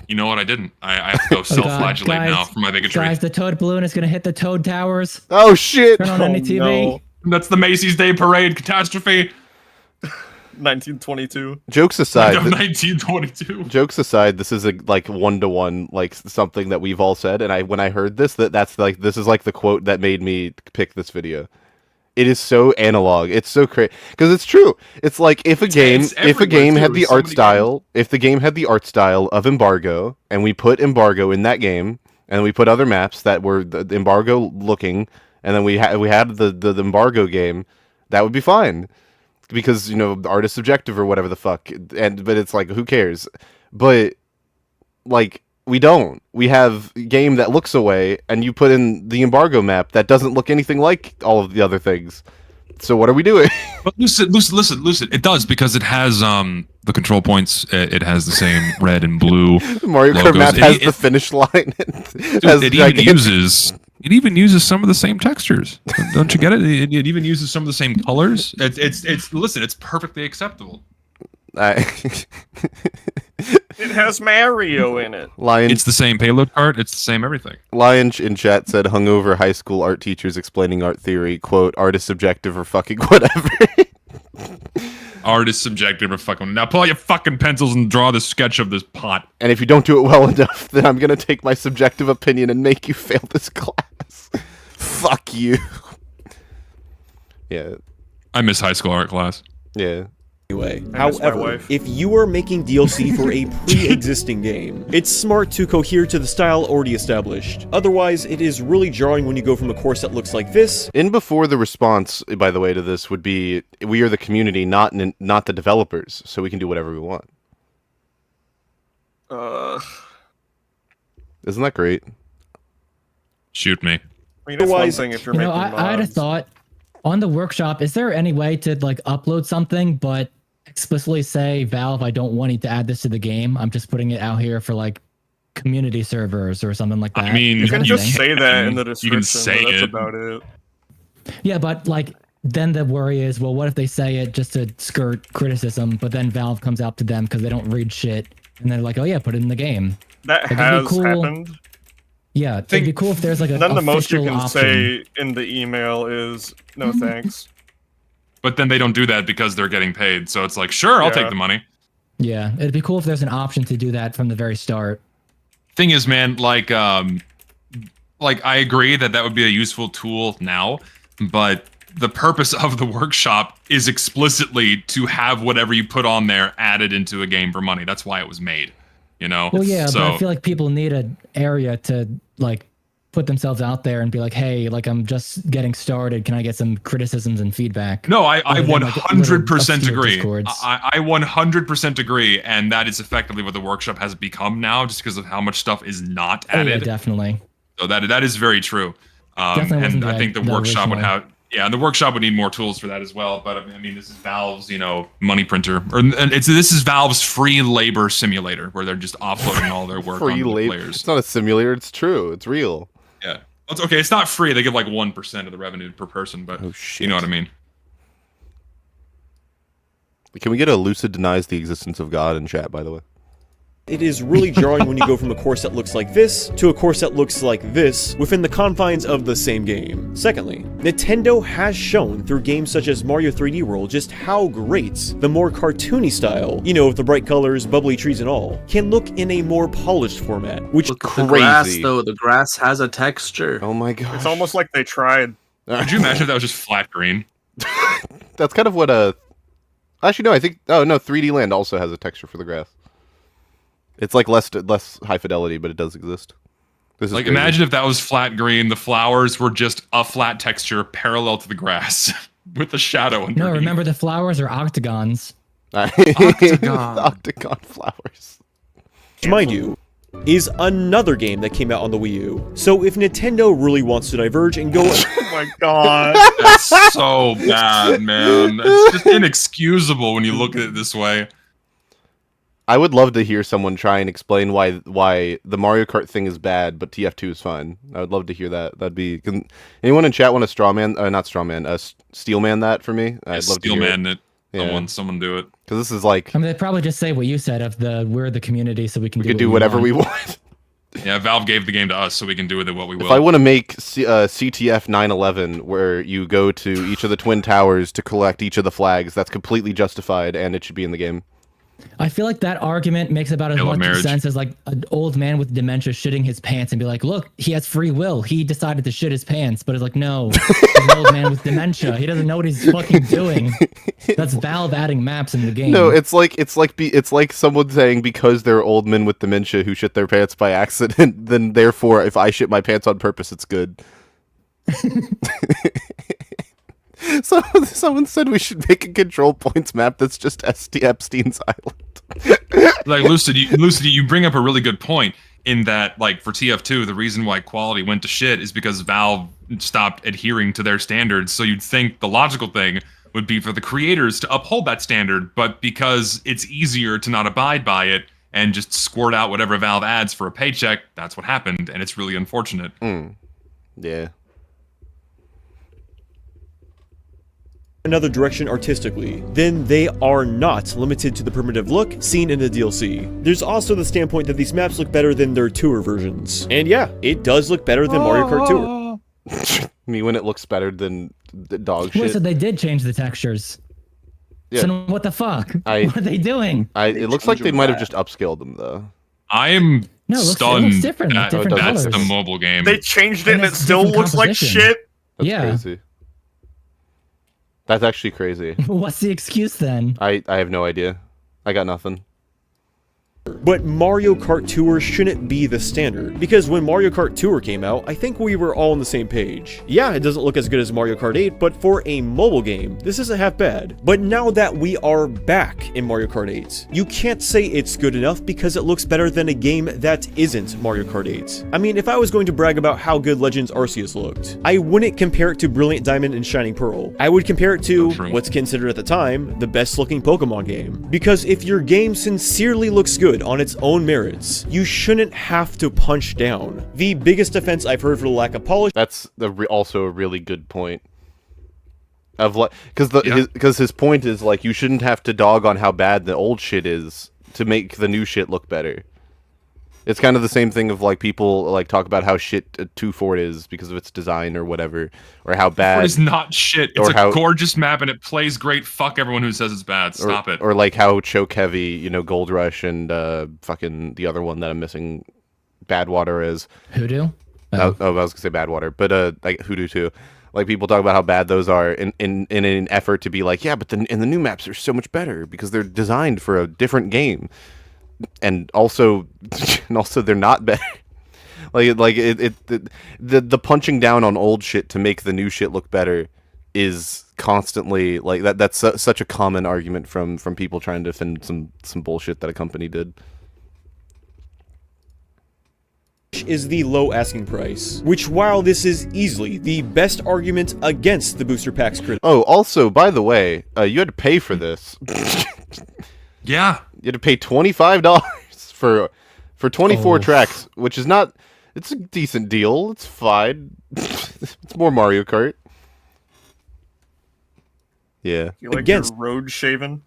You know what? I didn't. I have to go self-flagellate now for my bigotry. Guys, the Toad balloon is gonna hit the Toad Towers. Oh shit! Turn on any TV. No. That's the Macy's Day Parade catastrophe. 1922. Jokes aside, 1922. Jokes aside, this is a like one-to-one like something that we've all said, and when I heard this, this is like the quote that made me pick this video. It is so analog. It's so crazy because it's true. It's like if a game had the art style, if the game had the art style of Embargo, and we put Embargo in that game, and we put other maps that were the Embargo looking, and then we had the Embargo game, that would be fine. Because, the art is subjective or whatever the fuck. But it's like, who cares? But, like, we don't. We have a game that looks away, and you put in the Embargo map that doesn't look anything like all of the other things. So what are we doing? But Lucid, it does, because it has the control points. It has the same red and blue Mario Kart logos. map has the finish line. It even uses some of the same textures. Don't you get it? It even uses some of the same colors. It's perfectly acceptable. It has Mario in it. It's the same payload cart. It's the same everything. Lion in chat said hungover high school art teachers explaining art theory. Quote, art is subjective or fucking whatever. Art is subjective or fucking. Now pull out your fucking pencils and draw the sketch of this pot. And if you don't do it well enough, then I'm gonna take my subjective opinion and make you fail this class. Fuck you. Yeah. I miss high school art class. Yeah. anyway. I miss my However, wife. if you are making DLC for a pre-existing game, it's smart to cohere to the style already established. Otherwise, it is really jarring when you go from a course that looks like this. In before the response, by the way, to this would be, we are the community, not the developers, so we can do whatever we want. Isn't that great? Shoot me. I mean, it's one Otherwise, thing if you're You know, making I had a mods. thought on the workshop. Is there any way to like upload something, but explicitly say, Valve, I don't want you to add this to the game. I'm just putting it out here for like community servers or something like that. I mean, You Is can that a just thing? say that in the You description, can say but that's it. about it. Yeah, but like then the worry is, well, what if they say it just to skirt criticism, but then Valve comes out to them because they don't read shit, and they're like, oh yeah, put it in the game. That Like, it'd be has cool. happened. Yeah, it'd be cool if there's like a Then the most you official can option. say in the email is, no thanks. But then they don't do that because they're getting paid. So it's like, sure, I'll Yeah. take the money. Yeah, it'd be cool if there's an option to do that from the very start. Thing is, man, like I agree that would be a useful tool now, but the purpose of the workshop is explicitly to have whatever you put on there added into a game for money. That's why it was made, you know? Well, yeah, so, but I feel like people need an area to like put themselves out there and be like, hey, like I'm just getting started. Can I get some criticisms and feedback? no, I Other than, like, 100% little agree. Discords. I 100% agree, and that is effectively what the workshop has become now, just because of how much stuff is not Oh, added. yeah, definitely. So that is very true. Definitely wasn't And I the- think the the workshop would original. have, and the workshop would need more tools for that as well. But I mean, this is Valve's, money printer, and this is Valve's free labor simulator, where they're just offloading all their work Free on the labor. players. It's not a simulator. It's true. It's real. Yeah, it's okay. It's not free. They give like 1% of the revenue per person, but Oh shit. you know what I mean. Can we get a lucid denies the existence of God in chat? By the way. It is really jarring when you go from a course that looks like this to a course that looks like this within the confines of the same game. Secondly, Nintendo has shown through games such as Mario 3D World just how great the more cartoony style, with the bright colors, bubbly trees and all, can look in a more polished format, which Look at the grass, though. The grass has a texture. Oh my god. It's almost like they tried. Could you imagine if that was just flat green? That's kind of what Actually, no. I think. Oh no, 3D Land also has a texture for the grass. It's like less high fidelity, but it does exist. This is Like, crazy. imagine if that was flat green. The flowers were just a flat texture parallel to the grass with the shadow underneath. No, remember the flowers are octagons. Octagon. Octagon flowers. mind you, is another game that came out on the Wii U. So if Nintendo really wants to diverge and go Oh my god. That's so bad, man. It's just inexcusable when you look at it this way. I would love to hear someone try and explain why the Mario Kart thing is bad, but TF2 is fun. I would love to hear that. That'd be. Can anyone in chat want to not strawman, steelman that for me? I'd love to hear Steelman it. it. Someone do it. Because this is like I mean, they'd probably just say what you said of we're the community, so we can we could do whatever we want. Yeah, Valve gave the game to us, so we can do with it what we will. If I want to make CTF 911, where you go to each of the Twin Towers to collect each of the flags, that's completely justified, and it should be in the game. I feel like that argument makes about as Halo much marriage. sense as like an old man with dementia shitting his pants and be like, look, he has free will. He decided to shit his pants. But it's like, no, he's an old man with dementia. He doesn't know what he's fucking doing. That's Valve adding maps in the game. No, it's like someone saying because they're old men with dementia who shit their pants by accident, then therefore if I shit my pants on purpose, it's good. Someone said we should make a control points map that's just Epstein's Island. Like Lucid, you bring up a really good point in that, like, for TF2, the reason why quality went to shit is because Valve stopped adhering to their standards. So you'd think the logical thing would be for the creators to uphold that standard, but because it's easier to not abide by it and just squirt out whatever Valve adds for a paycheck, that's what happened, and it's really unfortunate. Yeah. another direction artistically, then they are not limited to the primitive look seen in the DLC. There's also the standpoint that these maps look better than their tour versions. And yeah, it does look better than Mario Kart Tour. Me when it looks better than the dog Wait, shit. so they did change the textures. Yeah. So what the fuck? I- What are they doing? It looks like they might have just upscaled them though. I am No, it looks stunned different, that different that's the colors. mobile game. They changed it and it it's still different looks like composition. shit. That's Yeah. crazy. That's actually crazy. What's the excuse then? I have no idea. I got nothing. But Mario Kart Tour shouldn't be the standard, because when Mario Kart Tour came out, I think we were all on the same page. Yeah, it doesn't look as good as Mario Kart 8, but for a mobile game, this isn't half bad. But now that we are back in Mario Kart 8, you can't say it's good enough because it looks better than a game that isn't Mario Kart 8. I mean, if I was going to brag about how good Legends Arceus looked, I wouldn't compare it to Brilliant Diamond and Shining Pearl. I would compare it to what's considered at the time the best looking Pokemon game. Because if your game sincerely looks good on its own merits, you shouldn't have to punch down. The biggest offense I've heard for the lack of polish. That's also a really good point. Of like, because his point is like you shouldn't have to dog on how bad the old shit is to make the new shit look better. It's kind of the same thing of like people like talk about how shit 2 is because of its design or whatever, or how bad. It's not shit. It's a gorgeous map and it plays great. Fuck everyone who says it's bad. Stop it. Or like how choke heavy, you know, Gold Rush and fucking the other one that I'm missing, Badwater is. Hoodoo? I was gonna say Badwater, but like Hoodoo too. Like people talk about how bad those are in an effort to be like, yeah, but the new maps are so much better because they're designed for a different game. And also they're not better. The punching down on old shit to make the new shit look better is constantly like that. That's such a common argument from people trying to defend some bullshit that a company did. Is the low asking price, which while this is easily the best argument against the booster packs critic. Oh, also, by the way, you had to pay for this. Yeah. You had to pay $25 for 24 tracks, which is not. It's a decent deal. It's fine. It's more Mario Kart. Yeah. You like your road shaven?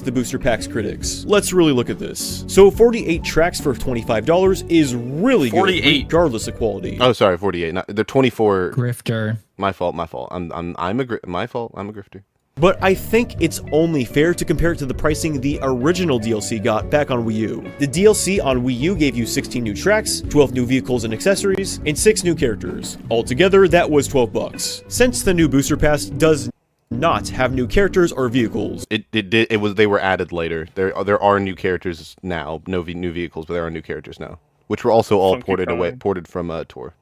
The booster packs critics. Let's really look at this. So 48 tracks for $25 is really 48. good, regardless of quality. Oh, sorry, 48. They're 24. Grifter. My fault. My fault. My fault. I'm a grifter. But I think it's only fair to compare it to the pricing the original DLC got back on Wii U. The DLC on Wii U gave you 16 new tracks, 12 new vehicles and accessories, and 6 new characters. Altogether, that was $12. Since the new booster pass does not have new characters or vehicles. They were added later. There are new characters now. No new vehicles, but there are new characters now, which were also all ported from Tour.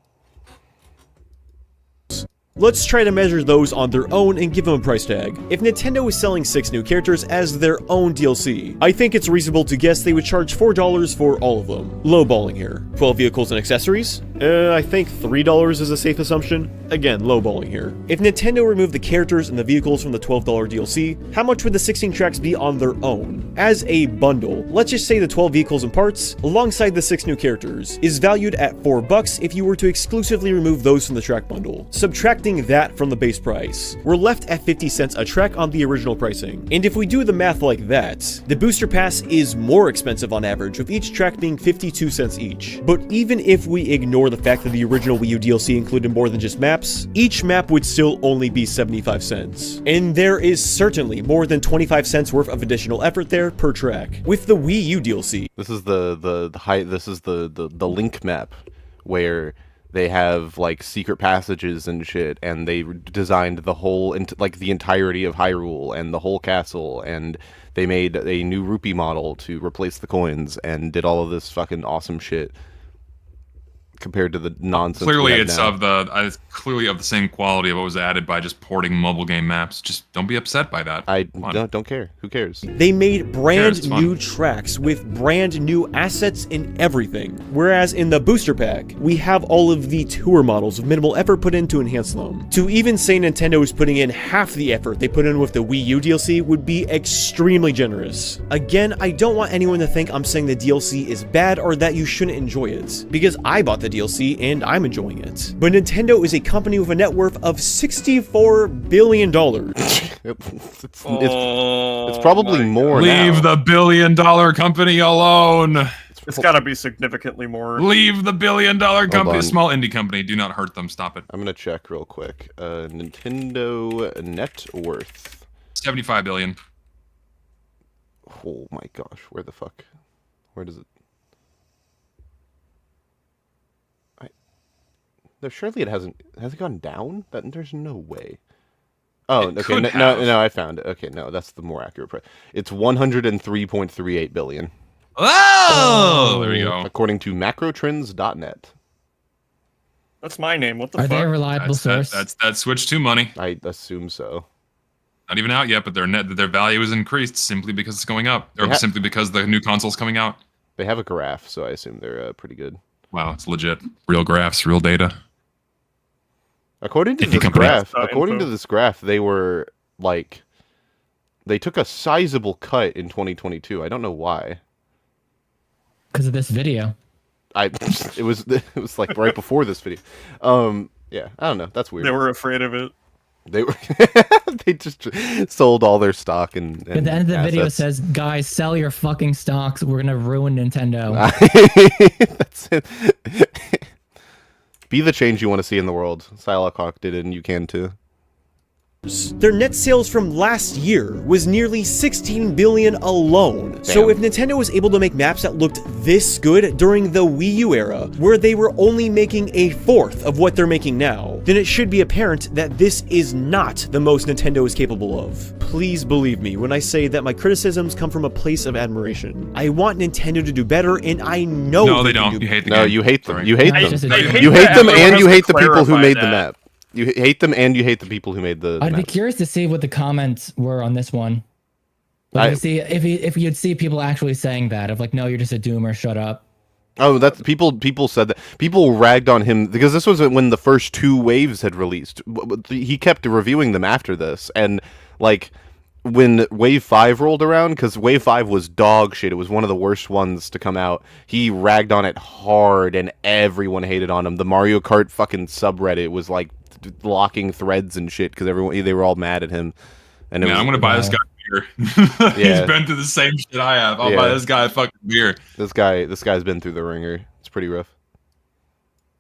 Let's try to measure those on their own and give them a price tag. If Nintendo is selling 6 new characters as their own DLC, I think it's reasonable to guess they would charge $4 for all of them. Lowballing here. 12 vehicles and accessories? I think $3 is a safe assumption. Again, lowballing here. If Nintendo removed the characters and the vehicles from the $12 DLC, how much would the 16 tracks be on their own? As a bundle, let's just say the 12 vehicles and parts, alongside the 6 new characters, is valued at $4 if you were to exclusively remove those from the track bundle. Subtracting that from the base price, we're left at 50 cents a track on the original pricing. And if we do the math like that, the booster pass is more expensive on average, with each track being 52 cents each. But even if we ignore the fact that the original Wii U DLC included more than just maps, each map would still only be 75 cents. And there is certainly more than 25 cents worth of additional effort there per track. With the Wii U DLC, this is the Link map where they have like secret passages and shit, and they designed the whole like the entirety of Hyrule and the whole castle, and they made a new rupee model to replace the coins and did all of this fucking awesome shit compared to the nonsense. Clearly, it's clearly of the same quality of what was added by just porting mobile game maps. Just don't be upset by that. I don't care. Who cares? They made brand new tracks with brand new assets and everything. Whereas in the booster pack, we have all of the tour models with minimal effort put in to enhance them. To even say Nintendo is putting in half the effort they put in with the Wii U DLC would be extremely generous. Again, I don't want anyone to think I'm saying the DLC is bad or that you shouldn't enjoy it, because I bought the DLC and I'm enjoying it. But Nintendo is a company with a net worth of $64 billion. It's probably more now. Leave the billion-dollar company alone. It's gotta be significantly more. Leave the billion-dollar company. Small indie company. Do not hurt them. Stop it. I'm gonna check real quick. Nintendo net worth. 75 billion. Oh my gosh, where the fuck? Where does it? No, surely it hasn't. Has it gone down? There's no way. Oh, It okay. could No, I found it. Okay, no, that's the more accurate price. It's 103.38 billion, Oh, there we go. according to macrotrends.net. That's my name. What the Are fuck? they a reliable source? That's Switch 2 money. I assume so. Not even out yet, but their value is increased simply because it's going up, or simply because the new console's coming out. They have a graph, so I assume they're pretty good. Wow, it's legit. Real graphs, real data. According to this graph, they were like, they took a sizable cut in 2022. I don't know why. Because of this video. It was like right before this video. Yeah, I don't know. That's weird. They were afraid of it. They were they just sold all their stock and At the end of the video it says, guys, sell your fucking stocks. We're gonna ruin Nintendo. That's it. Be the change you want to see in the world. Psylocke Hawk did it, and you can too. Their net sales from last year was nearly 16 billion alone. Damn. So if Nintendo was able to make maps that looked this good during the Wii U era, where they were only making a fourth of what they're making now, then it should be apparent that this is not the most Nintendo is capable of. Please believe me when I say that my criticisms come from a place of admiration. I want Nintendo to do better, and I know No, they don't. You hate the game. No, you hate them. Sorry. You hate I them. just- You hate them, Everyone and has you to hate the people who clarify made the that. map. You hate them, and you hate the people who made the I'd be map. curious to see what the comments were on this one. Like, if you'd see people actually saying that, of like, no, you're just a doomer, shut up. Oh, that's people said that. People ragged on him because this was when the first two waves had released. He kept reviewing them after this, and like when Wave 5 rolled around, because Wave 5 was dog shit. It was one of the worst ones to come out. He ragged on it hard, and everyone hated on him. The Mario Kart fucking subreddit was like locking threads and shit because they were all mad at him. And I'm gonna buy this guy beer. Yeah. He's been through the same shit I have. I'll buy this guy a fucking beer. This guy's been through the ringer. It's pretty rough.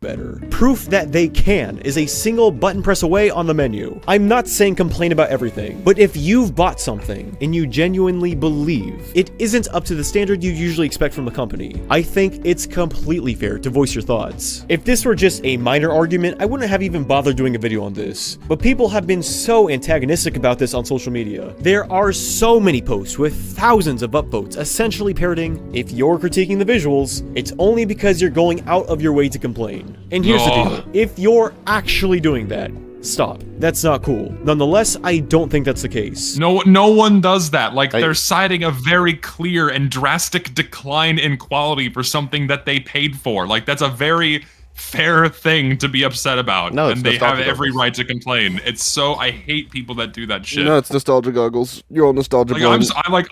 better. Proof that they can is a single button press away on the menu. I'm not saying complain about everything, but if you've bought something and you genuinely believe it isn't up to the standard you usually expect from a company, I think it's completely fair to voice your thoughts. If this were just a minor argument, I wouldn't have even bothered doing a video on this, but people have been so antagonistic about this on social media. There are so many posts with thousands of upvotes essentially parroting, if you're critiquing the visuals, it's only because you're going out of your way to complain. And here's the deal, if you're actually doing that, stop. That's not cool. Nonetheless, I don't think that's the case. No one does that. Like, they're citing a very clear and drastic decline in quality for something that they paid for. Like, that's a very fair thing to be upset about. No, and they have every right to complain. It's so, I hate people that do that shit. No, it's nostalgia goggles. You're all nostalgia.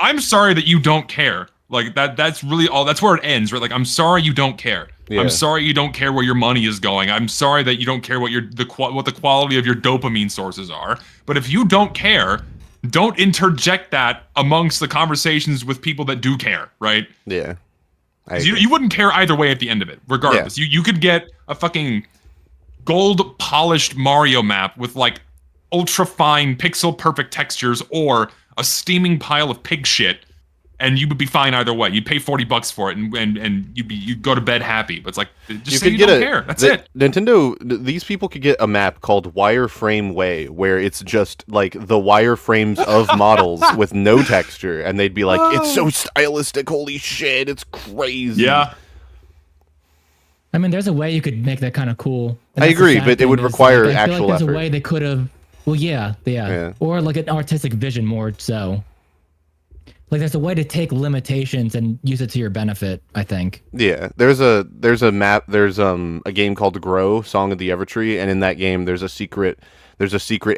I'm sorry that you don't care. Like, that's really all. That's where it ends, right? Like, I'm sorry you don't care. Yeah. I'm sorry you don't care where your money is going. I'm sorry that you don't care what what the quality of your dopamine sources are. But if you don't care, don't interject that amongst the conversations with people that do care, right? Yeah. You wouldn't care either way at the end of it, regardless. Yeah. You could get a fucking gold polished Mario map with like ultra fine pixel perfect textures or a steaming pile of pig shit. And you would be fine either way. You'd pay $40 for it, and you'd go to bed happy. But it's like, just say you don't care. That's it. Nintendo, these people could get a map called Wireframe Way, where it's just like the wireframes of models with no texture, and they'd be like, "It's so stylistic, holy shit, it's crazy." Yeah. I mean, there's a way you could make that kind of cool. I agree, but it would require actual I feel like there's effort. a way they could have. Well, yeah, or like an artistic vision more so. Like, there's a way to take limitations and use it to your benefit, I think. Yeah, there's a map. There's a game called Grow, Song of the Evertree, and in that game there's a secret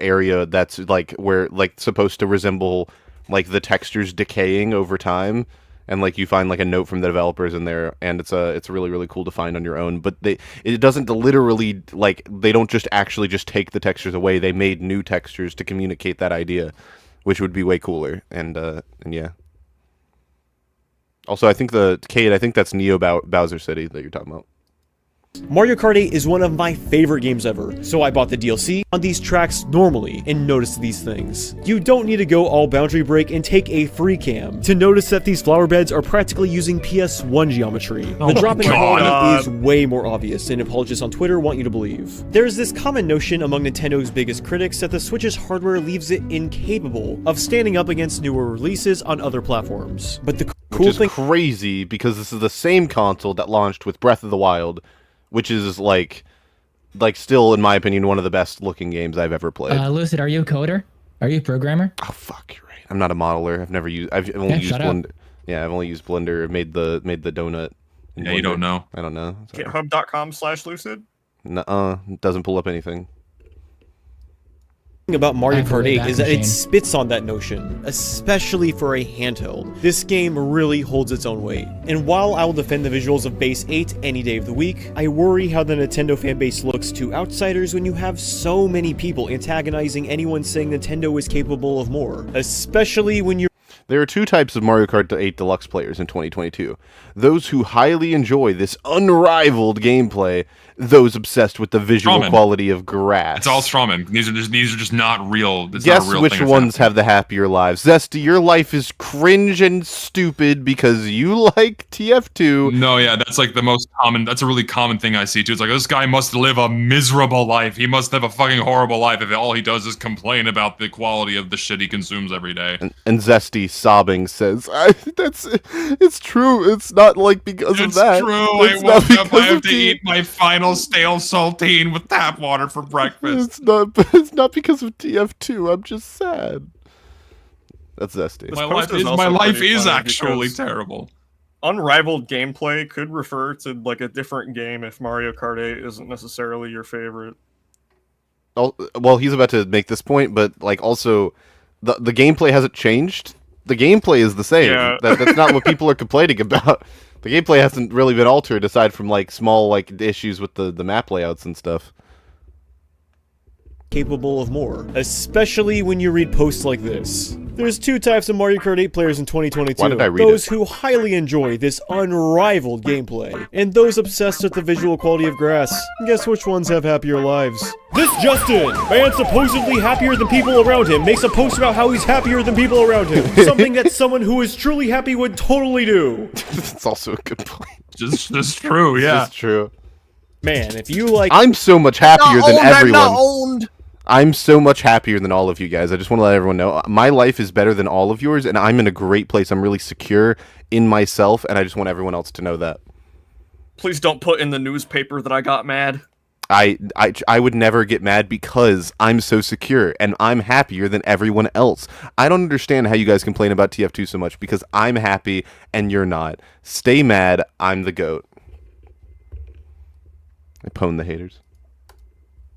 area that's like where like supposed to resemble like the textures decaying over time, and like you find like a note from the developers in there, and it's really really cool to find on your own. But it doesn't literally like they don't just actually just take the textures away. They made new textures to communicate that idea, which would be way cooler. And yeah. Also, I think that's Neo Bowser City that you're talking about. Mario Kart 8 is one of my favorite games ever, so I bought the DLC on these tracks normally and noticed these things. You don't need to go all boundary break and take a free cam to notice that these flower beds are practically using PS1 geometry. The drop in quality is way more obvious than apologists on Twitter want you to believe. There's this common notion among Nintendo's biggest critics that the Switch's hardware leaves it incapable of standing up against newer releases on other platforms. But the cool thing— crazy, because this is the same console that launched with Breath of the Wild, which is like still, in my opinion, one of the best looking games I've ever played. Lucid, are you a coder? Are you a programmer? Oh fuck, you're right. I'm not a modeler. I've only used Blender. Yeah, I've only used Blender. Made the donut. Yeah, you don't know. I don't know. GitHub.com/lucid. Nuh-uh. Doesn't pull up anything. About Mario Kart 8 is that it spits on that notion, especially for a handheld. This game really holds its own weight. And while I will defend the visuals of Base 8 any day of the week, I worry how the Nintendo fanbase looks to outsiders when you have so many people antagonizing anyone saying Nintendo is capable of more, especially when you're— There are two types of Mario Kart 8 Deluxe players in 2022. Those who highly enjoy this unrivaled gameplay, those obsessed with the visual quality of grass. It's all strawman. These are just not real. Guess which ones have the happier lives. Zesty, your life is cringe and stupid because you like TF2. No, yeah, that's like the most common. That's a really common thing I see too. It's like, this guy must live a miserable life. He must live a fucking horrible life if all he does is complain about the quality of the shit he consumes every day. And Zesty, sobbing, says, it's true. It's not like because of that. It's true. I woke up, I have to eat my final stale saltine with tap water for breakfast. It's not because of TF2. I'm just sad. That's Zesty. My life is actually terrible. Unrivaled gameplay could refer to like a different game if Mario Kart 8 isn't necessarily your favorite. Well, he's about to make this point, but like also the gameplay hasn't changed. The gameplay is the same. Yeah. That's not what people are complaining about. The gameplay hasn't really been altered aside from like small like issues with the map layouts and stuff. Capable of more, especially when you read posts like this. There's two types of Mario Kart 8 players in 2022. Why did I read those it? who highly enjoy this unrivaled gameplay, and those obsessed with the visual quality of grass. Guess which ones have happier lives? This Justin, man supposedly happier than people around him, makes a post about how he's happier than people around him. Something that someone who is truly happy would totally do. It's also a good point. Just true, yeah. It's true. Man, if you like— I'm so much happier than everyone. I'm so much happier than all of you guys. I just want to let everyone know my life is better than all of yours, and I'm in a great place. I'm really secure in myself, and I just want everyone else to know that. Please don't put in the newspaper that I got mad. I would never get mad because I'm so secure, and I'm happier than everyone else. I don't understand how you guys complain about TF2 so much, because I'm happy, and you're not. Stay mad, I'm the GOAT. I pwn the haters.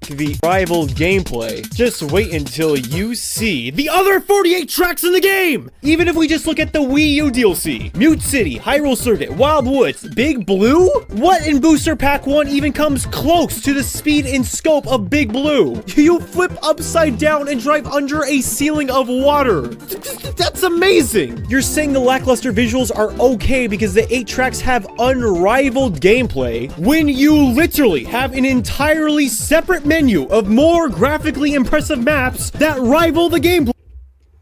The rival gameplay. Just wait until you see the other 48 tracks in the game! Even if we just look at the Wii U DLC, Mute City, Hyrule Circuit, Wild Woods, Big Blue? What in Booster Pack 1 even comes close to the speed and scope of Big Blue? You flip upside down and drive under a ceiling of water. That's amazing! You're saying the lackluster visuals are okay because the 8 tracks have unrivaled gameplay, when you literally have an entirely separate menu of more graphically impressive maps that rival the gameplay.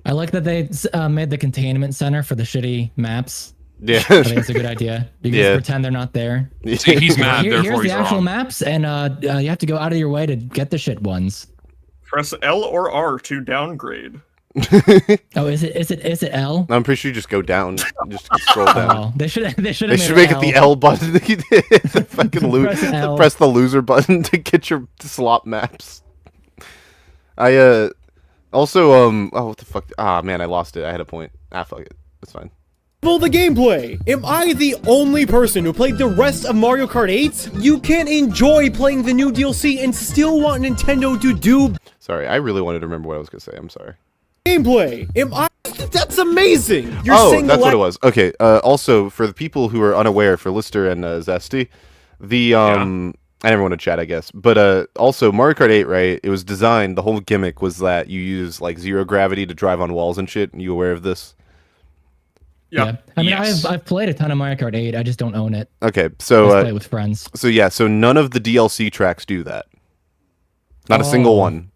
I like that they made the containment center for the shitty maps. Yeah, I think it's a good idea. You can just pretend they're not there. See, he's mad, Here's therefore the he's actual wrong. maps, and you have to go out of your way to get the shit ones. Press L or R to downgrade. Oh, is it L? I'm pretty sure you just go down. Just scroll down. Oh, they should They should make it the L button. The fucking press the loser button to get your slop maps. I also oh, what the fuck? Ah man, I lost it. I had a point. Ah fuck it. It's fine. The gameplay. Am I the only person who played the rest of Mario Kart 8? You can enjoy playing the new DLC and still want Nintendo to do— Sorry, I really wanted to remember what I was gonna say. I'm sorry. Gameplay. Am I— That's amazing. You're oh, saying that's what it was. Okay. Also, for the people who are unaware, for Lister and Zesty, the I never want to chat, I guess. But also Mario Kart 8, right? It was designed. The whole gimmick was that you use like zero gravity to drive on walls and shit. Are you aware of this? Yeah. I mean, Yes. I've played a ton of Mario Kart 8. I just don't own it. Okay, I just so play it with friends. so none of the DLC tracks do that. Not a single Oh. one.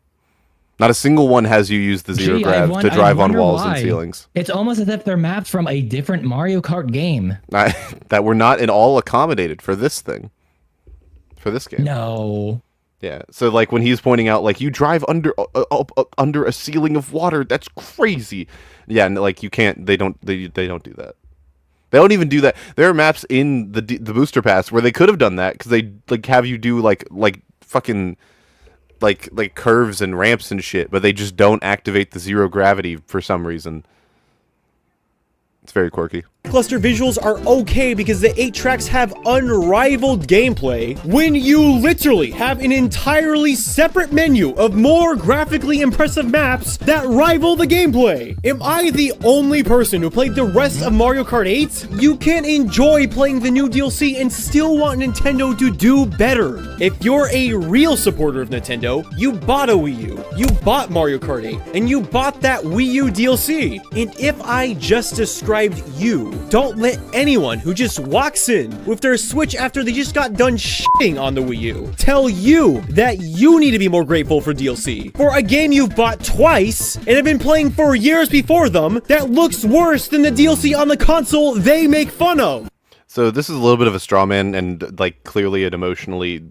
Not a single one has you use the zero grav to drive on wonder walls and why. ceilings. It's almost as if they're mapped from a different Mario Kart game. That were not at all accommodated for this thing. For this game. No. Yeah. So like when he's pointing out like you drive under under a ceiling of water, that's crazy. Yeah, and like you can't. They don't do that. They don't even do that. There are maps in the booster pass where they could have done that because they like have you do like fucking like curves and ramps and shit, but they just don't activate the zero gravity for some reason. It's very quirky. Cluster visuals are okay because the 8 tracks have unrivaled gameplay when you literally have an entirely separate menu of more graphically impressive maps that rival the gameplay. Am I the only person who played the rest of Mario Kart 8? You can enjoy playing the new DLC and still want Nintendo to do better. If you're a real supporter of Nintendo, you bought a Wii U, you bought Mario Kart 8, and you bought that Wii U DLC. And if I just described you, don't let anyone who just walks in with their Switch after they just got done shitting on the Wii U tell you that you need to be more grateful for DLC. For a game you've bought twice and have been playing for years before them that looks worse than the DLC on the console they make fun of. So this is a little bit of a straw man and like clearly an emotionally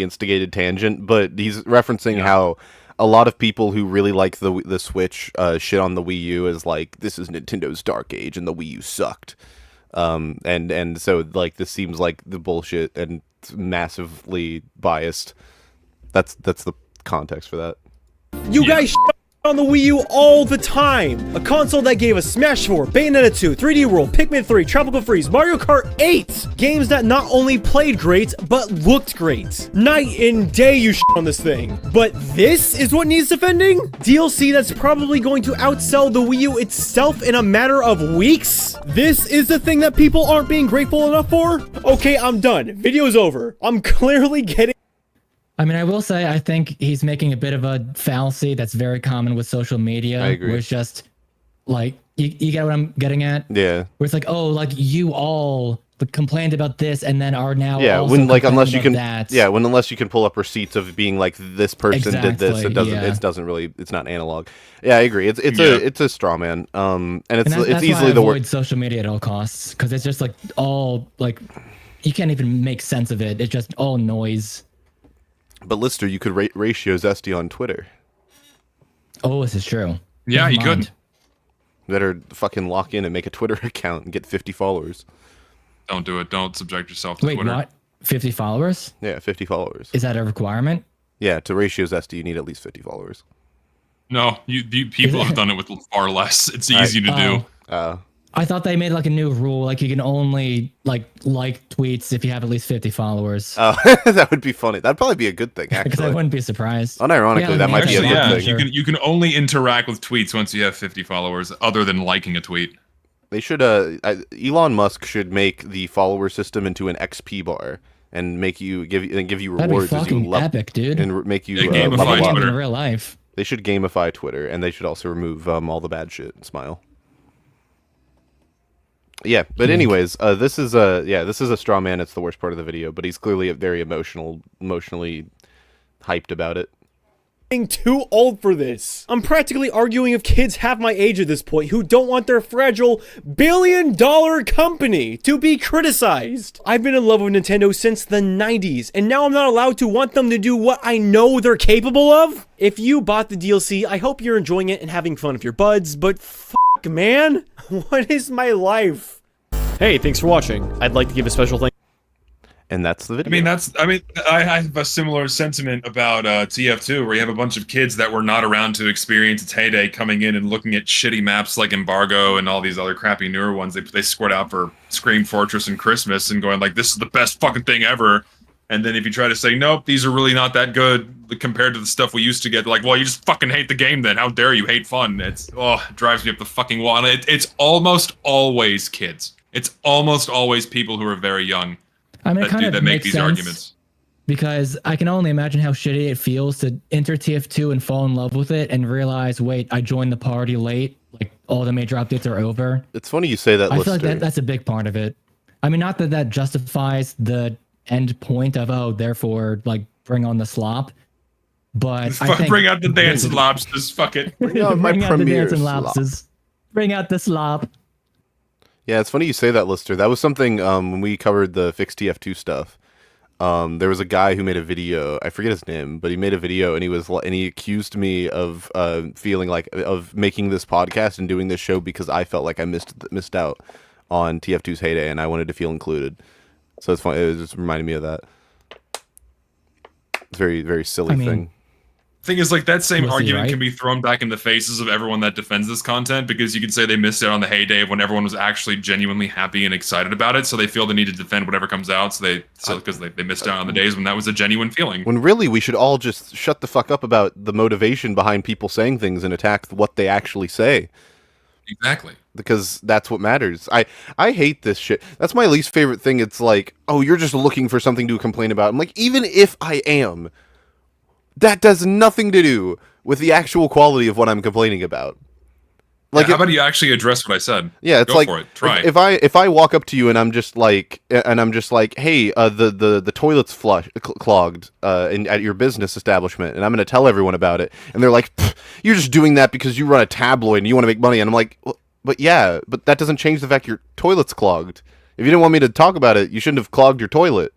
instigated tangent, but he's referencing how a lot of people who really like the Switch shit on the Wii U as like this is Nintendo's dark age and the Wii U sucked, and so like this seems like the bullshit and massively biased. That's the context for that. You guys on the Wii U all the time. A console that gave us Smash 4, Bayonetta 2, 3D World, Pikmin 3, Tropical Freeze, Mario Kart 8. Games that not only played great, but looked great. Night and day you on this thing. But this is what needs defending? DLC that's probably going to outsell the Wii U itself in a matter of weeks? This is the thing that people aren't being grateful enough for? Okay, I'm done. Video's over. I'm clearly getting... I mean, I will say, I think he's making a bit of a fallacy that's very common with social media. I agree. Where it's just, like, you get what I'm getting at? Yeah. Where it's like, oh, like, you all complained about this and then are now also when like complaining unless you about can that. unless you can pull up receipts of being like this person did this, it doesn't really, it's not analog. Yeah, I agree. It's a straw man. And it's easily the word. Social media at all costs because it's just like all like you can't even make sense of it. It's just all noise. But Lister, you could ratio Zesty on Twitter. Oh, this is true. Yeah, Never you mind. could. Better fucking lock in and make a Twitter account and get 50 followers. Don't do it. Don't subject yourself to Wait, Twitter. what? 50 followers? Yeah, 50 followers. Is that a requirement? Yeah, to ratio Zesty, you need at least 50 followers. No, people have done it with far less. It's easy to do. I thought they made like a new rule, like you can only like tweets if you have at least 50 followers. Oh, that would be funny. That'd probably be a good thing, Because I actually. wouldn't be surprised. Unironically, that might be a Actually, good yeah, thing. you can only interact with tweets once you have 50 followers, other than liking a tweet. They should. Elon Musk should make the follower system into an XP bar and give you That'd be rewards as you fucking level epic, dude. and make you Yeah, level gamify up. Twitter. In real life. They should gamify Twitter, and they should also remove all the bad shit and smile. Yeah, but anyways, this is a straw man. It's the worst part of the video, but he's clearly very emotionally hyped about it. Too old for this. I'm practically arguing with kids half my age at this point who don't want their fragile billion-dollar company to be criticized. I've been in love with Nintendo since the 90s, and now I'm not allowed to want them to do what I know they're capable of? If you bought the DLC, I hope you're enjoying it and having fun with your buds, but man, what is my life? Hey, thanks for watching. I'd like to give a special thank. And that's the video. I have a similar sentiment about TF2, where you have a bunch of kids that were not around to experience its heyday coming in and looking at shitty maps like Embargo and all these other crappy newer ones they scored out for Scream Fortress and Christmas and going like, this is the best fucking thing ever. And then if you try to say, nope, these are really not that good compared to the stuff we used to get, like, well, you just fucking hate the game then. How dare you hate fun? It drives me up the fucking wall. And it's almost always kids. It's almost always people who are very young. I mean, it kind of that make these arguments. Because I can only imagine how shitty it feels to enter TF2 and fall in love with it and realize, wait, I joined the party late, like all the major updates are over. It's funny you say that, I Lister. feel like that's a big part of it. I mean, not that that justifies the end point of, oh, therefore, like, bring on the slop. But I think bring out the dancing lobsters. Fuck it. Bring out my bring out the premier dancing slop. lobsters. Bring out the slop. Yeah, it's funny you say that, Lister. That was something when we covered the fixed TF2 stuff. There was a guy who made a video. I forget his name, but he made a video and he accused me of feeling like of making this podcast and doing this show because I felt like I missed out on TF2's heyday and I wanted to feel included. So it's funny. It just reminded me of that. It's a very, very silly thing. Thing is, like, that same Was he argument right? can be thrown back in the faces of everyone that defends this content, because you could say they missed out on the heyday of when everyone was actually genuinely happy and excited about it, so they feel the need to defend whatever comes out, because they missed out on the days when that was a genuine feeling. When really we should all just shut the fuck up about the motivation behind people saying things and attack what they actually say. Exactly. Because that's what matters. I hate this shit. That's my least favorite thing. It's like, oh, you're just looking for something to complain about. I'm like, even if I am, that does nothing to do with the actual quality of what I'm complaining about. Like, how about you actually address what I said? Yeah, it's Go like, for it. Try. if I walk up to you and I'm just like, hey, the toilet's clogged at your business establishment, and I'm going to tell everyone about it, and they're like, you're just doing that because you run a tabloid and you want to make money, and I'm like, well, but that doesn't change the fact your toilet's clogged. If you didn't want me to talk about it, you shouldn't have clogged your toilet.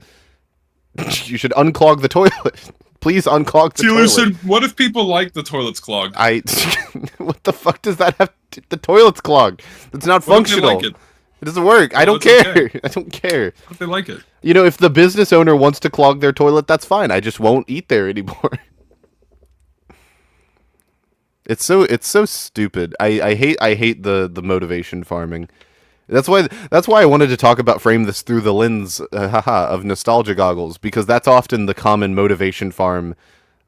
You should unclog the toilet. Please unclog the toilet. Listen, what if people like the toilets clogged? What the fuck does that have to... The toilet's clogged. It's not What if they functional. like it? It doesn't work. I don't it's care. okay. I don't care. What if they like it? You know, if the business owner wants to clog their toilet, that's fine. I just won't eat there anymore. It's so stupid. I hate the motivation farming. That's why I wanted to talk about frame this through the lens of nostalgia goggles, because that's often the common motivation farm,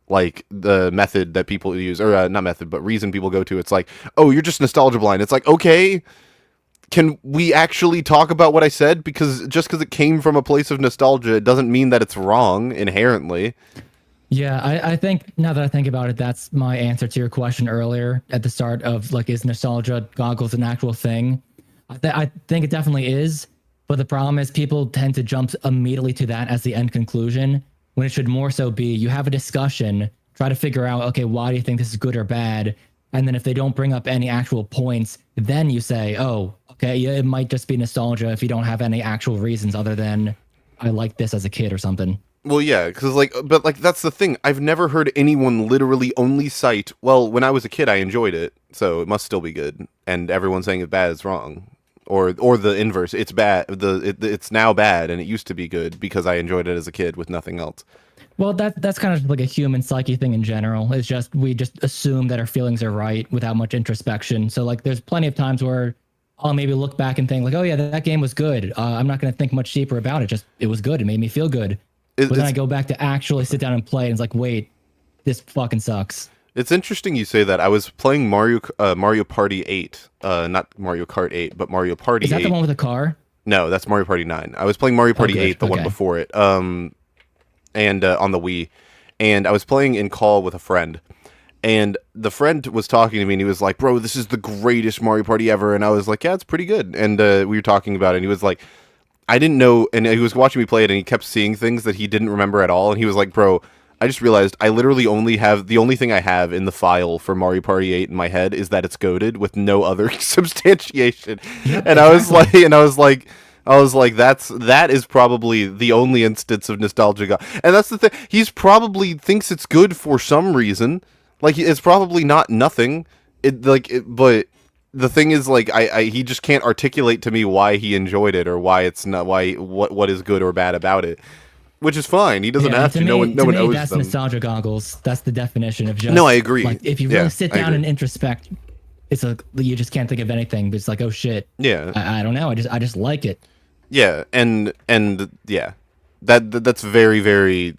like the method that people use, or not method, but reason people go to. It's like, oh, you're just nostalgia blind. It's like, okay, can we actually talk about what I said? Because just because it came from a place of nostalgia, it doesn't mean that it's wrong inherently. Yeah, I think, now that I think about it, that's my answer to your question earlier at the start of, like, is nostalgia goggles an actual thing? I think it definitely is, but the problem is people tend to jump immediately to that as the end conclusion, when it should more so be, you have a discussion, try to figure out, okay, why do you think this is good or bad? And then if they don't bring up any actual points, then you say, oh, okay, yeah, it might just be nostalgia if you don't have any actual reasons other than I liked this as a kid or something. Well, yeah, because but that's the thing. I've never heard anyone literally only cite, well, when I was a kid, I enjoyed it, so it must still be good, and everyone saying it's bad is wrong, or the inverse. It's bad. It's now bad, and it used to be good because I enjoyed it as a kid with nothing else. Well, that's kind of like a human psyche thing in general. It's just we just assume that our feelings are right without much introspection. So like, there's plenty of times where I'll maybe look back and think like, oh yeah, that game was good. I'm not going to think much deeper about it. Just it was good. It made me feel good. But then I go back to actually sit down and play, and it's like, wait, this fucking sucks. It's interesting you say that. I was playing Mario Party 8, not Mario Kart 8, but Mario Party 8. Is that the one with the car? No, that's Mario Party 9. I was playing Mario Party good. 8, the one Okay. before it, and on the Wii, and I was playing in call with a friend, and the friend was talking to me, and he was like, bro, this is the greatest Mario Party ever, and I was like, yeah, it's pretty good, and we were talking about it, and he was like, I didn't know, and he was watching me play it, and he kept seeing things that he didn't remember at all, and he was like, bro, I just realized I literally only have, the only thing I have in the file for Mario Party 8 in my head is that it's goated with no other substantiation, and I was like, that is probably the only instance of nostalgia, and that's the thing, he's probably thinks it's good for some reason, like, it's probably not nothing, but the thing is, like, he just can't articulate to me why he enjoyed it or why it's not, what is good or bad about it, which is fine. He doesn't have to. No one owes that's them. nostalgia goggles. That's the definition of just. No, I agree. Like, if you really sit down and introspect, it's like you just can't think of anything. But it's like, oh shit. Yeah. I don't know. I just like it. Yeah, and yeah, that's very very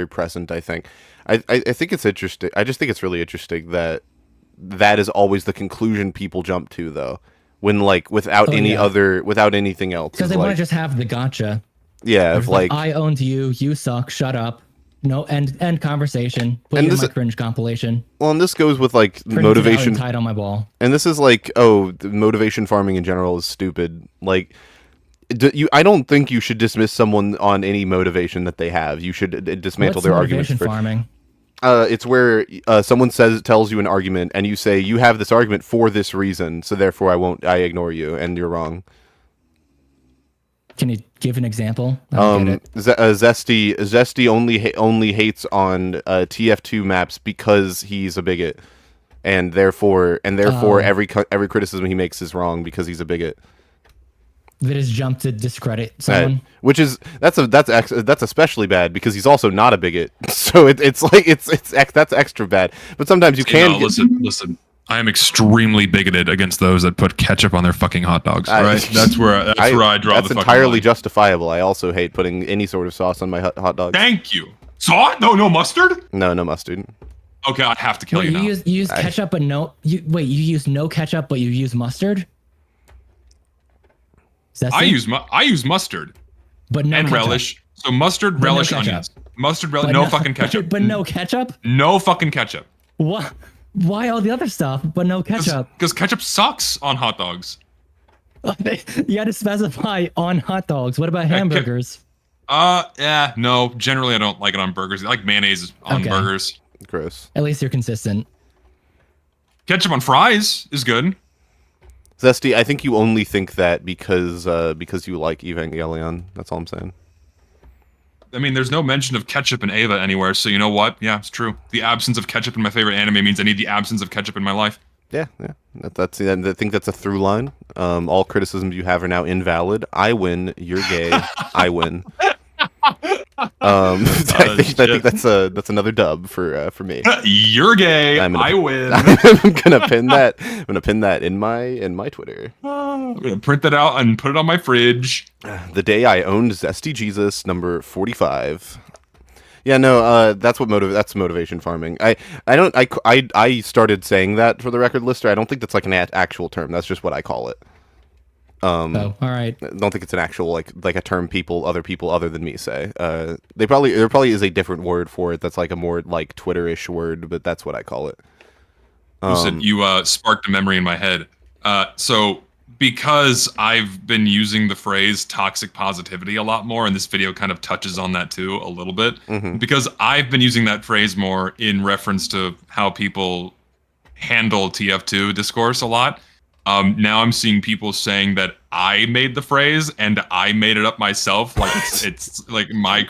present. I think. I think it's interesting. I just think it's really interesting that is always the conclusion people jump to, though, when like without anything else, because they want to just have the gotcha. Yeah, if like I owned you, you suck, shut up. No, end conversation. Put And you in this- my cringe compilation. Well, and this goes with like Printed motivation. out and tied on my ball. And this is like, oh, the motivation farming in general is stupid. Like, I don't think you should dismiss someone on any motivation that they have. You should dismantle What's their arguments. motivation farming? It's where someone tells you an argument, and you say you have this argument for this reason, so therefore I ignore you, and you're wrong. Can you give an example? I don't get it. Zesty only hates on TF2 maps because he's a bigot, and therefore every criticism he makes is wrong because he's a bigot. That is jump to discredit someone. Which is that's especially bad because he's also not a bigot. So that's extra bad. But sometimes you can listen. I am extremely bigoted against those that put ketchup on their fucking hot dogs. Right? That's where I draw the fucking That's entirely line. justifiable. I also hate putting any sort of sauce on my hot dogs. Thank you. Sauce? No mustard? No mustard. Okay, I have to kill you now. You use ketchup, but no. You use no ketchup, but you use mustard. I use mustard, but no and ketchup. relish. So mustard, But no relish, ketchup. onions. Mustard, relish, But no fucking ketchup. But no ketchup. No fucking ketchup. What? Why all the other stuff, but no ketchup? Because ketchup sucks on hot dogs. You had to specify on hot dogs. What about hamburgers? Yeah, no. Generally, I don't like it on burgers. I like mayonnaise on Okay. burgers. Gross. At least you're consistent. Ketchup on fries is good. Zesty, I think you only think that because you like Evangelion. That's all I'm saying. I mean, there's no mention of ketchup in Eva anywhere, so you know what? Yeah, it's true. The absence of ketchup in my favorite anime means I need the absence of ketchup in my life. Yeah. I think that's a through line. All criticisms you have are now invalid. I win. You're gay. I win. I think that's another dub for me. You're gay. I win. I'm gonna pin that. I'm gonna pin that in my Twitter. I'm gonna print that out and put it on my fridge. The day I owned Zesty Jesus number 45. Yeah, no, that's motivation farming. I started saying that for the record, Lister. I don't think that's like an actual term. That's just what I call it. Oh, all right. I don't think it's an actual like a term other people other than me say. There probably is a different word for it that's like a more like Twitter-ish word, but that's what I call it. You sparked a memory in my head. So because I've been using the phrase toxic positivity a lot more, and this video kind of touches on that too a little bit, because I've been using that phrase more in reference to how people handle TF2 discourse a lot. Now I'm seeing people saying that I made the phrase and I made it up myself. Like it's like my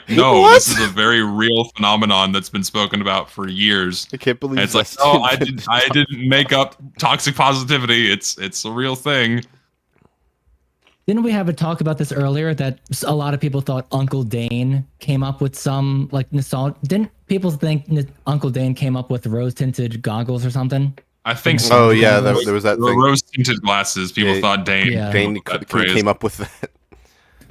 no, What? this is a very real phenomenon that's been spoken about for years. I can't believe And it's like, no, I didn't make up toxic positivity. It's a real thing. Didn't we have a talk about this earlier? That a lot of people thought Uncle Dane came up with some like nostalgia. Didn't people think Uncle Dane came up with rose-tinted goggles or something? I think so. Oh yeah, there was that The thing. rose-tinted glasses. People thought Dane. Yeah. Dane came up with that phrase. came up with that.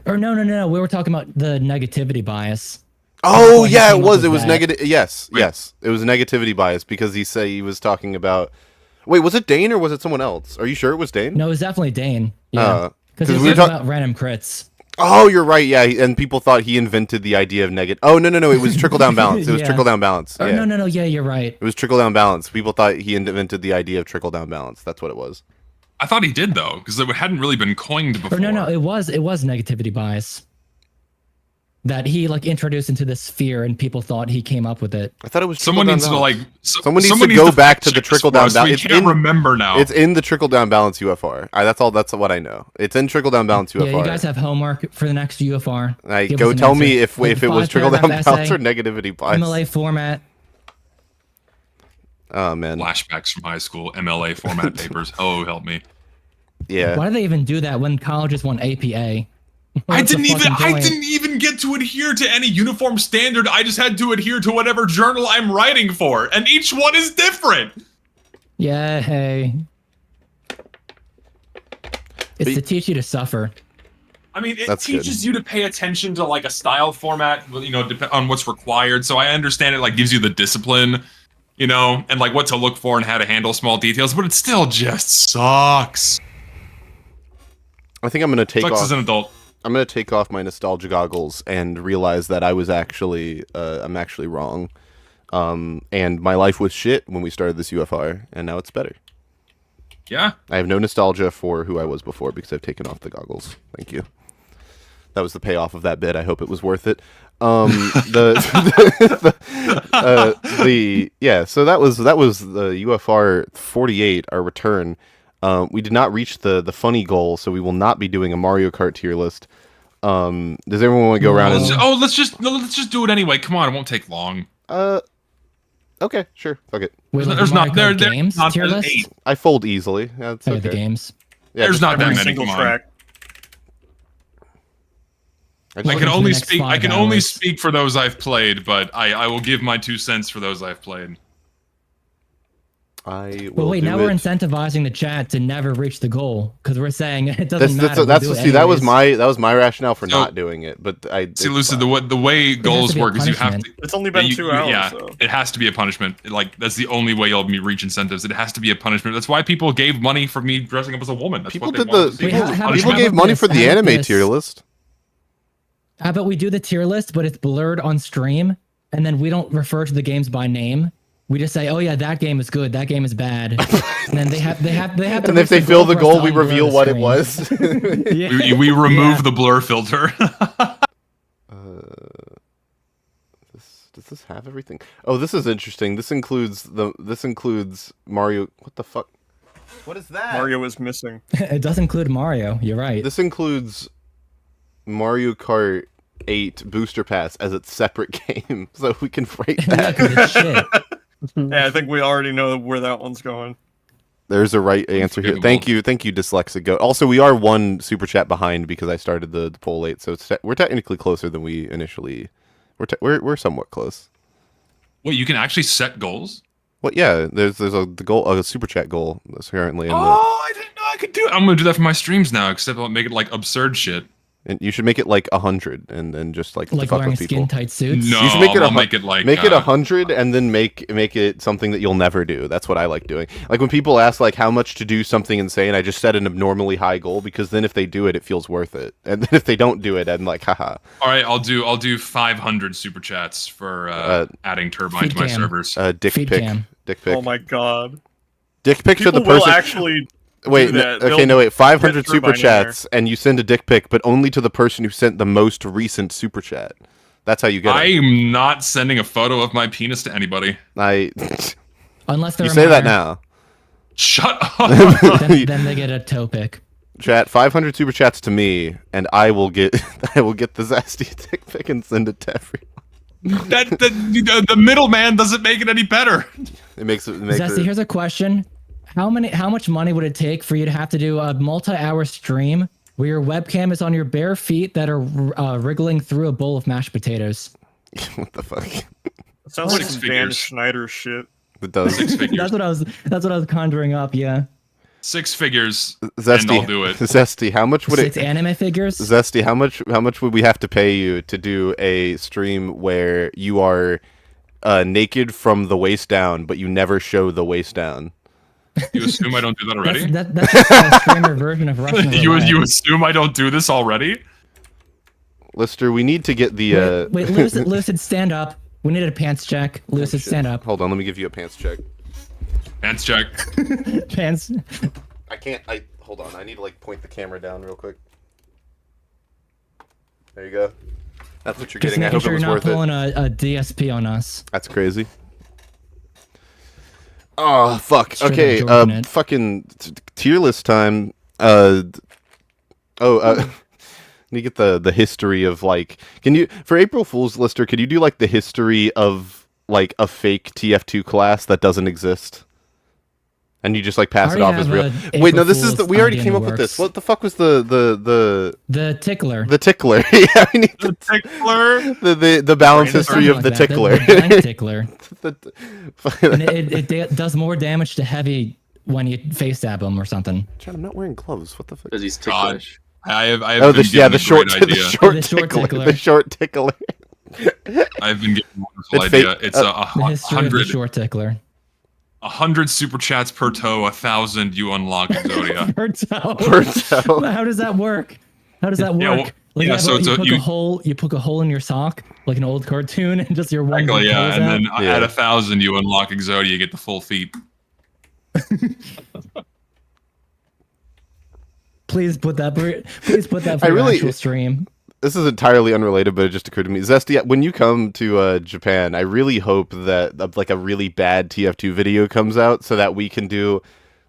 Or no. We were talking about the negativity bias. Oh he yeah, came it up was. with It was that. negative. Yes, Wait. yes. It was negativity bias because he was talking about. Wait, was it Dane or was it someone else? Are you sure it was Dane? No, it was definitely Dane. Yeah, because 'cause he we was were talking about random crits. Oh, you're right. Yeah, and people thought he invented the idea of negative. Oh no. It was trickle down balance. It was Yeah. trickle down balance. Or Yeah. no. Yeah, you're right. It was trickle down balance. People thought he invented the idea of trickle down balance. That's what it was. I thought he did though, because it hadn't really been coined before. Or no. It was negativity bias. That he like introduced into this sphere, and people thought he came up with it. I thought it was. Someone trickle needs down to like. balance. Someone needs to go back to the trickle down balance. We can't remember now. It's in the trickle down balance UFR. That's all. That's what I know. It's in trickle down balance UFR. Yeah, you guys have homework for the next UFR. Give Go us an tell answer. me if it was trickle down five-paragraph balance or essay, negativity bias. MLA format. Oh man. Flashbacks from high school, MLA format papers. Oh, help me. Yeah. Why do they even do that when colleges want APA? I What's the didn't fucking point? even get to adhere to any uniform standard. I just had to adhere to whatever journal I'm writing for, and each one is different. Yeah, hey. It's But- to teach you to suffer. I mean, it That's teaches you to pay attention to like a style format, you know, on what's required. So I understand it like gives you the discipline, you know, and like what to look for and how to handle small details, but it still just sucks. I think I'm gonna take Sucks off. as an adult. gonna take off my nostalgia goggles and realize that I was actually I'm actually wrong. And my life was shit when we started this UFR, and now it's better. Yeah. I have no nostalgia for who I was before because I've taken off the goggles. Thank you. That was the payoff of that bit. I hope it was worth it. So that was the UFR 48, our return. We did not reach the funny goal, so we will not be doing a Mario Kart tier list. Does everyone want to go around? Let's just do it anyway. Come on, it won't take long. Okay, sure. Fuck it. Wait, There's like not Mario Kart games not tier an list? 8. I fold easily. That's Oh, okay. the games. Yeah, There's just not that Every many. single Come on. track. I I just- can to only the next speak. I 5 can only hours. speak for those I've played, but I will give my 2 cents for those I've played. I will Well, wait, do now we're it. incentivizing the chat to never reach the goal because we're saying it doesn't matter. That's we'll do it see, that was anyways. my rationale for So- not doing it, but See, Lucid, the way goals be a work is you have to. punishment. It's only been 2 hours. Yeah, So. it has to be a punishment. Like that's the only way you'll reach incentives. It has to be a punishment. That's why people gave money for me dressing up as a woman. That's people what they did wanted the to see. Wait, people, how people about gave money this? for the How about anime this? tier list. How about we do the tier list, but it's blurred on stream, and then we don't refer to the games by name. We just say, "Oh yeah, that game is good. That game is bad." And then they have to. And if they reach fill the for us goal, to we unblur reveal the what it screen. was. Yeah. We remove Yeah. the blur filter. Does this have everything? Oh, this is interesting. This includes Mario. What the fuck? What is that? Mario is missing. It does include Mario. You're right. This includes Mario Kart 8 Booster Pass as its separate game, so we can rate Yeah, that. 'cause it's shit. Yeah, I think we already know where that one's going. There's a right answer here. Thank you, Dyslexic Goat. Also, we are one super chat behind because I started the poll late, so we're technically closer than we initially. We're somewhat close. Wait, you can actually set goals? Well, yeah. There's a super chat goal that's currently in I didn't know I could do it. I'm gonna do that for my streams now, except I'll make it like absurd shit. and you should make it like 100 and then just like to Like fuck wearing with people. skin tight suits. No, You should make it I'll make it like 100 and then make it something that you'll never do. That's what I like doing. Like when people ask like how much to do something insane, I just set an abnormally high goal because then if they do it, it feels worth it. And then if they don't do it, I'm like, haha. All right, I'll do 500 super chats for adding Turbine to my Feed cam. servers. Dick Feed pic. cam. Dick pic. Oh my god. Dick pics are People the person. will actually. Wait, do that. okay, They'll no, wait. 500 put super Turbine in there. chats, and you send a dick pic, but only to the person who sent the most recent super chat. That's how you get I it. am not sending a photo of my penis to anybody. Unless they're You a say that minor, now. Shut up. then they get a toe pic. Chat 500 super chats to me, and I will get the Zesty dick pic and send it to everyone. The middleman doesn't make it any better. It makes it. Zesty, here's a question. How much money would it take for you to have to do a multi-hour stream where your webcam is on your bare feet that are wriggling through a bowl of mashed potatoes? What the fuck? It sounds like 6 some Dan figures. Schneider shit. It does. 6 figures. That's what I was conjuring up. Yeah. 6 figures, Zesty, and I'll do it. Zesty, how much would 6 it? anime figures. Zesty, how much would we have to pay you to do a stream where you are naked from the waist down, but you never show the waist down? You assume I don't do that already? That's just a streamer version of Russian you roulette. assume I don't do this already? Lister, we need to get the. Wait, Lucid, stand up. We need a pants check. Lucid, stand up. Hold on, let me give you a pants check. Pants check. Pants. I can't. Hold on. I need to like point the camera down real quick. There you go. That's what you're Just getting. I making hope sure it you're was not worth it. pulling a DSP on us. That's crazy. Oh fuck. Straight up Okay. Jordan it. Fucking tier list time. Let me get the history of like. Can you for April Fool's, Lister? Could you do like the history of like a fake TF2 class that doesn't exist? And you just like pass it off already as real. have a Wait, no, April this is Fool's we already idea came in up the with this. works. What the fuck was the The tickler. yeah, we need The tickler. the balance Brain history Something of the like that, tickler. The blank tickler. And Chat, it does more damage to heavy when you face stab him or something. I'm not wearing gloves. What the fuck? Because he's God. ticklish. I have Oh, been given the a short, great the idea. short The short tickler, tickler. the short tickler. I've been given a wonderful It's idea. fake- It's The history of the 100 short tickler. 100 super chats per toe, 1,000 you unlock Exodia. Per toe. Per toe. How does that work? How does that work? Yeah, well, Like, Yeah, but so you poke a hole in your sock, like an old cartoon, and just your one. Exactly, yeah, and then Yeah. at 1,000 you unlock Exodia, you get the full feet. Please put that for I your really- actual stream. This is entirely unrelated, but it just occurred to me. Zesty, when you come to Japan, I really hope that like a really bad TF2 video comes out so that we can do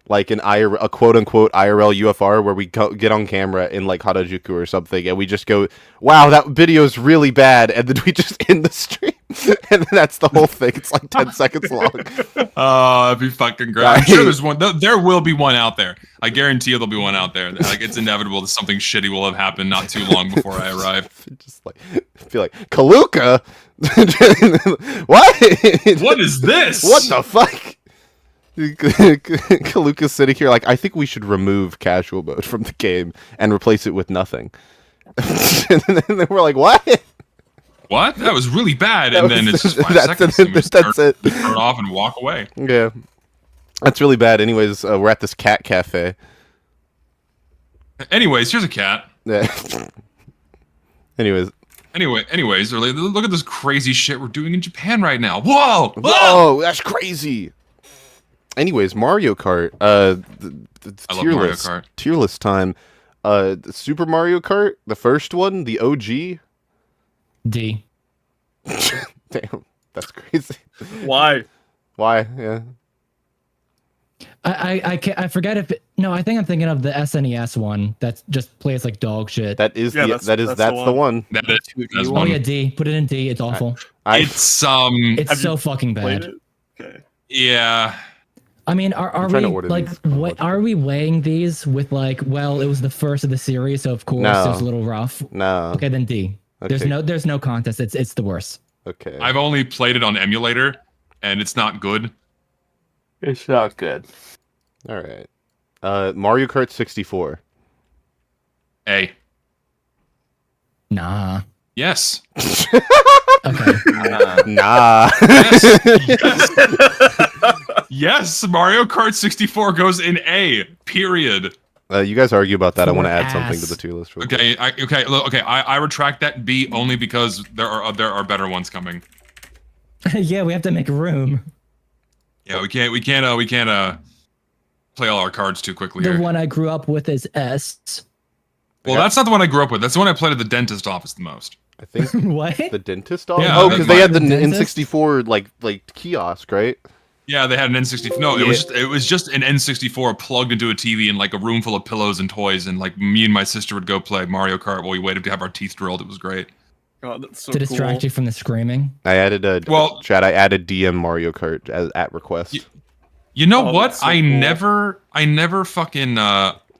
like a quote-unquote IRL UFR where we get on camera in like Harajuku or something and we just go, wow, that video is really bad, and then we just end the stream. And then that's the whole thing. It's like 10 seconds long. Oh, that'd be fucking great. I'm sure there's one. There will be one out there. I guarantee you there'll be one out there. Like, it's inevitable that something shitty will have happened not too long before I arrive. Just like, feel like, Kaluka? What? What is this? What the fuck? Kaluka's sitting here like, I think we should remove casual mode from the game and replace it with nothing. And then we're like, what? What? That was really bad. And then it's just 5 seconds. And we just that's turn it. off and walk away. Yeah. That's really bad. Anyways, we're at this cat cafe. Anyways, here's a cat. Yeah. Anyways, look at this crazy shit we're doing in Japan right now. Whoa! whoa, that's crazy. Anyways, Mario Kart. The I love Mario Kart. Tier list time. Super Mario Kart, the first one, the OG. D. Damn, that's crazy. Why? Why? Yeah. I forget if no, I think I'm thinking of the SNES one that just plays like dog shit. That is Yeah, that's that's the one. That is, that's Oh one. yeah, D. Put it in D. It's awful. It's It's Have so you fucking Played bad. it? Okay. yeah. I mean, are I'm we trying to order like these. what are we weighing these with like? Well, it was the first of the series, so of course No. it was a little rough. No. Okay, then D. Okay. There's no contest. It's the worst. Okay. I've only played it on emulator, and it's not good. It's not good. All right. Mario Kart 64. A. Nah. Yes. Okay. Nah. Yes, Mario Kart 64 goes in A. Period. You guys argue about that. I want to add For something to ass. the tier list. real Okay, I retract that B only because there are better ones coming. Yeah, we have to make room. Yeah, we can't play all our cards too quickly The here. one I grew up with is S. Well, that's not the one I grew up with. That's the one I played at the dentist office the most. I think What? the dentist dog. Yeah, Oh, that's because they had the dentist? N64 like kiosk, right? Yeah, they had an N64. No, it was just an N64 plugged into a TV in like a room full of pillows and toys, and like me and my sister would go play Mario Kart while we waited to have our teeth drilled. It was great. God, that's so To distract cool. you from the screaming. I added chat. I added DM Mario Kart at request. You know Oh, what? that's so I cool. never fucking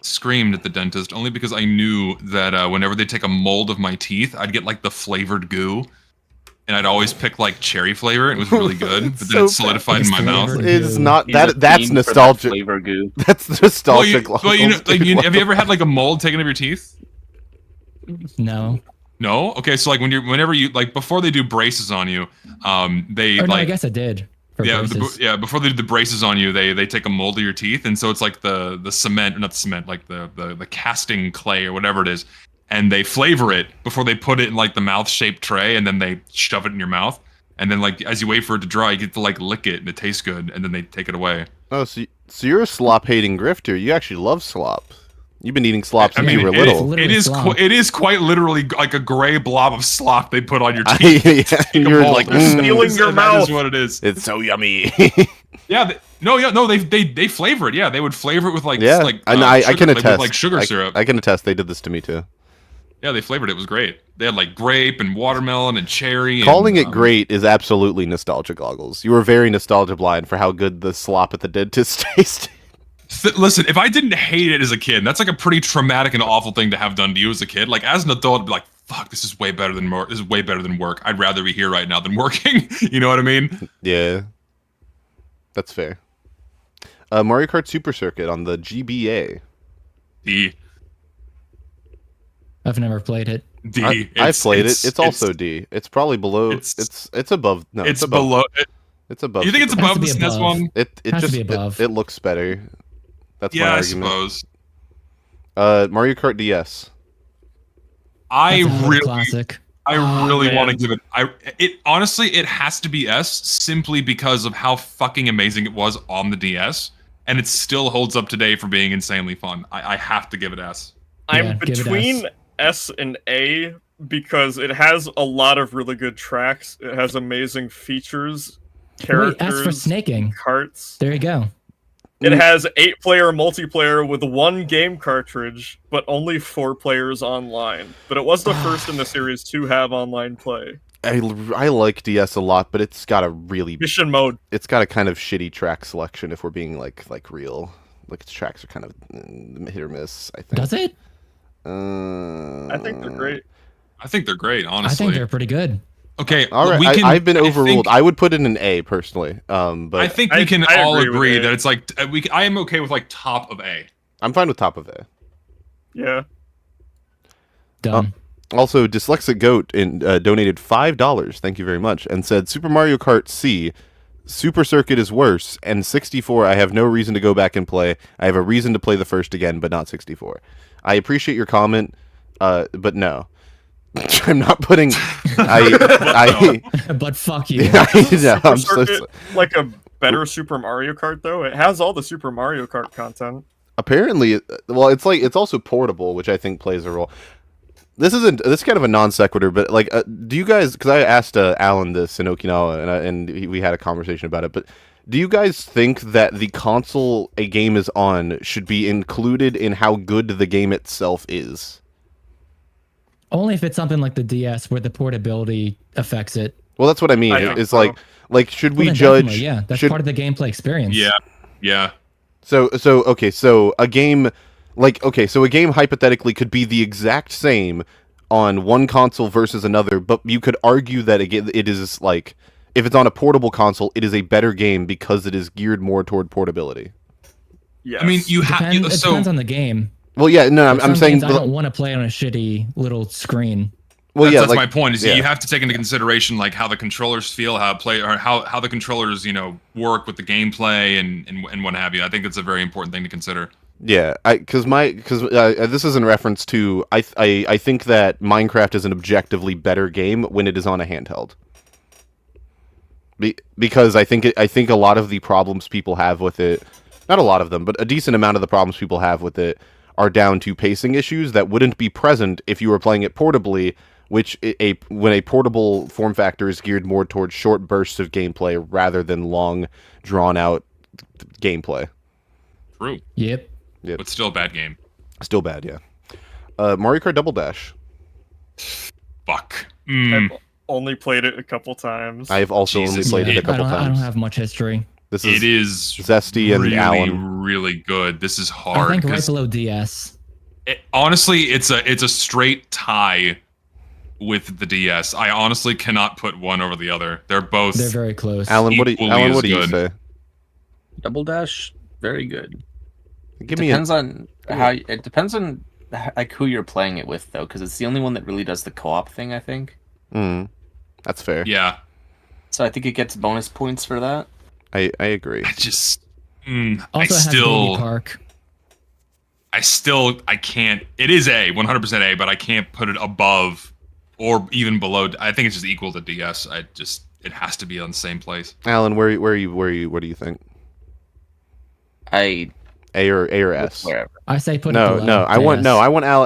screamed at the dentist only because I knew that whenever they take a mold of my teeth, I'd get like the flavored goo, and I'd always pick like cherry flavor. It was really good, but then it So solidified in my mouth. flavored It's goo. not He's a that. That's fiend for that nostalgic. Flavor goo. That's nostalgic. Well, you know, like, have you ever had like a mold taken of your teeth? No. No. Okay, so like whenever you like before they do braces on you, they Or no, I like guess I did. For yeah, braces. before they do the braces on you, they take a mold of your teeth, and so it's like the cement, not the cement, like the casting clay or whatever it is, and they flavor it before they put it in like the mouth shaped tray, and then they shove it in your mouth, and then like as you wait for it to dry, you get to like lick it, and it tastes good, and then they take it away. Oh, so you're a slop hating grifter. You actually love slop. You've been eating slop I since mean, you were it little. is slop. it is quite literally like a gray blob of slop they put on your Yeah, teeth. you're like, stealing your That mouth. is what it is. it's so yummy. Yeah, they flavor it. Yeah, they would flavor it with like Yeah, like and I sugar, can like, with, attest. like sugar syrup. I can attest. They did this to me too. Yeah, they flavored it. It was great. They had like grape and watermelon and cherry. Calling and, it great is absolutely nostalgia goggles. You were very nostalgia blind for how good the slop at the dentist tasted. Listen, if I didn't hate it as a kid, that's like a pretty traumatic and awful thing to have done to you as a kid. Like as an adult, I'd be like, "Fuck, this is way better than This is way better than work. I'd rather be here right now than working." You know what I mean? Yeah, that's fair. Mario Kart Super Circuit on the GBA. D. I've never played it. D. I've played it. It's also D. It's probably below. it's- It's above. No, It's above. below. It's above. You think it's Super Has above to the be SNES above. one? It Has to just be above. it looks better. That's my Yeah, I argument. suppose. Mario Kart DS. I That's a really, classic. I really man. want to give it. It honestly, it has to be S simply because of how fucking amazing it was on the DS, and it still holds up today for being insanely fun. I have to give it S. I'm Yeah, give it between S and A because it has a lot of really good tracks. It has amazing features, Wait, characters, S for snaking. carts. There you go. It has 8-player multiplayer with 1 game cartridge, but only 4 players online. But it was the first in the series to have online play. I like DS a lot, but it's got a really Mission mode. it's got a kind of shitty track selection if we're being like real. Like its tracks are kind of hit or miss, I think. Does it? I think they're great. I think they're great, honestly. I think they're pretty good. Okay, All right, we can, I've been overruled. I I would put it in A personally. But I think we can I all agree with agree A. that it's like I am okay with like top of A. I'm fine with top of A. Yeah. Done. Also, Dyslexic Goat donated $5. Thank you very much, and said Super Mario Kart C, Super Circuit is worse, and 64. I have no reason to go back and play. I have a reason to play the first again, but not 64. I appreciate your comment, but no. I'm not putting. But fuck you. I'm so, Circuit, like a better Super Mario Kart though. It has all the Super Mario Kart content. apparently, well, it's also portable, which I think plays a role. This is kind of a non sequitur, but like, do you guys? Because I asked Alan this in Okinawa, and we had a conversation about it. But do you guys think that the console a game is on should be included in how good the game itself is? Only if it's something like the DS where the portability affects it. Well, that's what I mean. I think It's so. like should Well, we then judge? definitely, yeah, that's should, part of the gameplay experience. Yeah. So a game so a game hypothetically could be the exact same on one console versus another, but you could argue that it is like if it's on a portable console, it is a better game because it is geared more toward portability. Yes. I mean, you It have depends on the game. Well, yeah, no, I'm Some saying games I don't want to play on a shitty little screen. well, that's, yeah, that's like, my point. Is yeah. you have to take into consideration like how the controllers feel, how play, or how the controllers work with the gameplay and what have you. I think that's a very important thing to consider. Yeah, because this is in reference to I think that Minecraft is an objectively better game when it is on a handheld. Because I think a lot of the problems people have with it, not a lot of them, but a decent amount of the problems people have with it are down to pacing issues that wouldn't be present if you were playing it portably, which when a portable form factor is geared more towards short bursts of gameplay rather than long, drawn-out gameplay. True. Yep. But still a bad game. Still bad, yeah. Mario Kart Double Dash. Fuck. I've only played it a couple times. I have also only Jesus, played it a couple I times. don't have much history. This It is Zesty and really, Alan. really good. This is I hard. think right 'cause below DS. honestly, it's a straight tie with the DS. I honestly cannot put one over the other. They're both. They're very close. Alan, what do equally you as say? Double Dash, very good. Give me a Depends on how it depends on like who you're playing it with though, because it's the only one that really does the co-op thing. I think. That's fair. Yeah. So I think it gets bonus points for that. I agree. I just. Also I has still. Baby Park. I can't. It is 100% A, but I can't put it above or even below. I think it's just equal to DS. It has to be on the same place. Alan, where are you? What do you think? I A or S? wherever. I say put it No, below no. I want DS.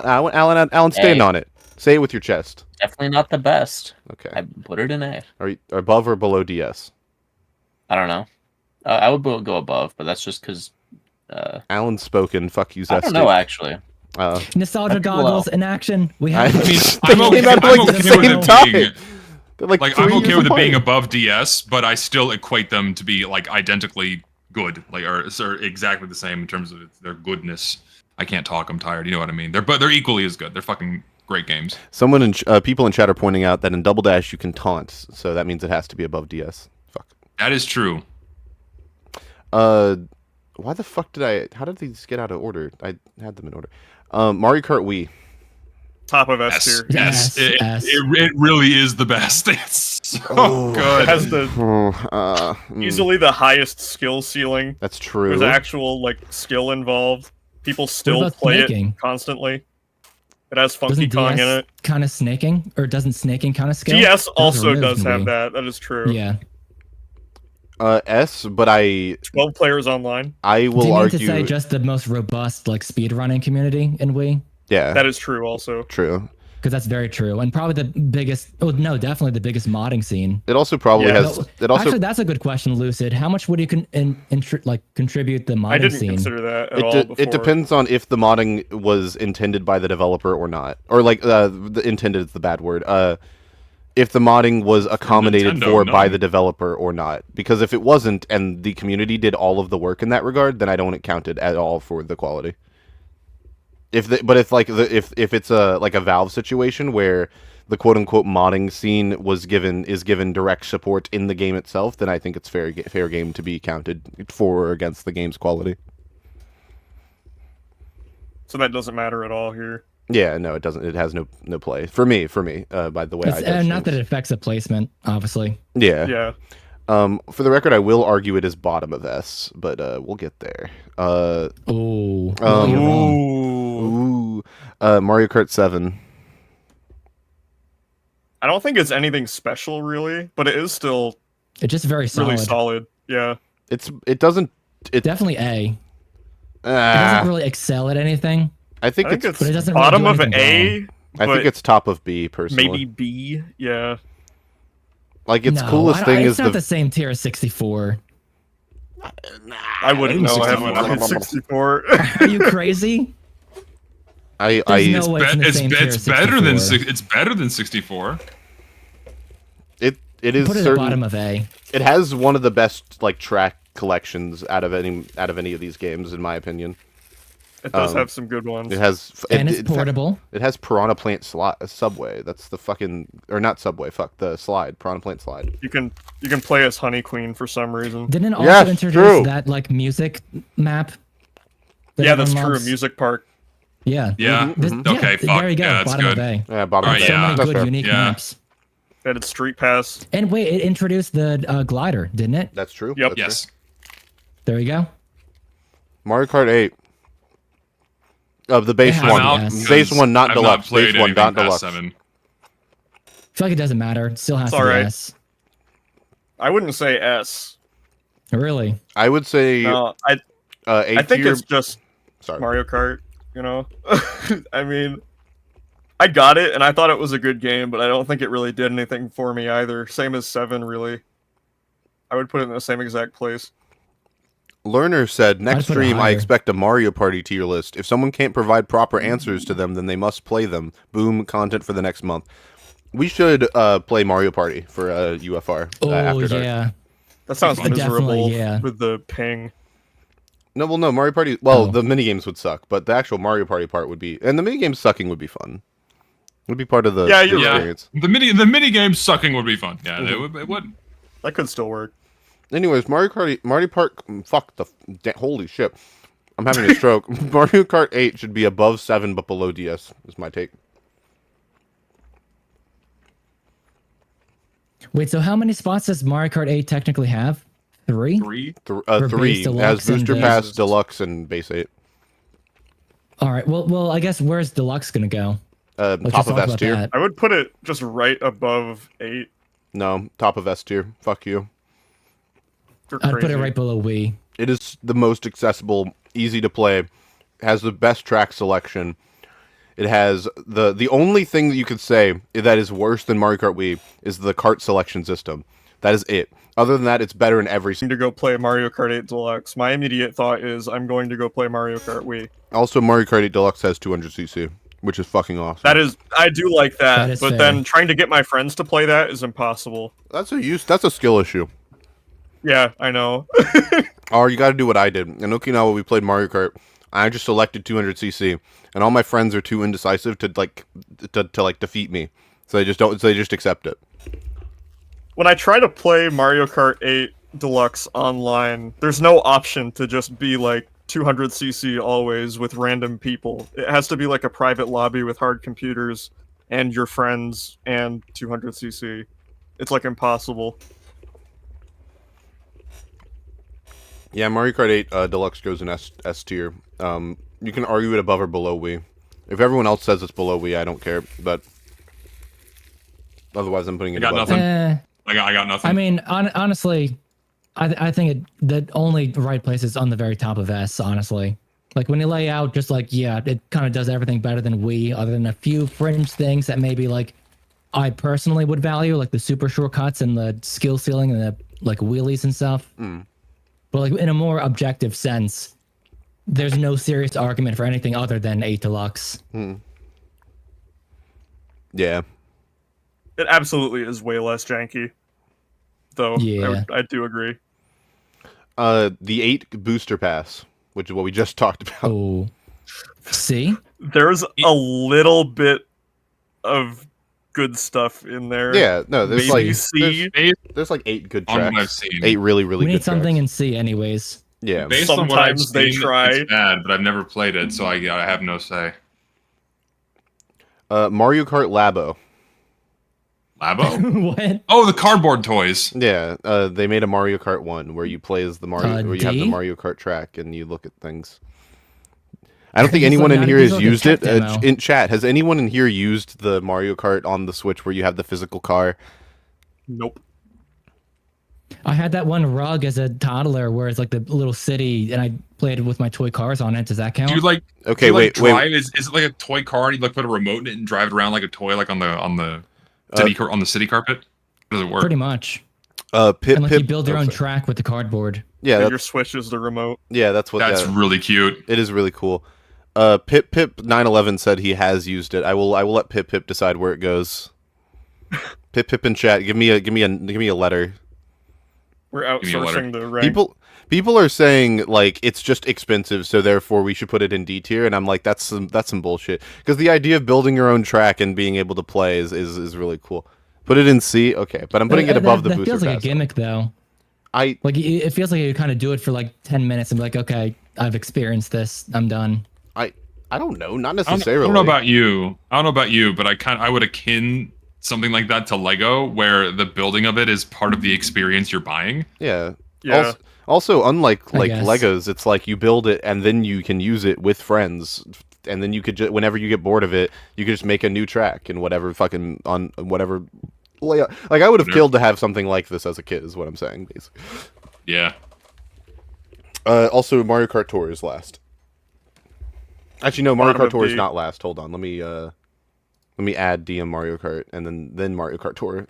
Alan. Stand A. on it. Say it with your chest. Definitely not the best. Okay. I put it in A. Are you above or below DS? I don't know. I would go above, but that's just because. Alan's spoken. Fuck you, Zesty. I don't know actually. Nostalgia I think goggles in action. We have. I mean, They I'm okay, came out at, I'm like, the okay same with it time. being. They're like Like 3 I'm okay years with it being apart. above DS, but I still equate them to be like identically good, like or exactly the same in terms of their goodness. I can't talk. I'm tired. You know what I mean? They're equally as good. They're fucking great games. Someone in people in chat are pointing out that in Double Dash you can taunt, so that means it has to be above DS. Fuck. That is true. Why the fuck how did these get out of order? I had them in order. Mario Kart Wii. Top of S Yes, tier. yes, Yes. it really is the best. It's so Oh. It good. has the easily the highest skill ceiling. That's true. There's actual like skill involved. People still about play snaking? it constantly. It has Funky Doesn't Kong in DS it. kind of snaking, or doesn't snaking kind of scale? DS Those also are does removed in have Wii. that. That is true. Yeah. S, but 12 players online. I Do will you mean argue. to say just the most robust like speedrunning community in Wii? Yeah, That is true also. true. Because that's very true, and probably the biggest. Oh no, definitely the biggest modding scene. It also probably Yeah. has. It also Actually, that's a good question, Lucid. How much would you contribute the modding I didn't scene? consider that at all before. it depends on if the modding was intended by the developer or not, or like the intended is the bad word. If the modding was accommodated Nintendo, for by no. the developer or not, because if it wasn't and the community did all of the work in that regard, then I don't count it at all for the quality. If it's a like a Valve situation where the quote unquote modding scene is given direct support in the game itself, then I think it's fair game to be counted for or against the game's quality. So that doesn't matter at all here. Yeah, no, it doesn't. It has no play for me. By the way, It's, not that it affects the placement, obviously. Yeah. Yeah. For the record, I will argue it is bottom of S, but we'll get there. Oh, well, you're wrong. Ooh. Mario Kart 7. I don't think it's anything special really, but it is still It's just very solid. really solid. Yeah. It doesn't. Definitely A. It doesn't really excel at anything. I think I think it's. but it doesn't bottom really of do anything A. I think but it's top of B personally. maybe B. Yeah. Like its No, coolest I don't- thing it's is not the. the same tier as 64. I wouldn't know. I haven't 64. played 64. Are you crazy? There's no way it's in the same tier as It's better than 64. it's better than 64. it is Put it at certain. bottom of A. It has one of the best like track collections out of any of these games, in my opinion. It does have some good ones. It has. And it's in fact, portable. It has Piranha Plant Subway. That's the fucking or not Subway. Fuck the slide. Piranha Plant slide. You can play as Honey Queen for some reason. Didn't it also Yes, introduce true. that like music map? that Yeah, everyone that's true. loves? Music Park. Yeah. Yeah. This- Okay, yeah, fuck. there you go. Yeah, that's bottom good. of A. Yeah, bottom. Alright, of So that. yeah. many That's good fair. unique Yeah. maps. That it's Street Pass. And wait, it introduced the glider, didn't it? That's true. Yep. That's Yes. There you go. true. Mario Kart 8. Of the base It has one. an S. Base one, not I've deluxe. played Base one, anything not past deluxe. 7. I feel like it doesn't matter. It still has It's to be alright. S. I wouldn't say S. Really? I would say No, A I think tier. it's just Sorry. Mario Kart. You know, I mean, I got it and I thought it was a good game, but I don't think it really did anything for me either. Same as 7, really. I would put it in the same exact place. Learner said, next put it stream I higher. expect a Mario Party tier list. If someone can't provide proper answers to them, then they must play them. Boom, content for the next month. We should play Mario Party for UFR Oh, after dark. yeah. That sounds Definitely, miserable yeah. with the ping. No, well, no, Mario Party. Well, Oh. the minigames would suck, but the actual Mario Party part would be, and the minigames sucking would be fun. Would be part of the Yeah, you're right. experience. The mini game sucking would be fun. Yeah, it would. That could still work. Anyways, Mario Park. Fuck the holy shit! I'm having a stroke. Mario Kart 8 should be above 7, but below DS. Is my take. Wait, so how many spots does Mario Kart 8 technically have? 3? 3. For 3 base, has deluxe, and Booster the- Pass, Deluxe, and Base 8. All right. Well, I guess where's Deluxe gonna go? Top Let's of talk S about tier. that. I would put it just right above 8. No, top of S tier. Fuck you. You're I'd put it crazy. right below Wii. It is the most accessible, easy to play, has the best track selection. It has the only thing that you could say that is worse than Mario Kart Wii is the kart selection system. That is it. Other than that, it's better in every. To go play Mario Kart 8 Deluxe. My immediate thought is I'm going to go play Mario Kart Wii. Also, Mario Kart 8 Deluxe has 200cc, which is fucking awesome. That is, I do like That that, is but fair. then trying to get my friends to play that is impossible. That's a skill issue. Yeah, I know. Or you got to do what I did. In Okinawa, we played Mario Kart. I just selected 200cc, and all my friends are too indecisive to defeat me. So they just don't. So they just accept it. When I try to play Mario Kart 8 Deluxe online, there's no option to just be like 200cc always with random people. It has to be like a private lobby with hard computers and your friends and 200cc. It's like impossible. Yeah, Mario Kart 8 Deluxe goes in S tier. You can argue it above or below Wii. If everyone else says it's below Wii, I don't care. But otherwise, I'm putting it I got above. nothing. I got nothing. I mean, honestly, I think the only right place is on the very top of S, honestly. Like, when you lay out, just like, yeah, it kind of does everything better than Wii, other than a few fringe things that maybe, like, I personally would value, like the super shortcuts and the skill ceiling and the, like, wheelies and stuff. But, like, in a more objective sense, there's no serious argument for anything other than 8 Deluxe. Yeah. It absolutely is way less janky, though. Yeah. I do agree. The 8 Booster Pass, which is what we just talked about. Oh. See? There's a little bit of good stuff in there. Yeah, no, there's Maybe like C. there's like 8 good On what tracks. I've seen. 8 really We good need something tracks. in C anyways. Yeah. Based on what I've Sometimes they seen, try. it's bad, but I've never played it, so I have no say. Mario Kart Labo. Labo? What? Oh, the cardboard toys. Yeah, they made a Mario Kart 1 where you play as the Mario, where you have the D? Mario Kart track and you look at things. I don't think He's anyone like in not- here he's has like a used tech it. demo. In chat, has anyone in here used the Mario Kart on the Switch where you have the physical car? Nope. I had that one rug as a toddler where it's like the little city and I played with my toy cars on it. Does that count? Do you like? Okay, do you, like, wait. drive? Is it like a toy car? And you like put a remote in it and drive it around like a toy, like on the city carpet? How does it work? Pretty much. Pip, And like Pip, you build your own sorry. track with the cardboard. Yeah, Your that's, Switch is the remote. yeah, that's what. That's really cute. It is really cool. Pip 911 said he has used it. I will let Pip decide where it goes. Pip in chat, give me a letter. We're Give me a letter. outsourcing the rank. People are saying like it's just expensive, so therefore we should put it in D tier, and I'm like that's some bullshit. Because the idea of building your own track and being able to play is really cool. Put it in C, okay, but I'm putting it above the that booster feels like pass. a gimmick though. I Like it feels like you kind of do it for like 10 minutes and be like, okay, I've experienced this. I'm done. I don't know, not I necessarily. don't know about you. But I would akin something like that to Lego, where the building of it is part of the experience you're buying. Yeah. Yeah. Also, unlike I like guess. Legos, it's like you build it and then you can use it with friends, and then you could whenever you get bored of it, you could just make a new track and whatever fucking on whatever layout. Like I would have killed to have something like this as a kid, is what I'm saying, basically. Yeah. Also, Mario Kart Tour is last. Actually, no, Mario Bottom Kart of Tour is D. not last. Hold on, let me add DM Mario Kart and then Mario Kart Tour.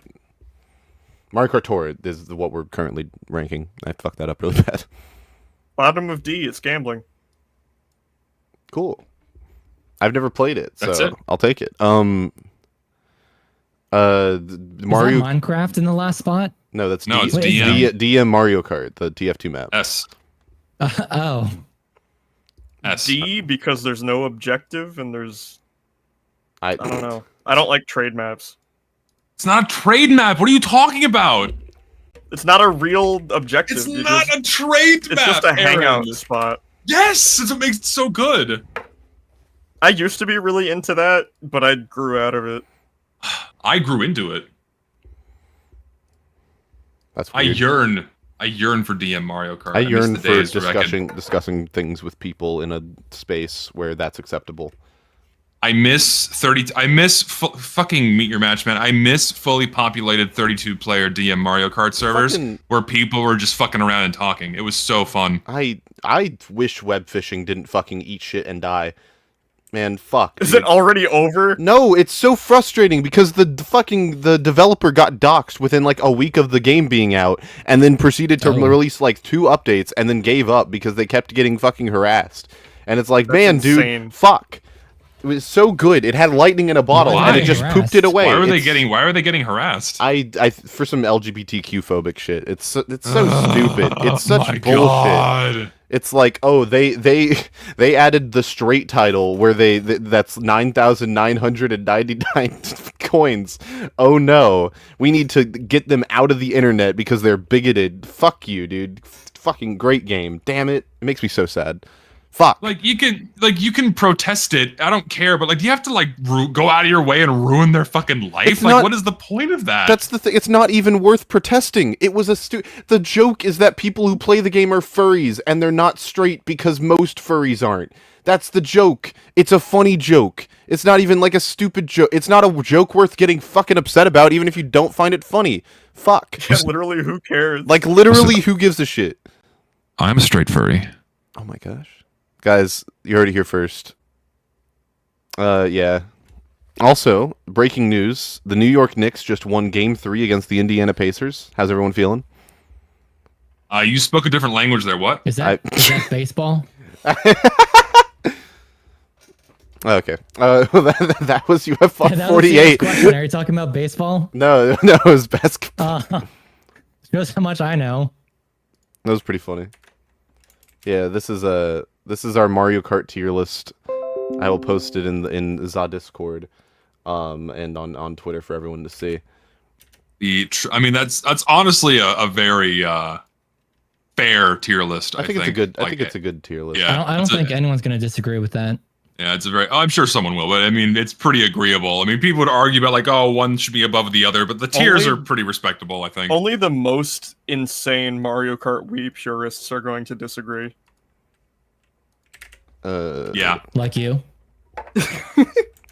Mario Kart Tour is what we're currently ranking. I fucked that up really bad. Bottom of D, it's gambling. Cool. I've never played it, so That's it. I'll take it. Is Mario. that Minecraft in the last spot? No, that's No, D- it's Wait, DM. DM Mario Kart, the TF2 map. S. Oh, S. D, because there's no objective and there's... I I don't know. I don't like trade maps. It's not a trade map. What are you talking about? It's not a real objective. It's You not just- a trade map. It's just a Aaron. hangout spot. Yes, that's what makes it so good. I used to be really into that, but I grew out of it. I grew into it. That's I weird. yearn for DM Mario Kart. I miss yearn the for days where I could- discussing things with people in a space where that's acceptable. I miss fucking Meet Your Match, man. I miss fully populated 32-player DM Mario Kart servers Fucking- where people were just fucking around and talking. It was so fun. I wish web fishing didn't fucking eat shit and die. Man, fuck. Is dude. it already over? No, it's so frustrating because the developer got doxxed within like a week of the game being out, and then proceeded to Oh. release like 2 updates, and then gave up because they kept getting fucking harassed. And it's like, That's man, insane. dude, fuck. It was so good. It had lightning in a bottle, Why and it just harassed? pooped it away. Why are they It's- getting harassed? I for some LGBTQ phobic shit. It's so stupid. It's such my bullshit. God. It's like, oh, they added the straight title where that's 9,999 coins. Oh no, we need to get them out of the internet because they're bigoted. Fuck you, dude. Fucking great game. Damn it. It makes me so sad. Fuck. Like you can protest it. I don't care, but like, do you have to like go out of your way and ruin their fucking life? It's Like, not- what is the point of that? That's the thing. It's not even worth protesting. It was the joke is that people who play the game are furries and they're not straight because most furries aren't. That's the joke. It's a funny joke. It's not even like a stupid joke. It's not a joke worth getting fucking upset about, even if you don't find it funny. Fuck. Yeah, literally, who cares? Like, literally, who gives a shit? I'm a straight furry. Oh my gosh. Guys, you heard it here first. Yeah. Also, breaking news. The New York Knicks just won Game 3 against the Indiana Pacers. How's everyone feeling? You spoke a different language there. What? Is that baseball? Okay. That was UFR That was 48. Are you talking about baseball? No, it was basketball. Shows how much I know. That was pretty funny. Yeah, this is our Mario Kart tier list. I will post it in the Discord, and on Twitter for everyone to see. I mean, that's honestly a very fair tier list. I think it's a good. I think it's a good tier list. Yeah, I don't think anyone's going to disagree with that. Yeah, it's a very. I'm sure someone will, but I mean, it's pretty agreeable. I mean, people would argue about like, oh, one should be above the other, but the tiers are pretty respectable. I think only the most insane Mario Kart Wii purists are going to disagree. Yeah, like you.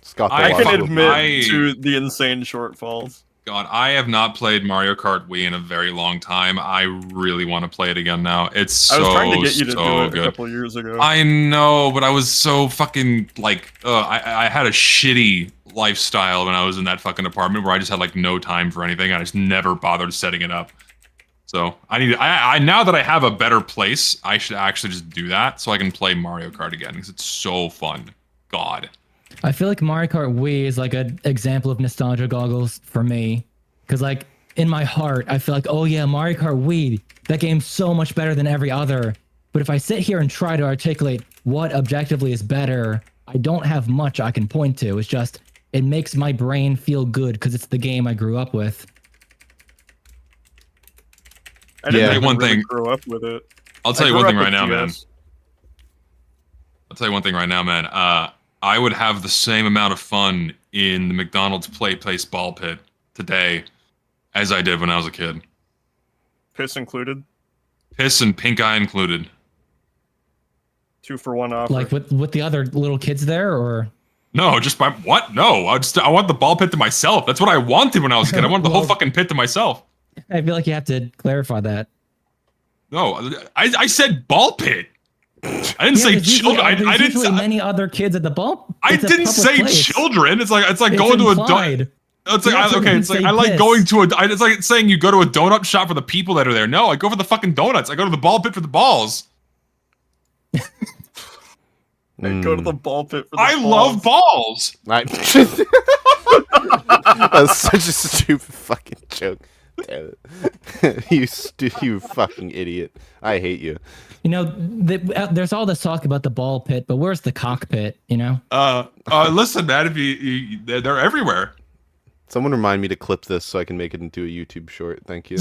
Scott, I can admit to the insane shortfalls. God, I have not played Mario Kart Wii in a very long time. I really want to play it again now. It's so, I was trying to get you to do it good. a couple years ago. I know, but I was so fucking like, I had a shitty lifestyle when I was in that fucking apartment where I just had like no time for anything. I just never bothered setting it up. So I now that I have a better place, I should actually just do that so I can play Mario Kart again because it's so fun. God. I feel like Mario Kart Wii is like an example of nostalgia goggles for me. Because like in my heart, I feel like, oh yeah, Mario Kart Wii, that game's so much better than every other. But if I sit here and try to articulate what objectively is better, I don't have much I can point to. It's just, it makes my brain feel good because it's the game I grew up with. I didn't even really grow up with it. I'll tell you one thing right now, man. I'll tell you one thing right now, man. I would have the same amount of fun in the McDonald's Play Place ball pit today as I did when I was a kid. Piss included? Piss and pink eye included. 2-for-1 offer. Like with the other little kids there, or? No, just by what? No, I want the ball pit to myself. That's what I wanted when I was a kid. I wanted the whole fucking pit to myself. I feel like you have to clarify that. No, I said ball pit. I didn't say children. I didn't say many other kids at the ball. I didn't say children. It's like going to a donut. It's like okay. It's like I like going to a. It's like saying you go to a donut shop for the people that are there. No, I go for the fucking donuts. I go to the ball pit for the balls. I go to the ball pit for the balls. I love balls. That's such a stupid fucking joke. Damn it. You fucking idiot. I hate you. You know, there's all this talk about the ball pit, but where's the cockpit, you know? Listen, man, they're everywhere. Someone remind me to clip this so I can make it into a YouTube short. Thank you.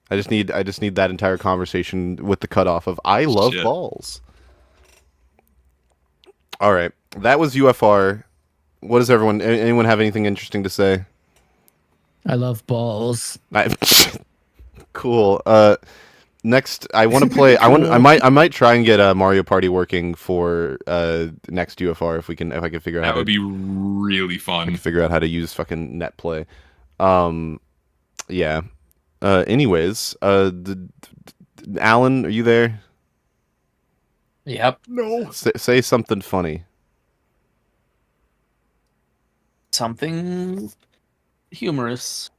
I just need that entire conversation with the cutoff of I love balls. All right. That was UFR. What does anyone have anything interesting to say? I love balls. Cool. Next, I want to play. I might try and get Mario Party working for next UFR if I can figure out. That would be really fun. I can figure out how to use fucking net play. Yeah. Anyways, Alan, are you there? Yep. No. Say something funny. Something humorous.